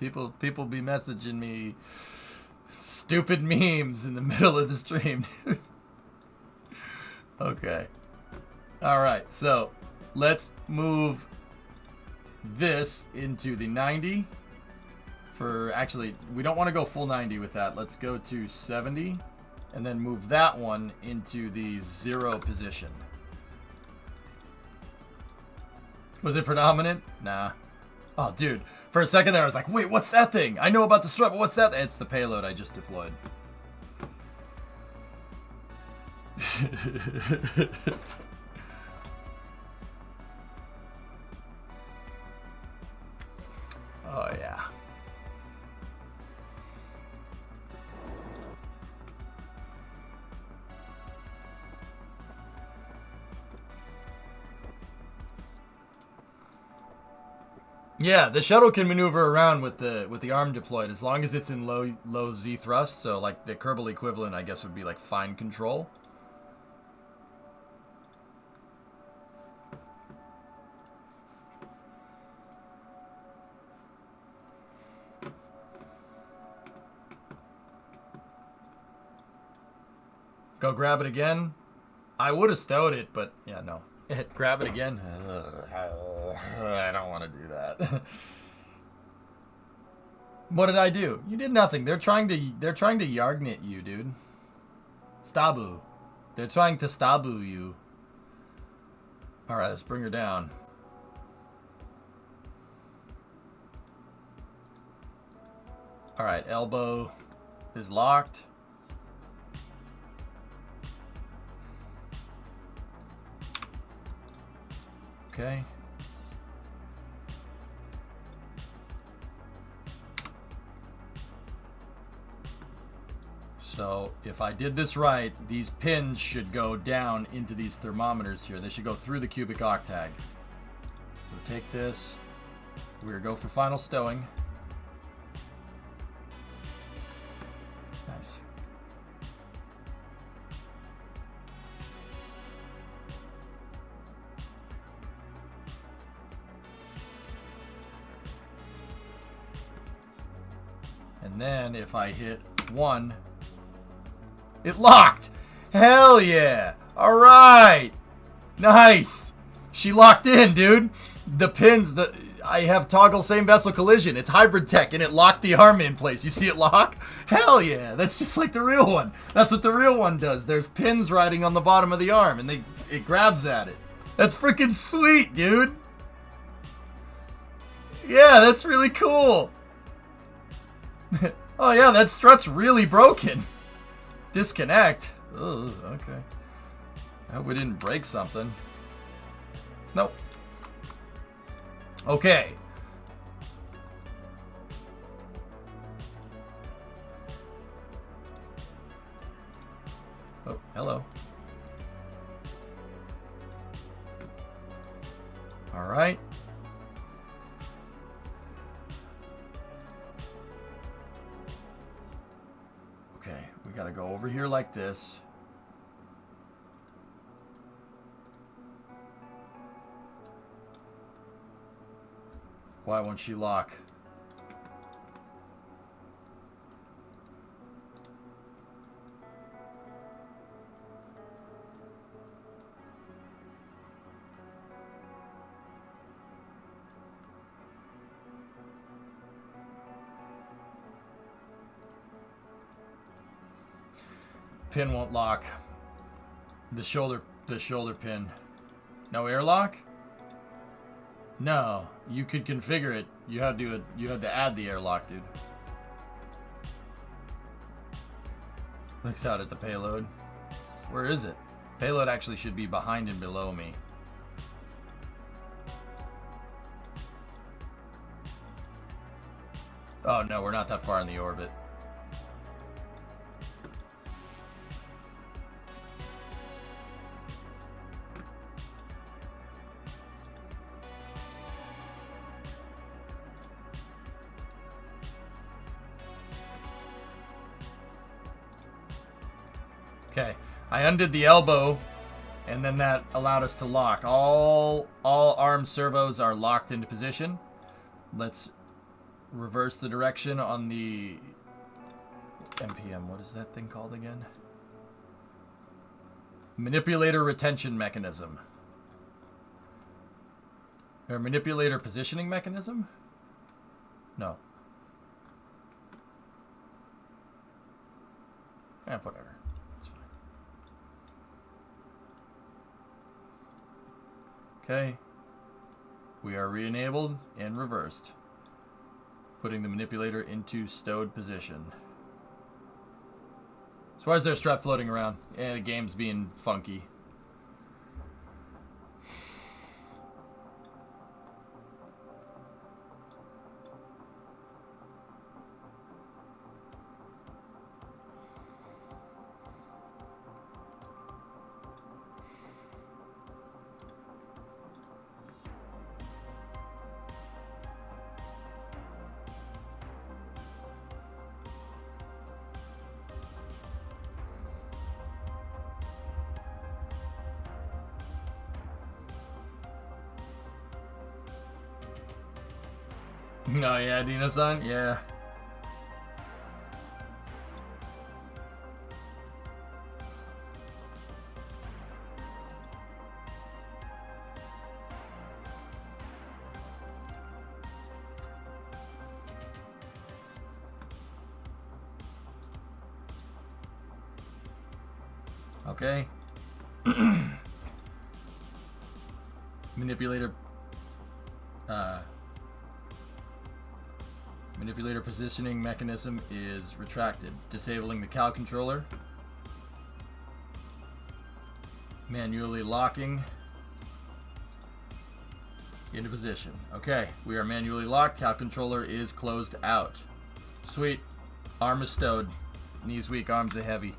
A: people be messaging me stupid memes in the middle of the stream, dude. Okay. Alright, so let's move this into the 90. Actually, we don't want to go full 90 with that. Let's go to 70. And then move that one into the 0 position. Was it predominant? Nah. Oh, dude. For a second there, I was like, wait, what's that thing? I know about the strut, but what's that? It's the payload I just deployed. Oh, yeah. Yeah, the shuttle can maneuver around with the arm deployed as long as it's in low Z thrust. So like the Kerbal equivalent, I guess, would be like fine control. Go grab it again. I would have stowed it, but yeah, no. Grab it again. I don't want to do that. What did I do? You did nothing. They're trying to Yargnit you, dude. Stabu. They're trying to Stabu you. All right, let's bring her down. All right, elbow is locked. Okay. So if I did this right, these pins should go down into these thermometers here. They should go through the cubic octag. So take this. We're go for final stowing. Nice. And then if I hit 1, it locked! Hell yeah! Alright! Nice! She locked in, dude! The pins, I have toggle same vessel collision. It's hybrid tech and it locked the arm in place. You see it lock? Hell yeah! That's just like the real one. That's what the real one does. There's pins riding on the bottom of the arm and it grabs at it. That's freaking sweet, dude! Yeah, that's really cool! Oh yeah, that strut's really broken. Disconnect. Oh, okay. I hope we didn't break something. Nope. Okay. Oh, hello. All right. Okay, we gotta go over here like this. Why won't she lock? Pin won't lock. The shoulder pin. No airlock? No, you could configure it. You had to add the airlock, dude. Looks out at the payload. Where is it? Payload actually should be behind and below me. Oh no, we're not that far in the orbit. Okay, I undid the elbow, and then that allowed us to lock. All arm servos are locked into position. Let's reverse the direction on the MPM. What is that thing called again? Manipulator retention mechanism. Or manipulator positioning mechanism? No. Whatever. It's fine. Okay. We are re-enabled and reversed. Putting the manipulator into stowed position. So why is there a strut floating around? Yeah, the game's being funky. Oh yeah, Dino-san? Yeah. Okay. Manipulator positioning mechanism is retracted, disabling the CAL controller, manually locking into position. Okay, we are manually locked. CAL controller is closed out. Sweet. Arm is stowed. Knees weak, arms are heavy.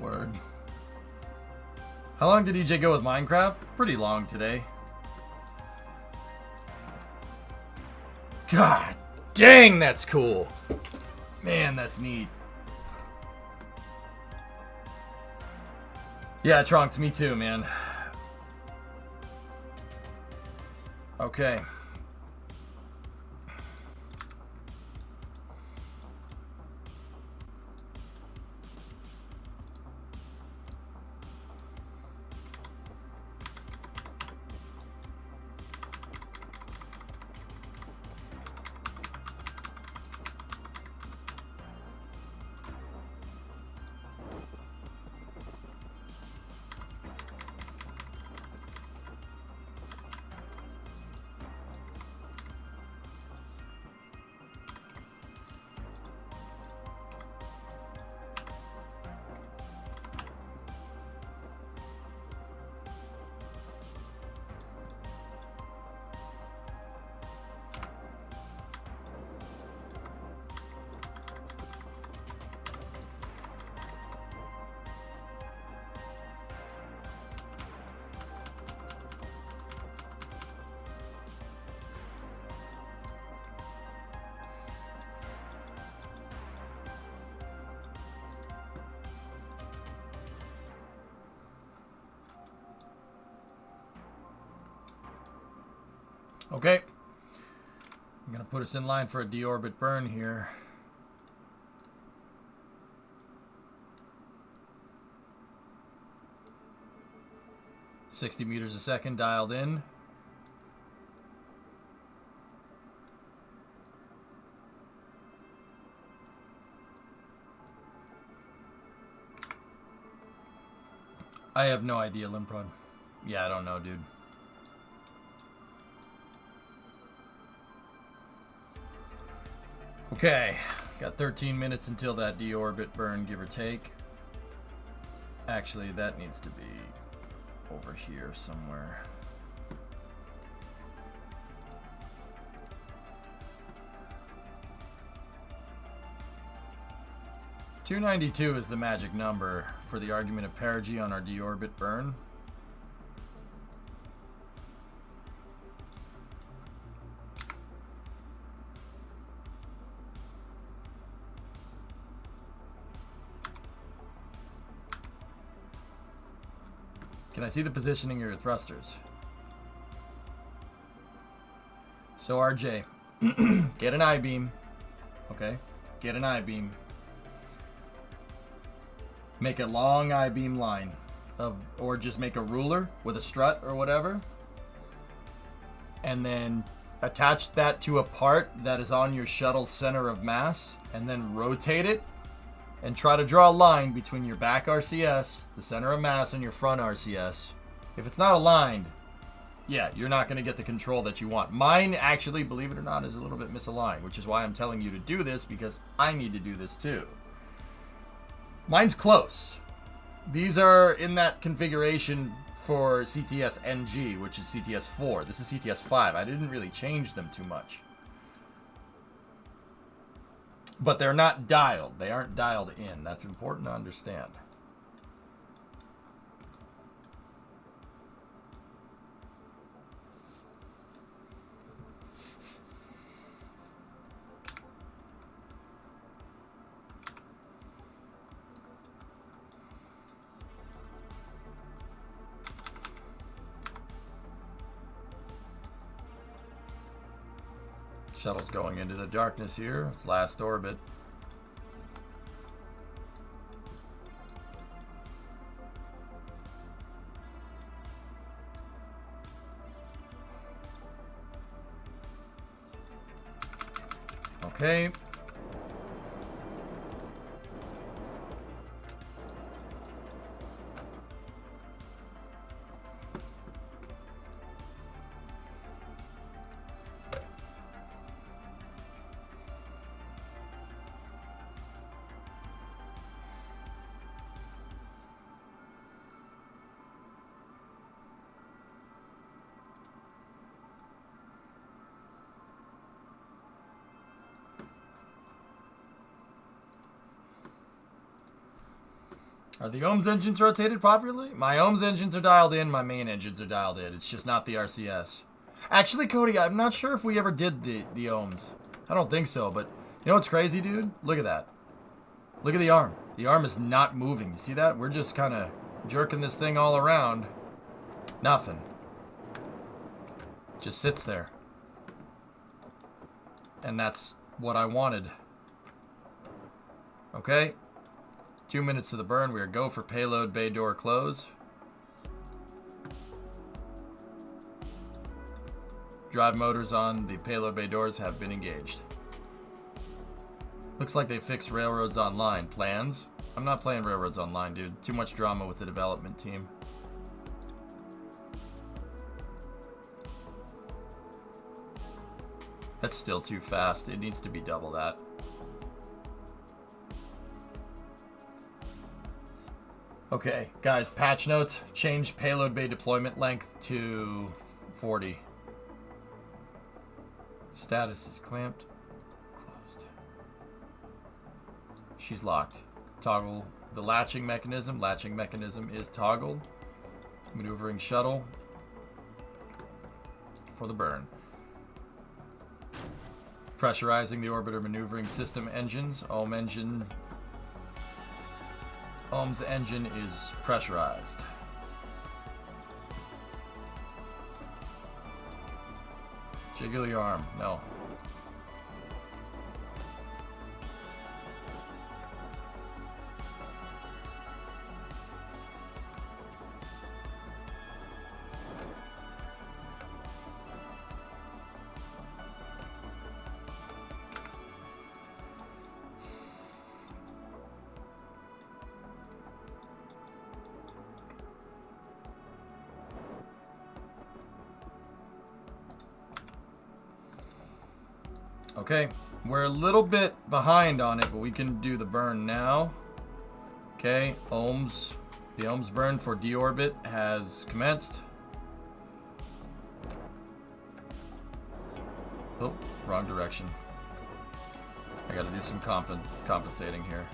A: Word. How long did EJ go with Minecraft? Pretty long today. God dang, that's cool. Man, that's neat. Yeah, Trunks, me too, man. Okay. Okay. I'm going to put us in line for a deorbit burn here. $60 meters a second dialed in. I have no idea, Limprod. Yeah, I don't know, dude. Okay, got 13 minutes until that deorbit burn, give or take. Actually, that needs to be over here somewhere. $292 is the magic number for the argument of perigee on our deorbit burn. Can I see the positioning of your thrusters? So RJ, get an I-beam. Okay, get an I-beam. Make a long I-beam line of, or just make a ruler with a strut or whatever. And then attach that to a part that is on your shuttle center of mass, and then rotate it and try to draw a line between your back RCS, the center of mass, and your front RCS. If it's not aligned, yeah, you're not going to get the control that you want. Mine, actually, believe it or not, is a little bit misaligned, which is why I'm telling you to do this, because I need to do this too. Mine's close. These are in that configuration for CTS NG, which is CTS 4. This is CTS 5. I didn't really change them too much. But they're not dialed. They aren't dialed in. That's important to understand. Shuttle's going into the darkness here. It's last orbit. Okay. Are the OMS engines rotated properly? My OMS engines are dialed in, my main engines are dialed in. It's just not the RCS. Actually, Cody, I'm not sure if we ever did the OMS. I don't think so, but you know what's crazy, dude? Look at that. Look at the arm. The arm is not moving. You see that? We're just kind of jerking this thing all around. Nothing. Just sits there. And that's what I wanted. Okay. 2 minutes to the burn. We are go for payload bay door close. Drive motors on the payload bay doors have been engaged. Looks like they fixed Railroads Online. Plans? I'm not playing Railroads Online, dude. Too much drama with the development team. That's still too fast. It needs to be double that. Okay, guys, patch notes. Change payload bay deployment length to 40. Status is clamped. Closed. She's locked. Toggle the latching mechanism. Latching mechanism is toggled. Maneuvering shuttle for the burn. Pressurizing the orbiter maneuvering system engines. OMS engine is pressurized. Jiggle your arm. No. Okay, we're a little bit behind on it, but we can do the burn now. Okay, ohms. The ohms burn for deorbit has commenced. Oh, wrong direction. I gotta do some compensating here.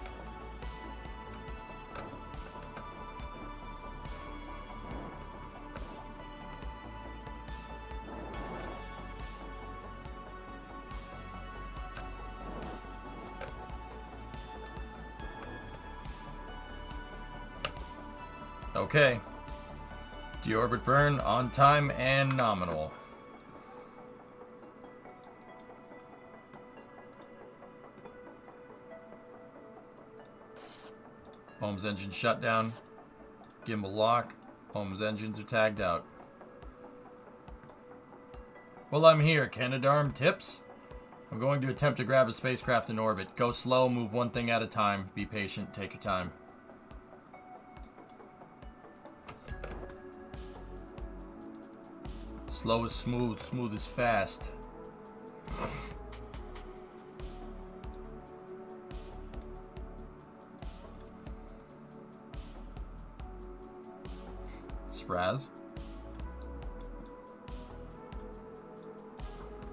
A: Okay. Deorbit burn on time and nominal. Ohms engine shutdown. Gimbal lock. Ohms engines are tagged out. Well, I'm here. Canadarm tips. I'm going to attempt to grab a spacecraft in orbit. Go slow, move one thing at a time. Be patient, take your time. Slow is smooth, smooth is fast. Spraz.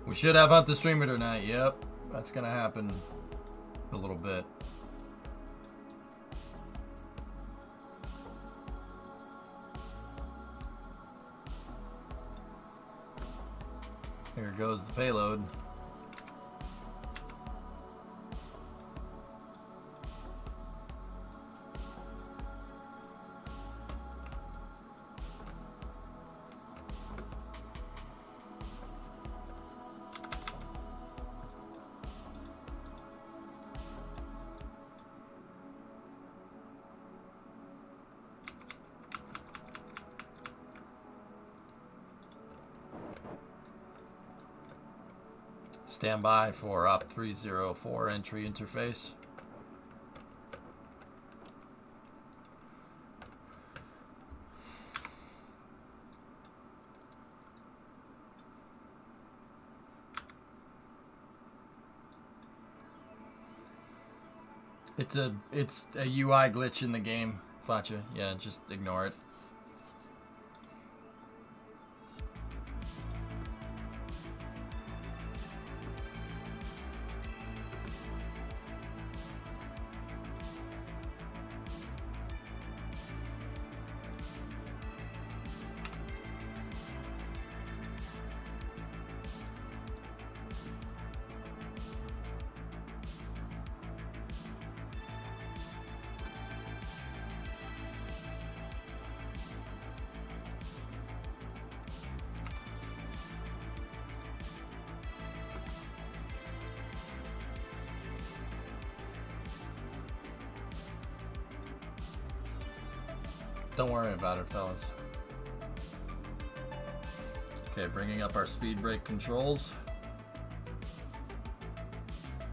A: We should have Hunt the Streamer tonight. Yep, that's gonna happen in a little bit. Here goes the payload. Stand by for Op 304 entry interface. It's a UI glitch in the game, Flatcha. Yeah, just ignore it. Don't worry about it, fellas. Okay, bringing up our speed brake controls.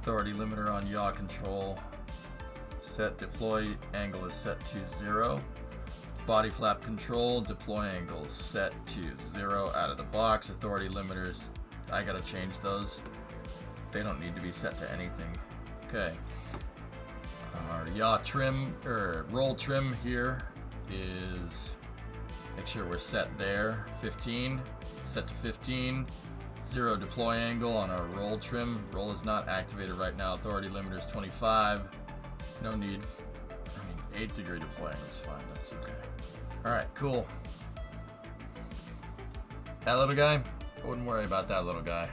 A: Authority limiter on yaw control. Set deploy angle is set to 0. Body flap control, deploy angle set to 0 out of the box. Authority limiters, I gotta change those. They don't need to be set to anything. Okay. Our yaw trim, or roll trim here is, make sure we're set there, 15, set to 15, 0 deploy angle on our roll trim. Roll is not activated right now. Authority limiter is 25. No need, 8 degree deploy angle is fine, that's okay. Alright, cool. That little guy, I wouldn't worry about that little guy.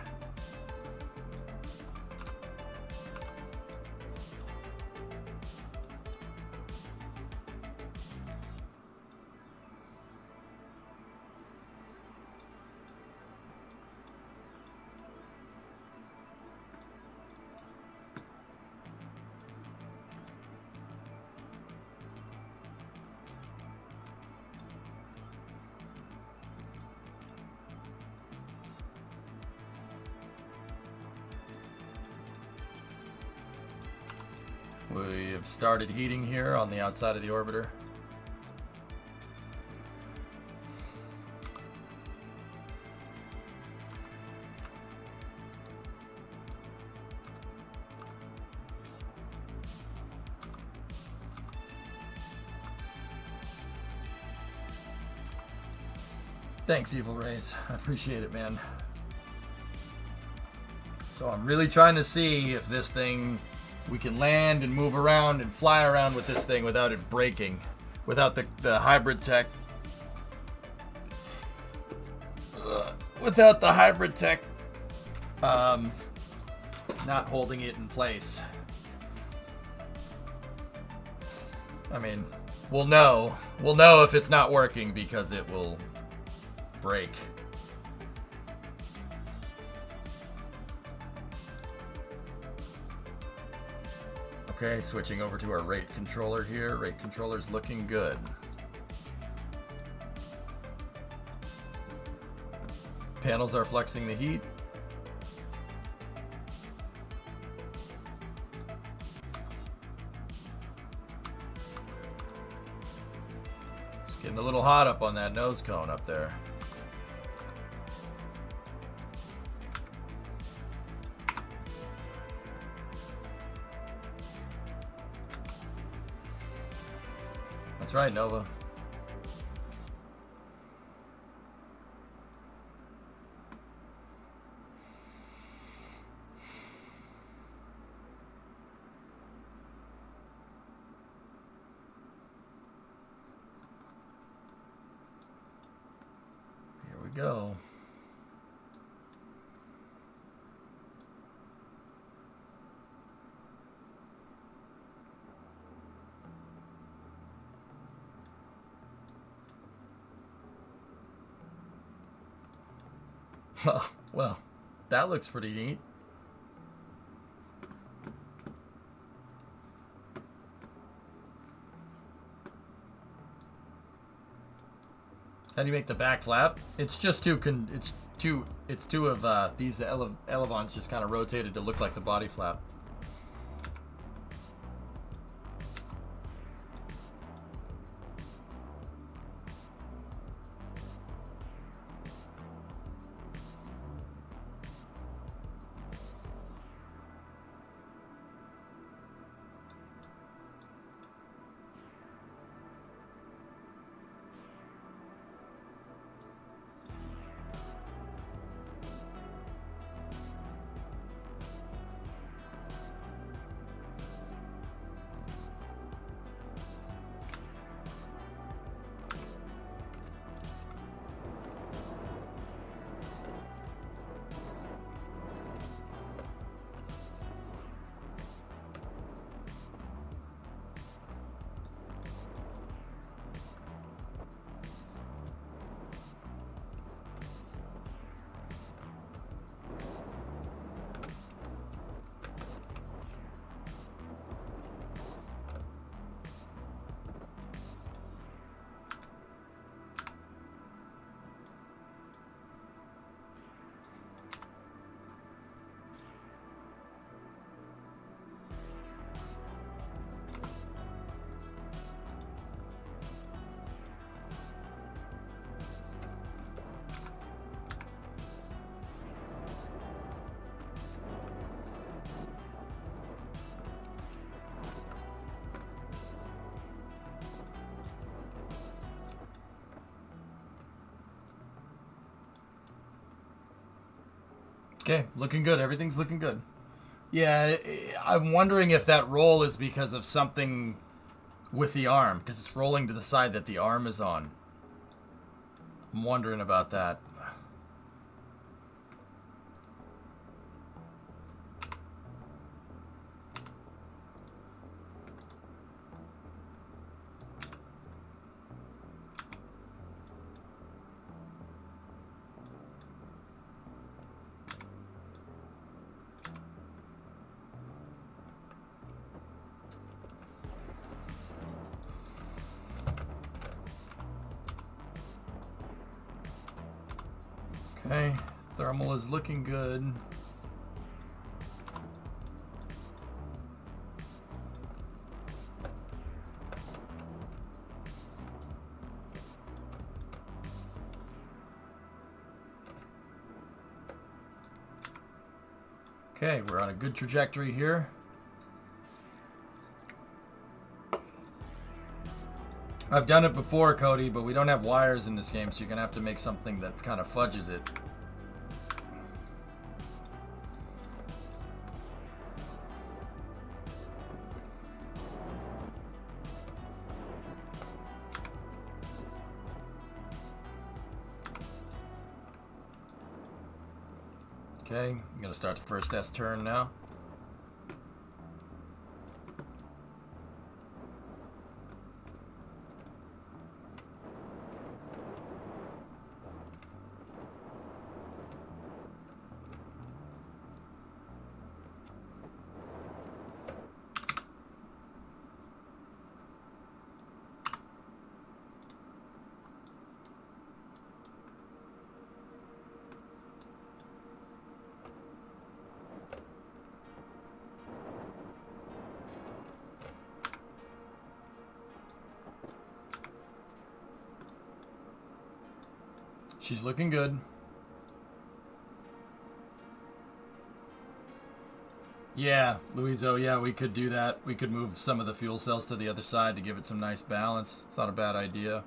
A: We have started heating here on the outside of the orbiter. Thanks, Evil Rays. I appreciate it, man. So I'm really trying to see if this thing, we can land and move around and fly around with this thing without it breaking, without the hybrid tech. Without the hybrid tech not holding it in place. I mean, we'll know if it's not working because it will break. Okay, switching over to our rate controller here. Rate controller's looking good. Panels are flexing the heat. It's getting a little hot up on that nose cone up there. That's right, Nova. Here we go. Well, that looks pretty neat. How do you make the back flap? It's just two of these elevons just kind of rotated to look like the body flap. Okay, looking good. Everything's looking good. Yeah, I'm wondering if that roll is because of something with the arm, because it's rolling to the side that the arm is on. I'm wondering about that. Okay, thermal is looking good. Okay, we're on a good trajectory here. I've done it before, Cody, but we don't have wires in this game, so you're going to have to make something that kind of fudges it. Okay, I'm going to start the first S turn now. She's looking good. Yeah, Louiso, yeah, we could do that. We could move some of the fuel cells to the other side to give it some nice balance. It's not a bad idea.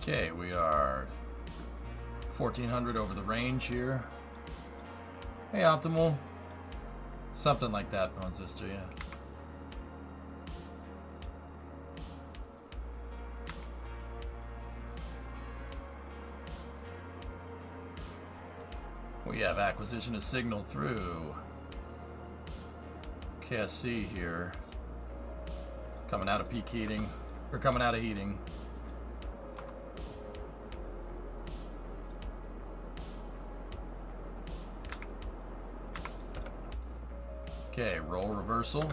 A: Okay, we are 1400 over the range here. Hey, optimal. Something like that, Bone Sister, yeah. We have acquisition of signal through KSC here. Coming out of peak heating, or coming out of heating. Okay, roll reversal.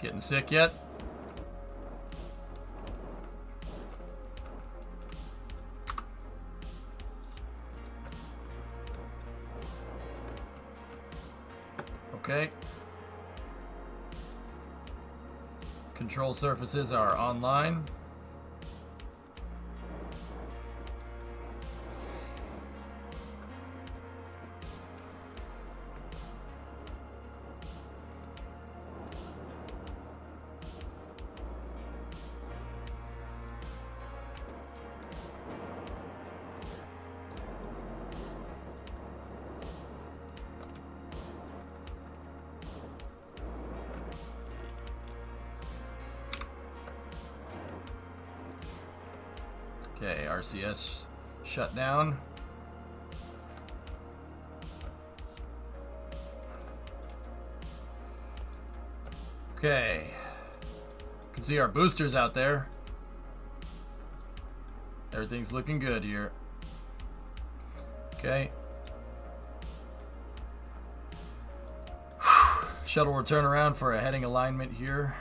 A: Getting sick yet? Okay. Control surfaces are online. Okay, RCS shut down. Okay. You can see our boosters out there. Everything's looking good here. Okay. Shuttle will turn around for a heading alignment here.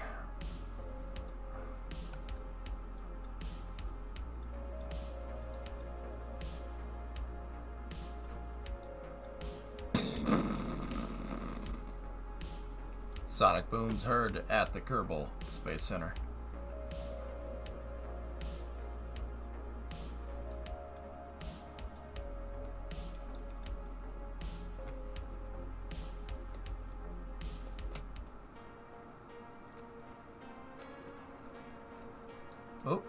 A: Sonic booms heard at the Kerbal Space Center. Oh.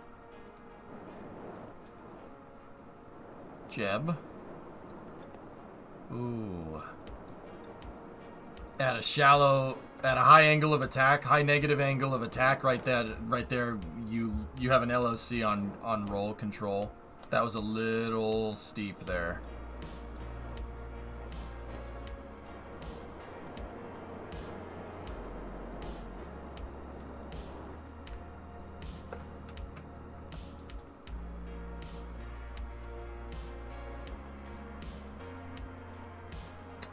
A: Jeb. Ooh. At a high angle of attack, high negative angle of attack, right there, you have an LOC on roll control. That was a little steep there.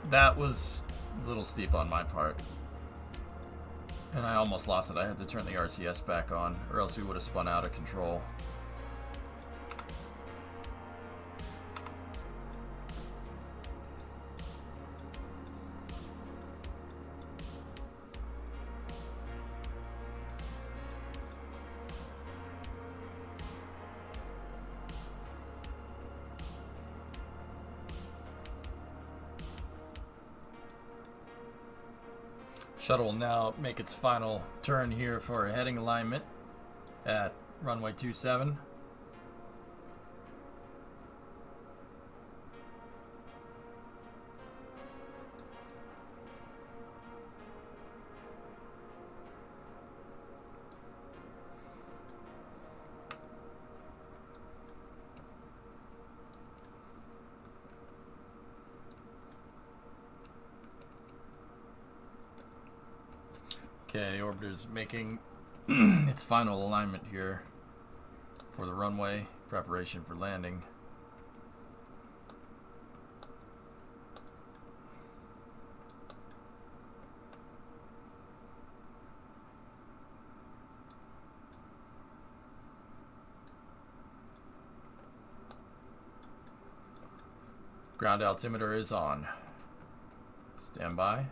A: That was a little steep on my part. And I almost lost it. I had to turn the RCS back on, or else we would have spun out of control. Shuttle will now make its final turn here for a heading alignment at runway 27. Okay, the orbiter's making its final alignment here for the runway, preparation for landing. Ground altimeter is on. Stand by.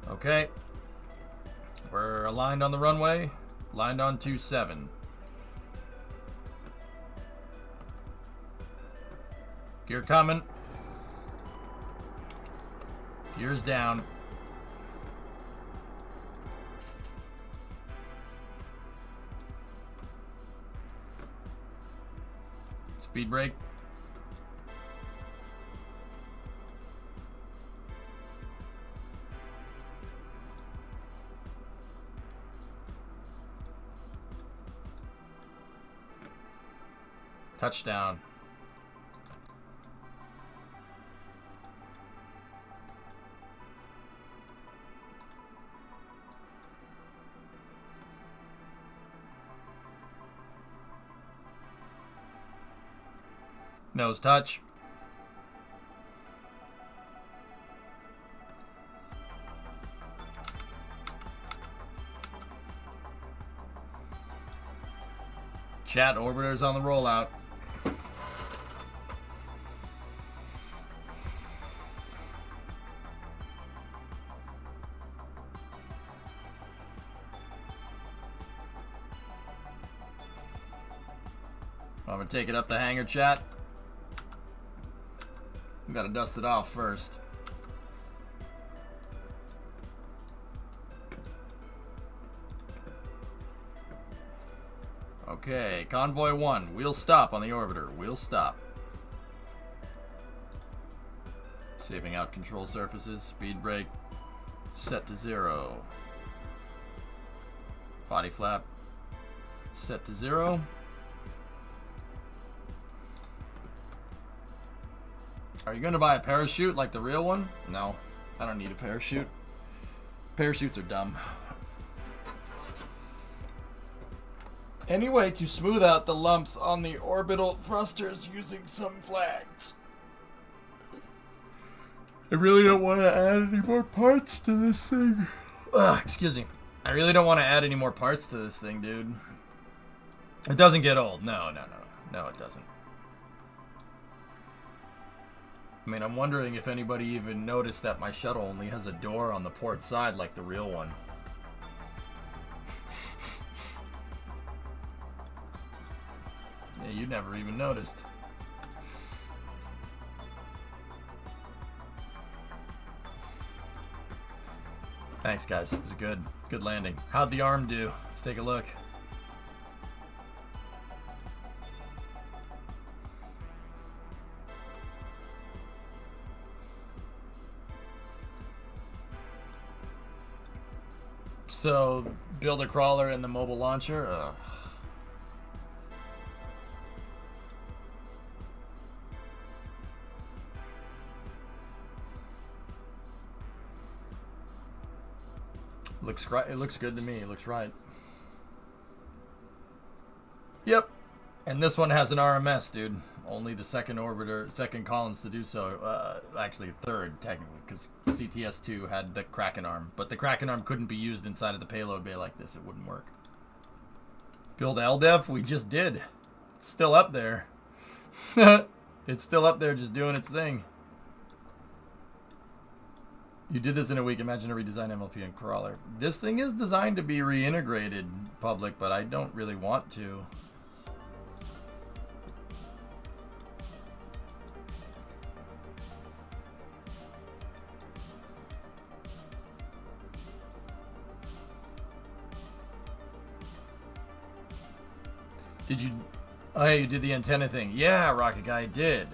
A: Okay, we're aligned on the runway, aligned on 27. Gear coming. Gears down. Speed brake. Touchdown. Nose touch. Chat, orbiter's on the rollout. I'm gonna take it up the hangar, chat. We gotta dust it off first. Okay, convoy 1, wheel stop on the orbiter. Wheel stop. Saving out control surfaces. Speed brake set to 0. Body flap set to 0. Are you going to buy a parachute like the real one? No, I don't need a parachute. Parachutes are dumb. Anyway, to smooth out the lumps on the orbital thrusters using some flags. I really don't want to add any more parts to this thing. Ugh, excuse me. I really don't want to add any more parts to this thing, dude. It doesn't get old. No, it doesn't. I mean, I'm wondering if anybody even noticed that my shuttle only has a door on the port side like the real one. Yeah, you never even noticed. Thanks, guys. It was good. Good landing. How'd the arm do? Let's take a look. So, build a crawler in the mobile launcher? It looks good to me. It looks right. Yep. And this one has an RMS, dude. Only the second columns to do so. Actually, third, technically, because CTS2 had the Kraken arm. But the Kraken arm couldn't be used inside of the payload bay like this. It wouldn't work. Build LDEF? We just did. It's still up there. It's still up there just doing its thing. You did this in a week. Imagine a redesigned MLP and crawler. This thing is designed to be reintegrated, public, but I don't really want to. Did you... Oh, yeah, you did the antenna thing. Yeah, Rocket Guy, I did.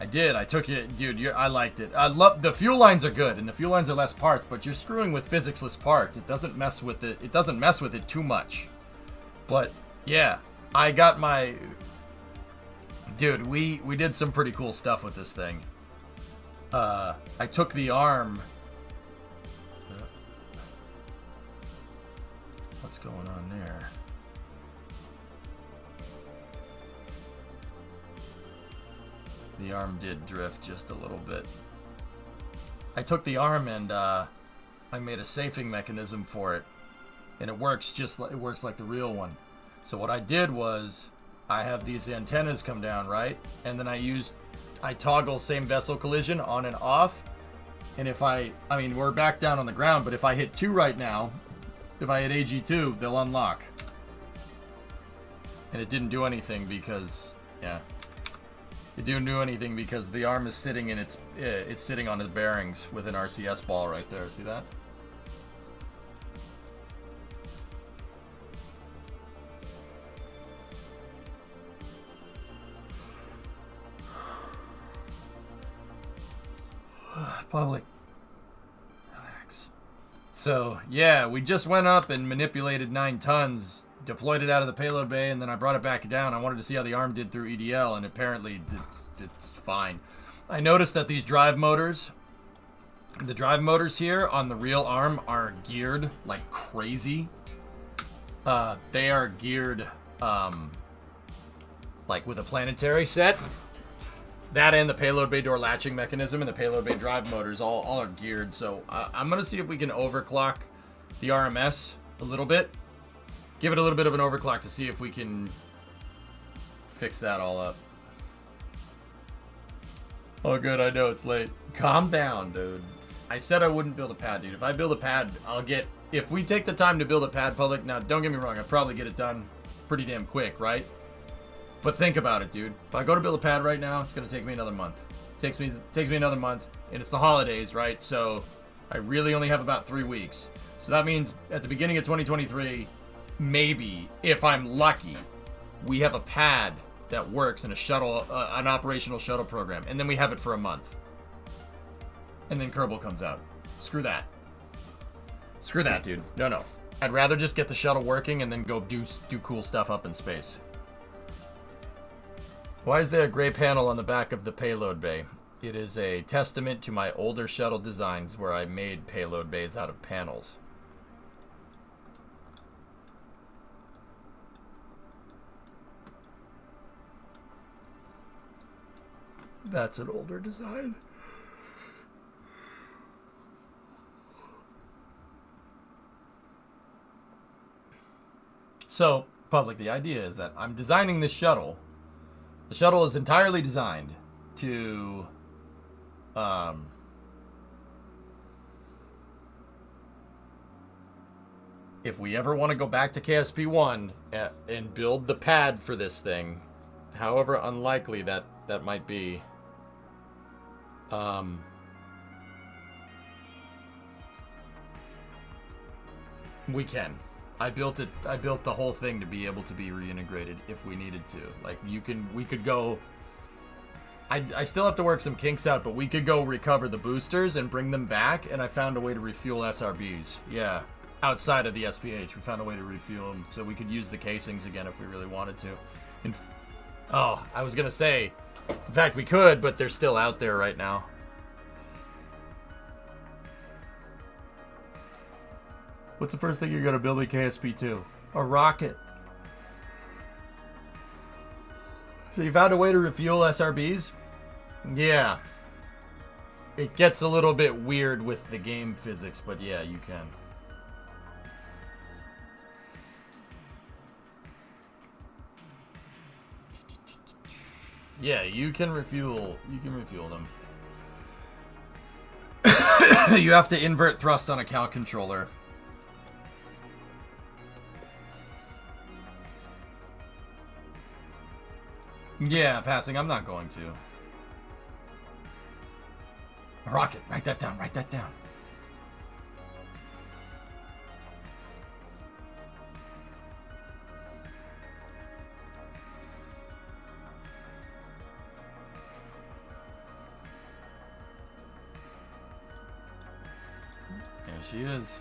A: I took it, dude. I liked it. I love the fuel lines are good, and the fuel lines are less parts, but you're screwing with physics-less parts. It doesn't mess with it. It doesn't mess with it too much. But yeah, I got my. Dude, we did some pretty cool stuff with this thing. I took the arm. What's going on there? The arm did drift just a little bit. I took the arm and I made a safing mechanism for it, and it works like the real one. So what I did was I have these antennas come down, right, and then I toggle same vessel collision on and off. And if I mean we're back down on the ground, but if I hit 2 right now, if I hit AG2, they'll unlock. And it didn't do anything because it didn't do anything because the arm is sitting in it's sitting on its bearings with an RCS ball right there. See that? Public. Relax. So yeah, we just went up and manipulated 9 tons. Deployed it out of the payload bay, and then I brought it back down. I wanted to see how the arm did through EDL, and apparently it's fine. I noticed that these drive motors, the drive motors here on the real arm are geared like crazy. They are geared like with a planetary set. That and the payload bay door latching mechanism and the payload bay drive motors all are geared. So I'm going to see if we can overclock the RMS a little bit. Give it a little bit of an overclock to see if we can fix that all up. Oh, good. I know it's late. Calm down, dude. I said I wouldn't build a pad, dude. If I build a pad, if we take the time to build a pad, public, now don't get me wrong, I'd probably get it done pretty damn quick, right? But think about it, dude. If I go to build a pad right now, it's going to take me another month. Takes me another month, and it's the holidays, right? So I really only have about 3 weeks. So that means at the beginning of 2023, maybe, if I'm lucky, we have a pad that works in a shuttle, an operational shuttle program, and then we have it for a month. And then Kerbal comes out. Screw that. Screw that, dude. No. I'd rather just get the shuttle working and then go do cool stuff up in space. Why is there a gray panel on the back of the payload bay? It is a testament to my older shuttle designs where I made payload bays out of panels. That's an older design. So, public, the idea is that I'm designing this shuttle. The shuttle is entirely designed to if we ever want to go back to KSP1 and build the pad for this thing, however unlikely that might be, We can. I built it. I built the whole thing to be able to be reintegrated if we needed to. Like you can, we could go. I still have to work some kinks out, but we could go recover the boosters and bring them back. And I found a way to refuel SRBs. Yeah, outside of the SPH, we found a way to refuel them, so we could use the casings again if we really wanted to. Oh, I was gonna say, in fact, we could, but they're still out there right now. What's the first thing you're gonna build in KSP2? A rocket. So you found a way to refuel SRBs? Yeah. It gets a little bit weird with the game physics, but yeah, you can. Yeah, you can refuel them. You have to invert thrust on a Cal controller. Yeah, passing. I'm not going to. Rocket. Write that down. Write that down. There she is.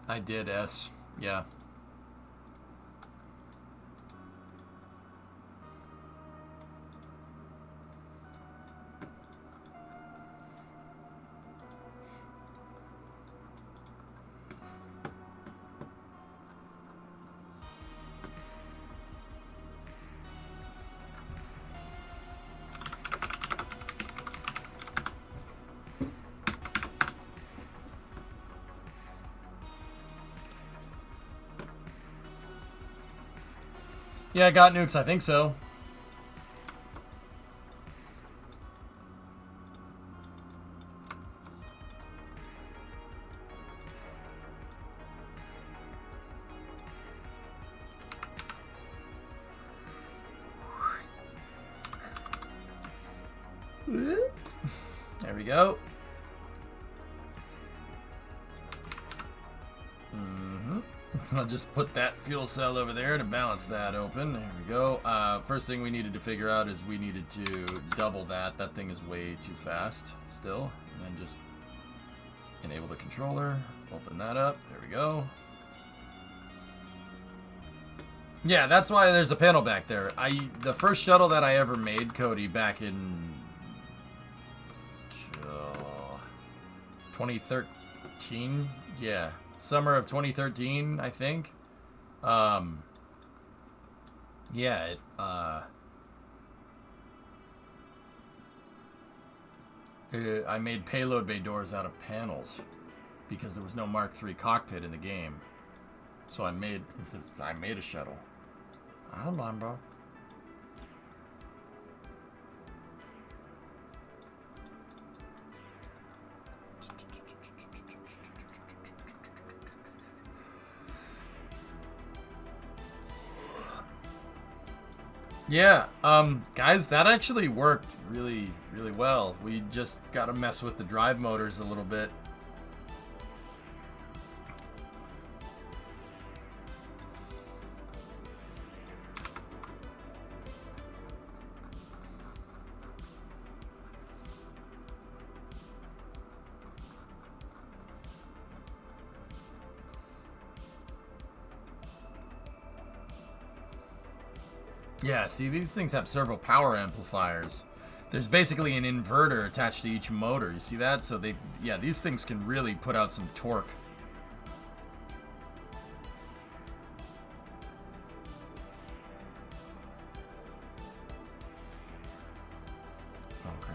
A: I did S. Yeah. Yeah, I got nukes. I think so. There we go. I'll just put that fuel cell over there to balance that open. There we go. First thing we needed to figure out is we needed to double that. That thing is way too fast still. And then just enable the controller. Open that up. There we go. Yeah, that's why there's a panel back there. The first shuttle that I ever made, Cody, back in 2013. Yeah. Summer of 2013, I think. Yeah, I made payload bay doors out of panels because there was no Mark III cockpit in the game. So I made a shuttle. Hold on, bro. Yeah, guys, that actually worked really, really well. We just gotta mess with the drive motors a little bit. Yeah, see, these things have several power amplifiers. There's basically an inverter attached to each motor. You see that? So yeah, these things can really put out some torque. Okay.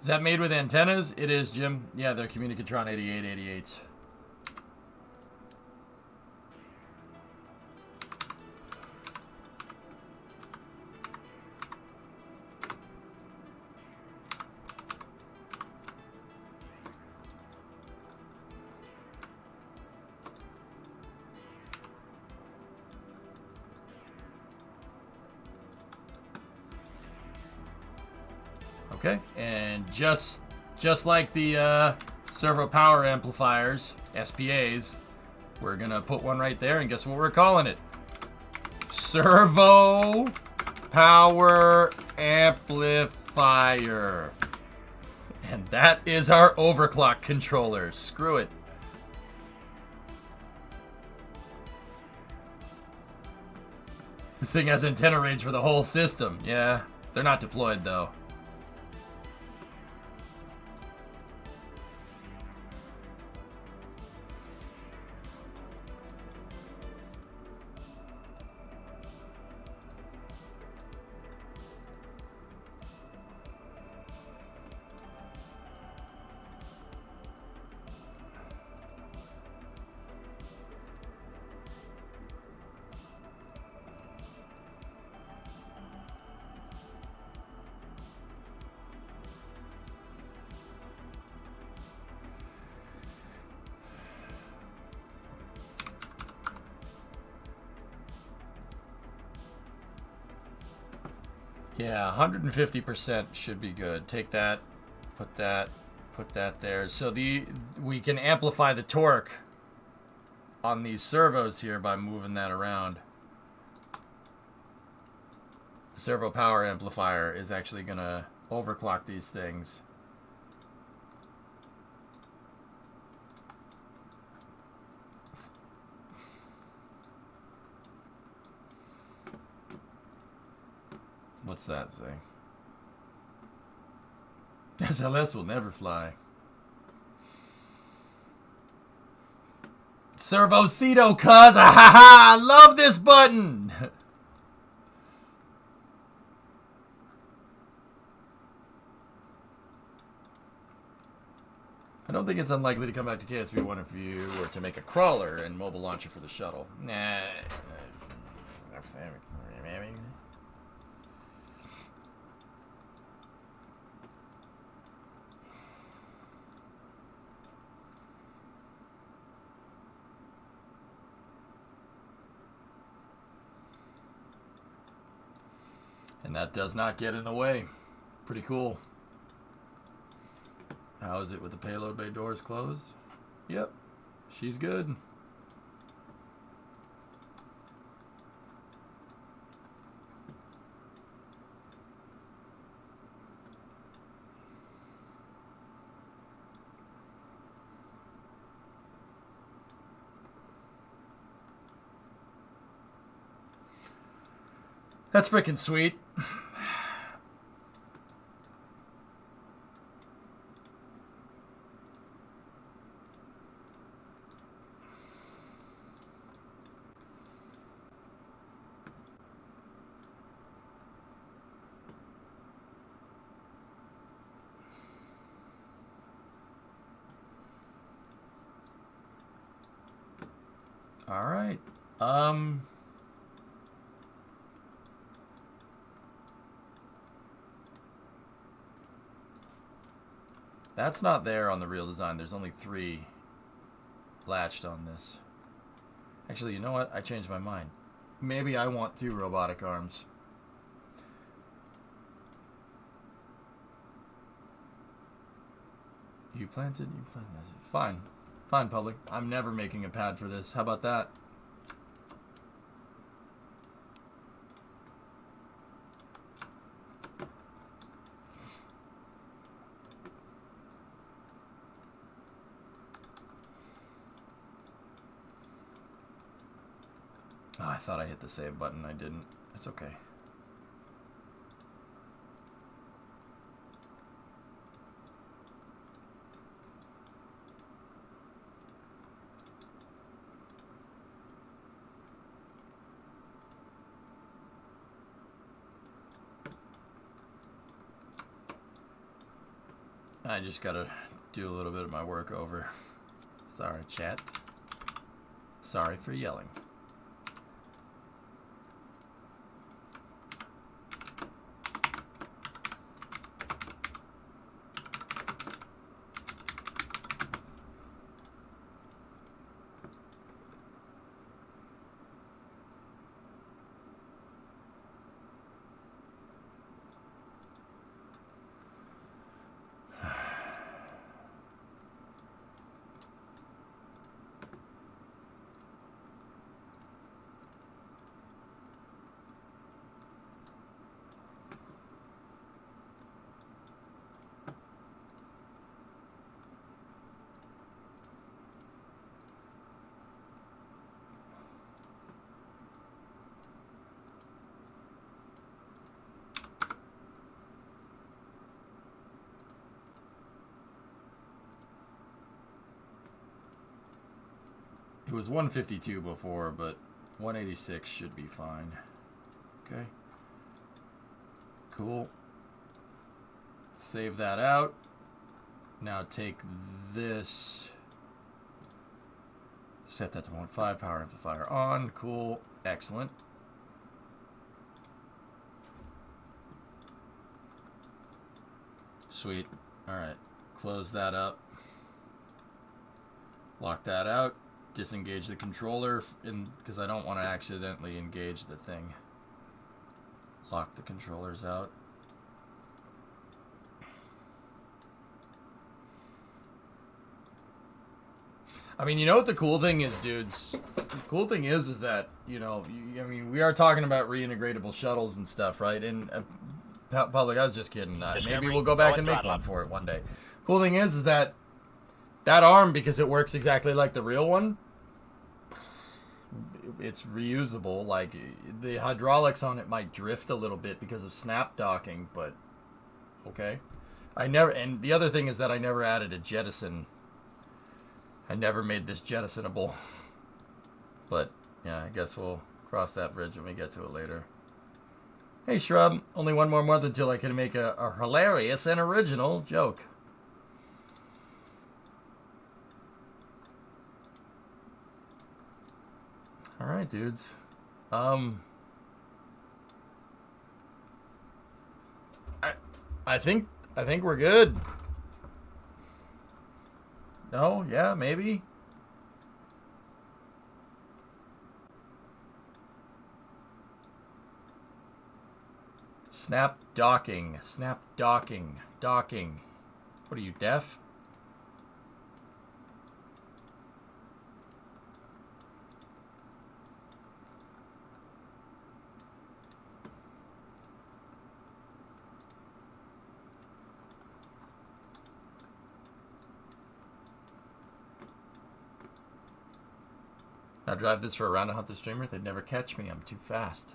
A: Is that made with antennas? It is, Jim. Yeah, they're Communicatron 8888s. Okay, and just like the servo power amplifiers, SPAs, we're gonna put one right there, and guess what we're calling it? Servo power amplifier. And that is our overclock controller. Screw it. This thing has antenna range for the whole system. Yeah, they're not deployed though. Yeah, 150% should be good. Take that, put that there. So we can amplify the torque on these servos here by moving that around. The servo power amplifier is actually going to overclock these things. What's that say? SLS will never fly. Servocito, cuz! I love this button! I don't think it's unlikely to come back to KSP 1 if you were to make a crawler and mobile launcher for the shuttle. Nah. And that does not get in the way. Pretty cool. How is it with the payload bay doors closed? Yep, she's good. That's freaking sweet. All right. That's not there on the real design. There's only 3 latched on this. Actually, you know what? I changed my mind. Maybe I want 2 robotic arms. You planted. Fine. Fine, public. I'm never making a pad for this. How about that? Oh, I thought I hit the save button. I didn't. It's okay. I just gotta do a little bit of my work over. Sorry, chat. Sorry for yelling. It was 152 before, but 186 should be fine. Okay. Cool. Save that out. Now take this. Set that to 1.5. Power amplifier on. Cool. Excellent. Sweet. Alright. Close that up. Lock that out. Disengage the controller because I don't want to accidentally engage the thing. Lock the controllers out. I mean, you know what the cool thing is, dudes? The cool thing is that, you know, I mean, we are talking about reintegratable shuttles and stuff, right? And public, I was just kidding. Maybe we'll go back and make one for it one day. Cool thing is that arm, because it works exactly like the real one, it's reusable. Like, the hydraulics on it might drift a little bit because of snap docking, but okay. And the other thing is that I never added a jettison. I never made this jettisonable. But yeah, I guess we'll cross that bridge when we get to it later. Hey Shrub, only one more month until I can make a hilarious and original joke. All right, dudes. I think we're good. No, yeah, maybe. Snap docking. Snap docking. Docking. What are you, deaf? Now drive this for a round to hunt the streamer. They'd never catch me. I'm too fast.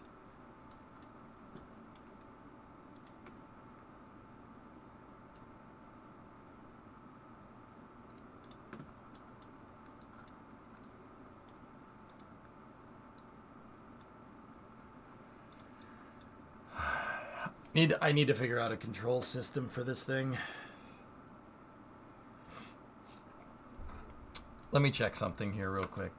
A: I need to figure out a control system for this thing. Let me check something here real quick.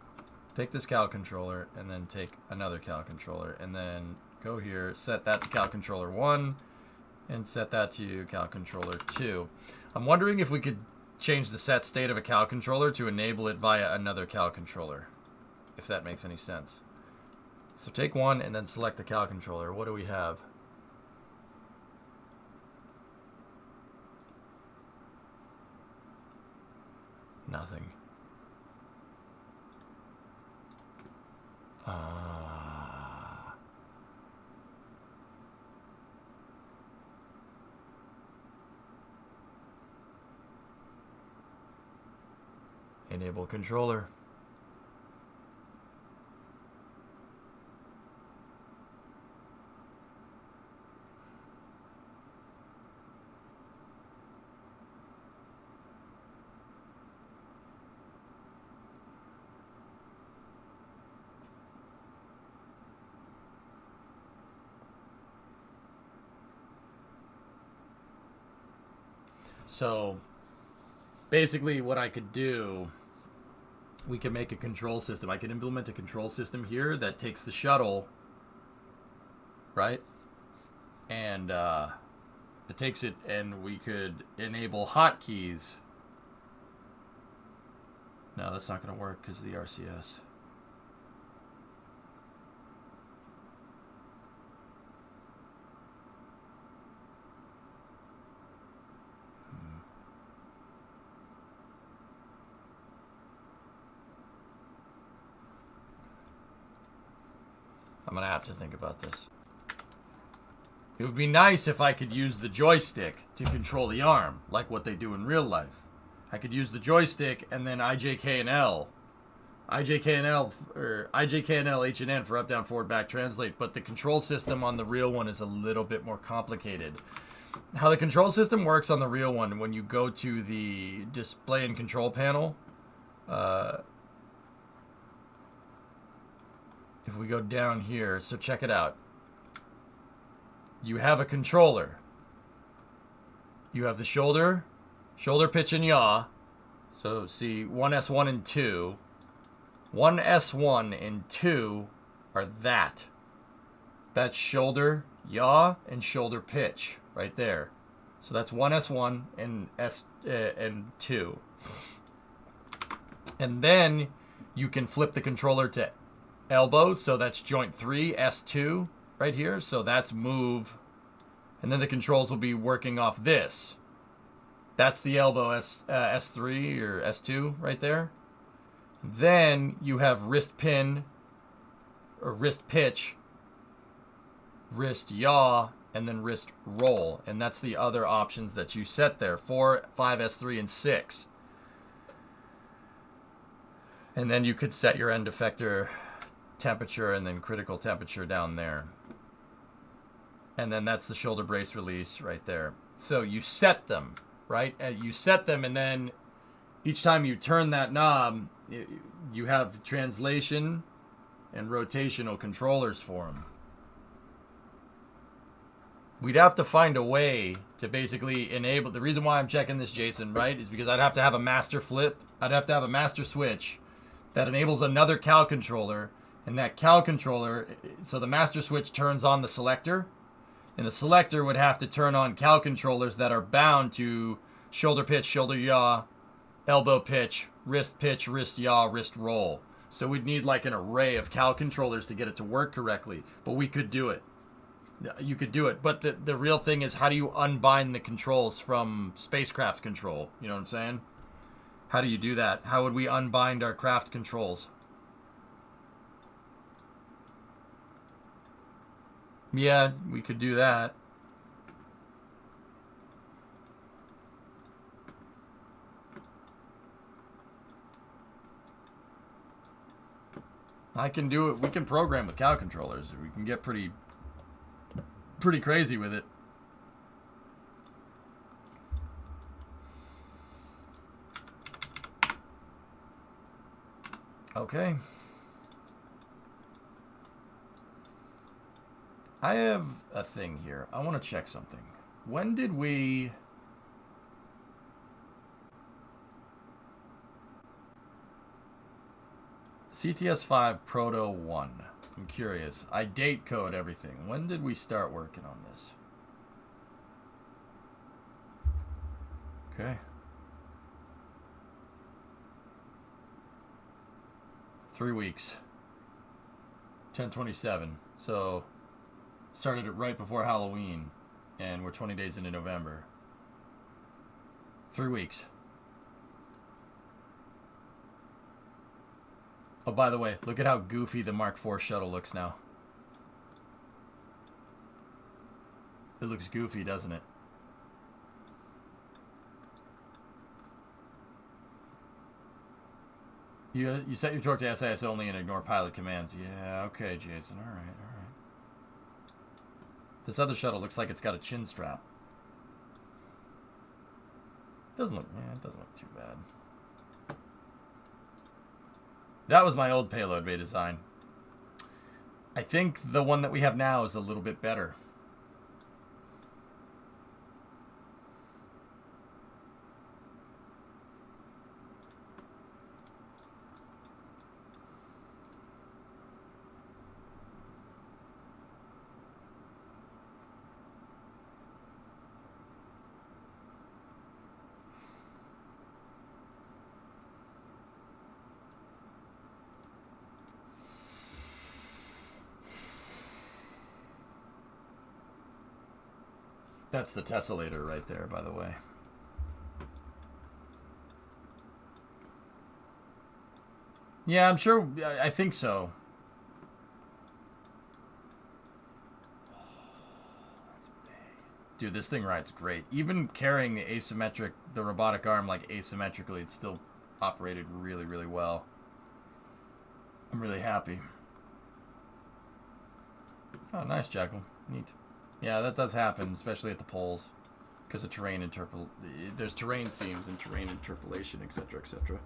A: Take this Cal controller and then take another Cal controller and then go here, set that to Cal controller 1 and set that to Cal controller 2. I'm wondering if we could change the set state of a Cal controller to enable it via another Cal controller, if that makes any sense. So take one and then select the Cal controller. What do we have? Nothing. Enable controller. So basically what I could do, we can make a control system. I can implement a control system here that takes the shuttle, right? And it takes it, and we could enable hotkeys. No, that's not going to work because of the RCS. I'm going to have to think about this. It would be nice if I could use the joystick to control the arm, like what they do in real life. I could use the joystick and then IJK&L, or IJK&L, H and N for up, down, forward, back, translate. But the control system on the real one is a little bit more complicated. How the control system works on the real one, when you go to the display and control panel, if we go down here, so check it out. You have a controller. You have the shoulder pitch and yaw. So see 1S1 and 2. 1S1 and 2 are that. That's shoulder yaw and shoulder pitch right there. So that's 1S1 and 2. And then you can flip the controller to elbow, so that's joint 3, S2 right here. So that's move, and then the controls will be working off this. That's the elbow, S3 or S2 right there. Then you have wrist pin or wrist pitch, wrist yaw, and then wrist roll, and that's the other options that you set there: 4, 5, S3, and 6. And then you could set your end effector temperature and then critical temperature down there. And then that's the shoulder brace release right there. So you set them, right? You set them, and then each time you turn that knob, you have translation and rotational controllers for them. We'd have to find a way to basically enable. The reason why I'm checking this, Jason, right, is because I'd have to have a master flip. I'd have to have a master switch that enables another CAL controller. And that CAL controller, so the master switch turns on the selector, and the selector would have to turn on CAL controllers that are bound to shoulder pitch, shoulder yaw, elbow pitch, wrist yaw, wrist roll. So we'd need like an array of CAL controllers to get it to work correctly, but we could do it. You could do it, but the real thing is, how do you unbind the controls from spacecraft control? You know what I'm saying? How do you do that? How would we unbind our craft controls? Yeah, we could do that. I can do it. We can program with CAL controllers. We can get pretty crazy with it. Okay. I have a thing here. I want to check something. When did we... CTS5 Proto 1. I'm curious. I date code everything. When did we start working on this? Okay. 3 weeks. 10/27. So... started it right before Halloween, and we're 20 days into November. 3 weeks. Oh, by the way, look at how goofy the Mark IV shuttle looks now. It looks goofy, doesn't it? You set your torque to SAS only and ignore pilot commands. Yeah, okay, Jason. All right. This other shuttle looks like it's got a chin strap. It doesn't look too bad. That was my old payload bay design. I think the one that we have now is a little bit better. That's the tessellator right there, by the way. Yeah, I'm sure. I think so. Dude, this thing rides great. Even carrying the robotic arm like asymmetrically, it's still operated really, really well. I'm really happy. Oh, nice, Jackal. Neat. Yeah, that does happen, especially at the poles, because of terrain there's terrain seams and terrain interpolation, etc., etc.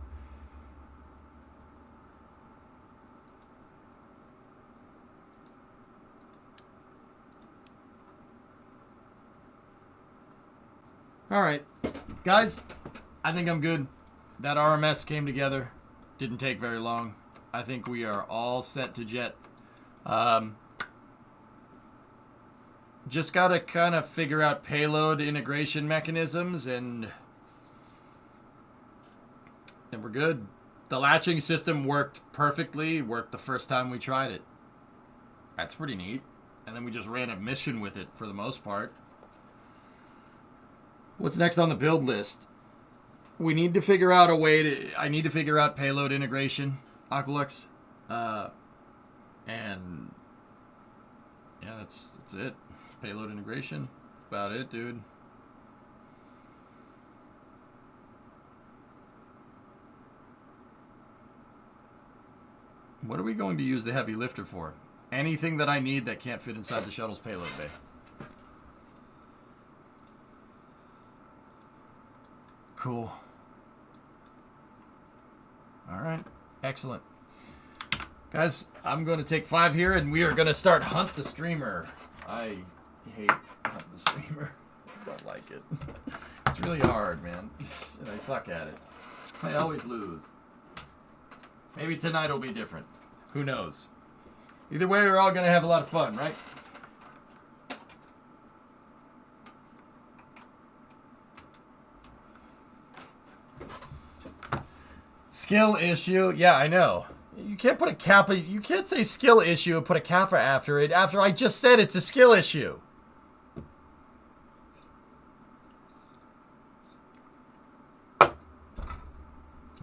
A: All right, guys, I think I'm good. That RMS came together. Didn't take very long. I think we are all set to jet. Just got to kind of figure out payload integration mechanisms, and we're good. The latching system worked perfectly. Worked the first time we tried it. That's pretty neat. And then we just ran a mission with it for the most part. What's next on the build list? We need to figure out a way to... I need to figure out payload integration, Aqualux. And... yeah, that's it. Payload integration. About it, dude. What are we going to use the heavy lifter for? Anything that I need that can't fit inside the shuttle's payload bay. Cool. All right. Excellent. Guys, I'm going to take 5 here, and we are going to start Hunt the Streamer. I hate Hunt the Streamer. I don't like it. It's really hard, man. And I suck at it. I always lose. Maybe tonight will be different. Who knows? Either way, we're all going to have a lot of fun, right? Skill issue. Yeah, I know. You can't put a kappa. You can't say skill issue and put a kappa after it after I just said it's a skill issue. You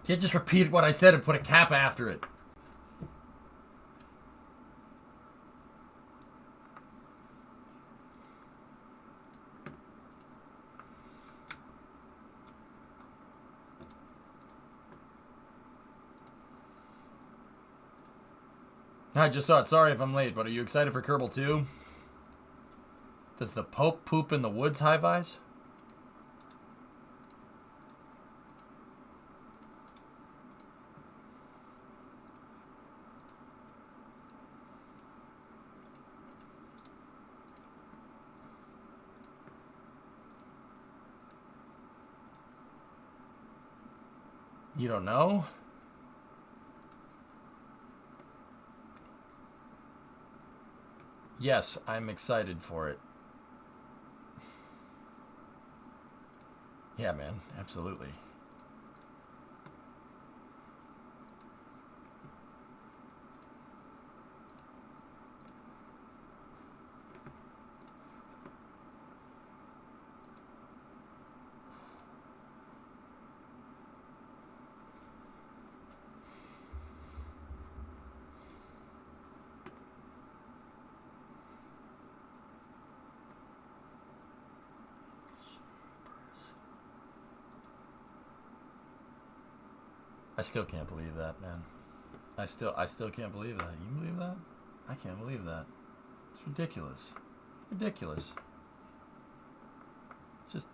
A: can't just repeat what I said and put a kappa after it. I just saw it. Sorry if I'm late, but are you excited for Kerbal 2? Does the Pope poop in the woods, High-Vise? You don't know? Yes, I'm excited for it. Yeah, man, absolutely. I still can't believe that, man. I still can't believe that. You believe that? I can't believe that. It's ridiculous. Ridiculous. It's just...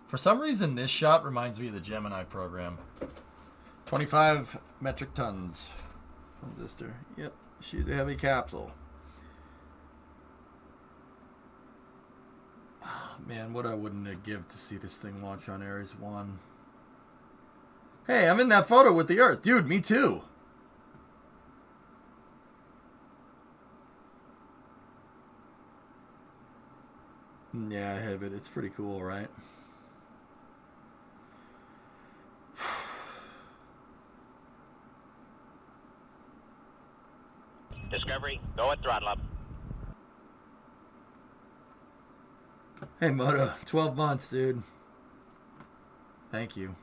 A: For some reason, this shot reminds me of the Gemini program. 25 metric tons. Transistor. Yep, she's a heavy capsule. Oh, man, what I wouldn't give to see this thing launch on Ares 1. Hey, I'm in that photo with the Earth. Dude, me too. Yeah, I have it. It's pretty cool, right?
B: Discovery, go at throttle up.
A: Hey, Moto. 12 months, dude. Thank you.